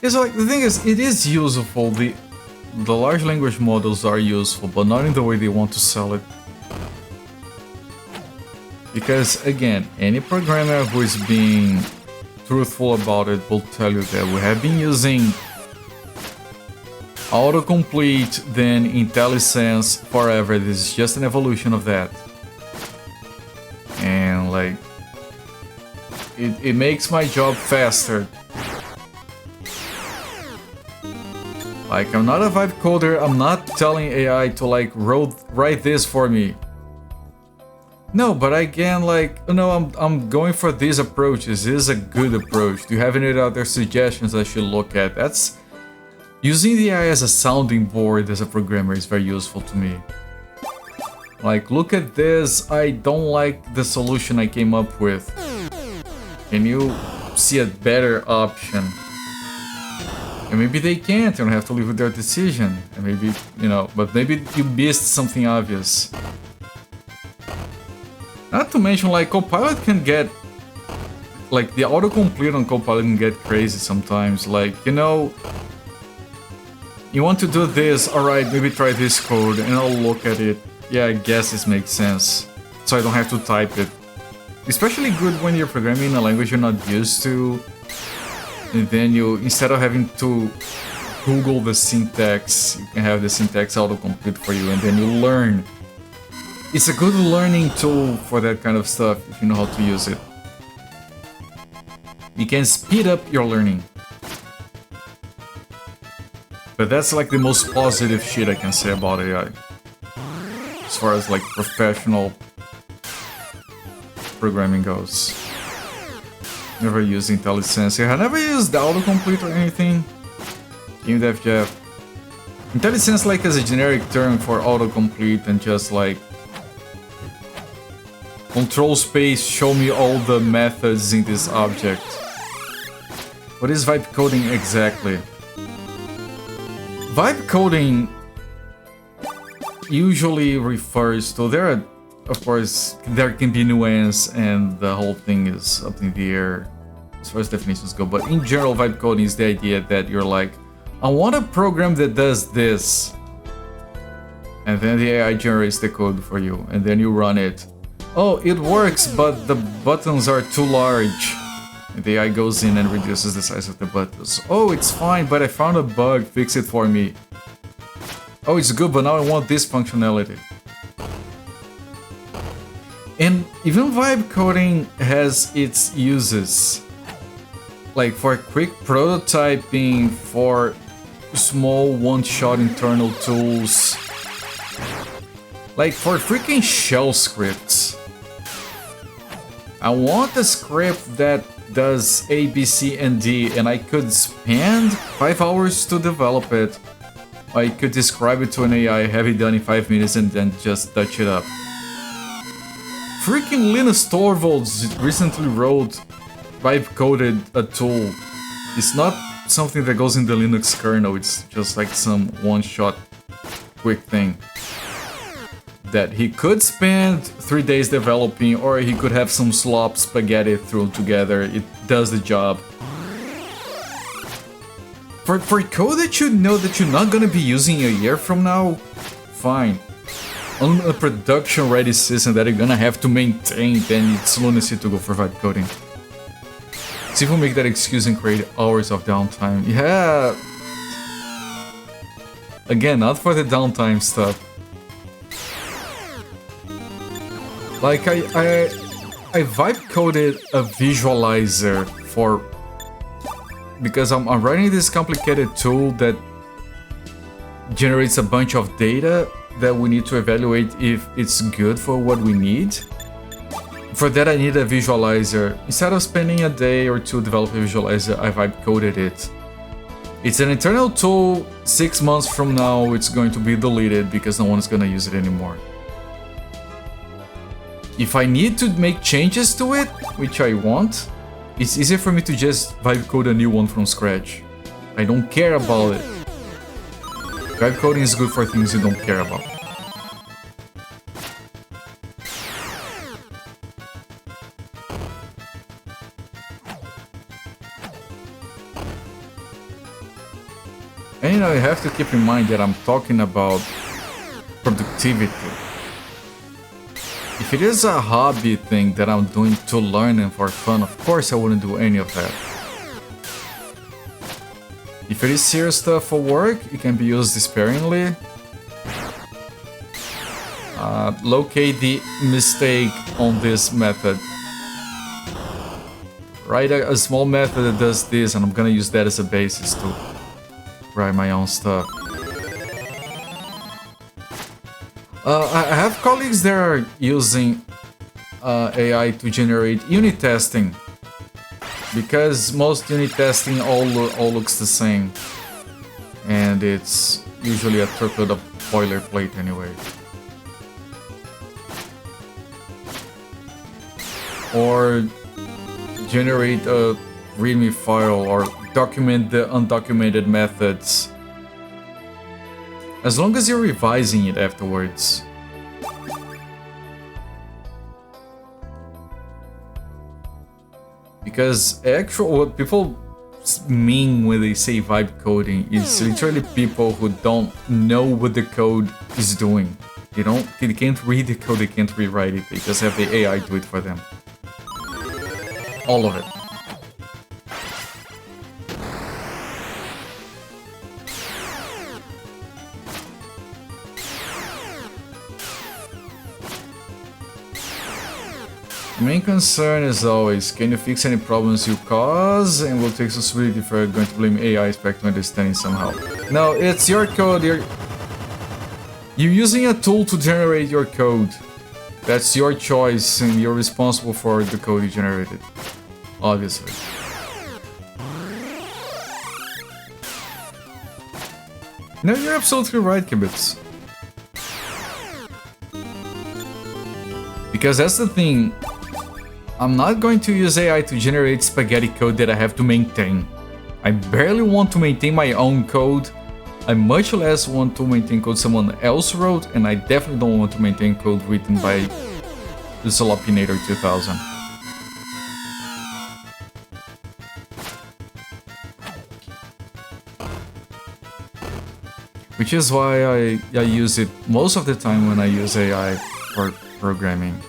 Yeah, so like the thing is, it is useful. The large language models are useful, but not in the way they want to sell it. Because again, any programmer who is being truthful about it will tell you that we have been using autocomplete, then IntelliSense forever. This is just an evolution of that. And like, it makes my job faster. Like, I'm not a vibe coder, I'm not telling AI to like write this for me. No, but again, like, no, I'm going for these approaches. This is a good approach. Do you have any other suggestions I should look at? That's using the AI as a sounding board as a programmer is very useful to me. Like, look at this, I don't like the solution I came up with. Can you see a better option? And maybe they can't, you don't have to live with their decision. And maybe, you know, but maybe you missed something obvious. Not to mention, like, Copilot can get... Like, the autocomplete on Copilot can get crazy sometimes. Like, you know... You want to do this, alright, maybe try this code, and I'll look at it. Yeah, I guess this makes sense. So I don't have to type it. Especially good when you're programming in a language you're not used to. And then you, instead of having to Google the syntax, you can have the syntax autocomplete for you, and then you learn. It's a good learning tool for that kind of stuff, if you know how to use it. You can speed up your learning. But that's like the most positive shit I can say about AI. As far as like professional programming goes. Never used IntelliSense. I never used the autocomplete or anything. Game Dev Jeff. IntelliSense like as a generic term for autocomplete and just like control space, show me all the methods in this object. What is vibe coding exactly? Vibe coding usually refers to, there are, of course, there can be nuance and the whole thing is up in the air as far as definitions go, but in general, vibe coding is the idea that you're like, I want a program that does this, and then the AI generates the code for you, and then you run it. Oh, it works, but the buttons are too large. And the AI goes in and reduces the size of the buttons. Oh, it's fine, but I found a bug, fix it for me. Oh, it's good, but now I want this functionality. And even vibe coding has its uses. Like for quick prototyping, for small one-shot internal tools. Like for freaking shell scripts. I want a script that does A, B, C, and D, and I could spend 5 hours to develop it. I could describe it to an AI, have it done in 5 minutes, and then just touch it up. Freaking Linus Torvalds recently wrote vibe-coded a tool. It's not something that goes in the Linux kernel, it's just like some one-shot quick thing. That he could spend 3 days developing, or he could have some slop spaghetti thrown together. It does the job. For code that you know that you're not gonna be using a year from now, fine. On a production-ready system that you're gonna have to maintain, then it's lunacy to go for vibe coding. See if we make that excuse and create hours of downtime. Yeah. Again, not for the downtime stuff. Like I I vibe coded a visualizer for because I'm writing this complicated tool that generates a bunch of data that we need to evaluate if it's good for what we need. For that, I need a visualizer. Instead of spending a day or two developing a visualizer, I vibe coded it. It's an internal tool. 6 months from now, it's going to be deleted because no one's gonna use it anymore. If I need to make changes to it, which I want, it's easier for me to just vibe code a new one from scratch. I don't care about it. Vibe coding is good for things you don't care about. And you know, you have to keep in mind that I'm talking about productivity. If it is a hobby thing that I'm doing to learn and for fun, of course I wouldn't do any of that. If it is serious stuff for work, it can be used sparingly. Locate the mistake on this method. Write a small method that does this, and I'm gonna use that as a basis to write my own stuff. I have colleagues that are using AI to generate unit testing, because most unit testing all looks the same, and it's usually a triplet of boilerplate anyway. Or generate a README file or document the undocumented methods. As long as you're revising it afterwards. Because what people mean when they say vibe coding is literally people who don't know what the code is doing. They can't read the code, they can't rewrite it, they just have the AI do it for them. All of it. The main concern is always, can you fix any problems you cause, and will take responsibility if you're going to blame AI expect to understand it somehow. No, it's your code, you're using a tool to generate your code. That's your choice, and you're responsible for the code you generated. Obviously. No, you're absolutely right, Kibitz. Because that's the thing. I'm not going to use AI to generate spaghetti code that I have to maintain. I barely want to maintain my own code. I much less want to maintain code someone else wrote, and I definitely don't want to maintain code written by the Solopinator 2000. Which is why I use it most of the time when I use AI for programming.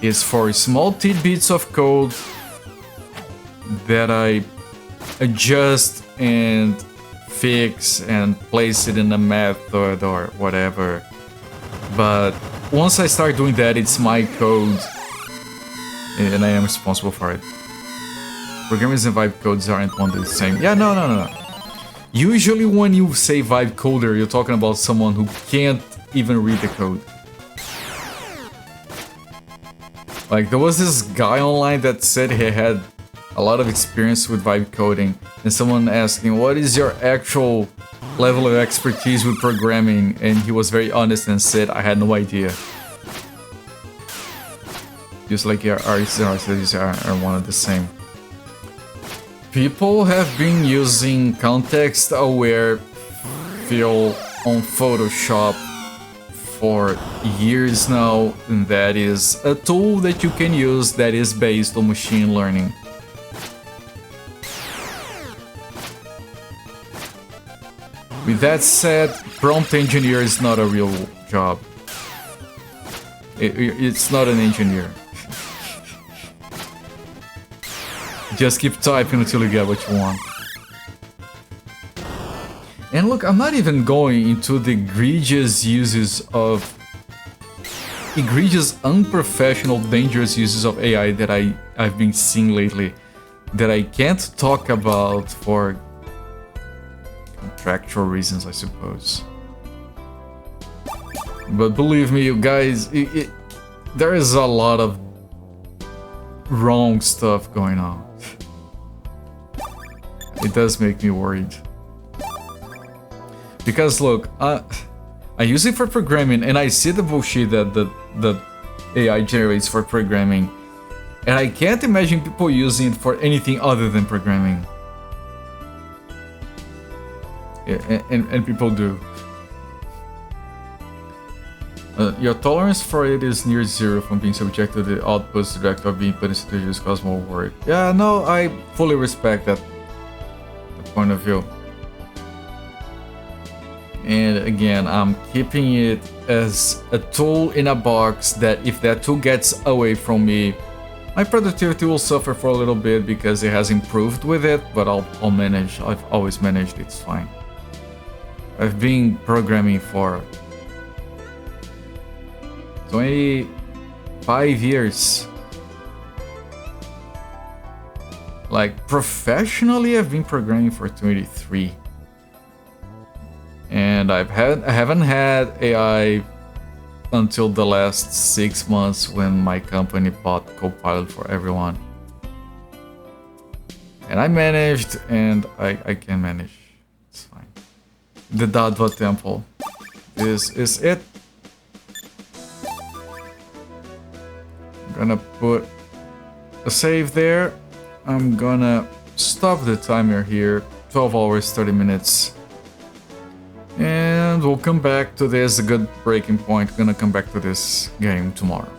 It's for small tidbits of code that I adjust and fix and place it in a method or whatever. But once I start doing that, it's my code and I am responsible for it. Programmers and vibe codes aren't one and the same. Yeah, no. Usually when you say vibe coder, you're talking about someone who can't even read the code. Like, there was this guy online that said he had a lot of experience with vibe coding, and someone asked him, what is your actual level of expertise with programming? And he was very honest and said, I had no idea. Just like your artists and artists are one and the same. People have been using context-aware fill on Photoshop for years now, and that is a tool that you can use that is based on machine learning. With that said, prompt engineer is not a real job. It's not an engineer. Just keep typing until you get what you want. And look, I'm not even going into the egregious uses of egregious, unprofessional, dangerous uses of AI that I've been seeing lately that I can't talk about for contractual reasons, I suppose. But believe me, you guys, there is a lot of wrong stuff going on. It does make me worried. Because look, I use it for programming and I see the bullshit that the AI generates for programming. And I can't imagine people using it for anything other than programming. Yeah, and people do. Your tolerance for it is near zero from being subject to the outputs direct of being put in situations cause more work. Yeah, no, I fully respect that point of view. And again, I'm keeping it as a tool in a box that if that tool gets away from me, my productivity will suffer for a little bit because it has improved with it, but I'll manage. I've always managed, it's fine. I've been programming for 25 years. Like professionally, I've been programming for 23. And I haven't had AI until the last 6 months when my company bought Copilot for everyone. And I managed, and I can manage. It's fine. The Dadva Temple. This is it. I'm gonna put a save there. I'm gonna stop the timer here. 12 hours, 30 minutes. And we'll come back to this, a good breaking point. Gonna come back to this game tomorrow.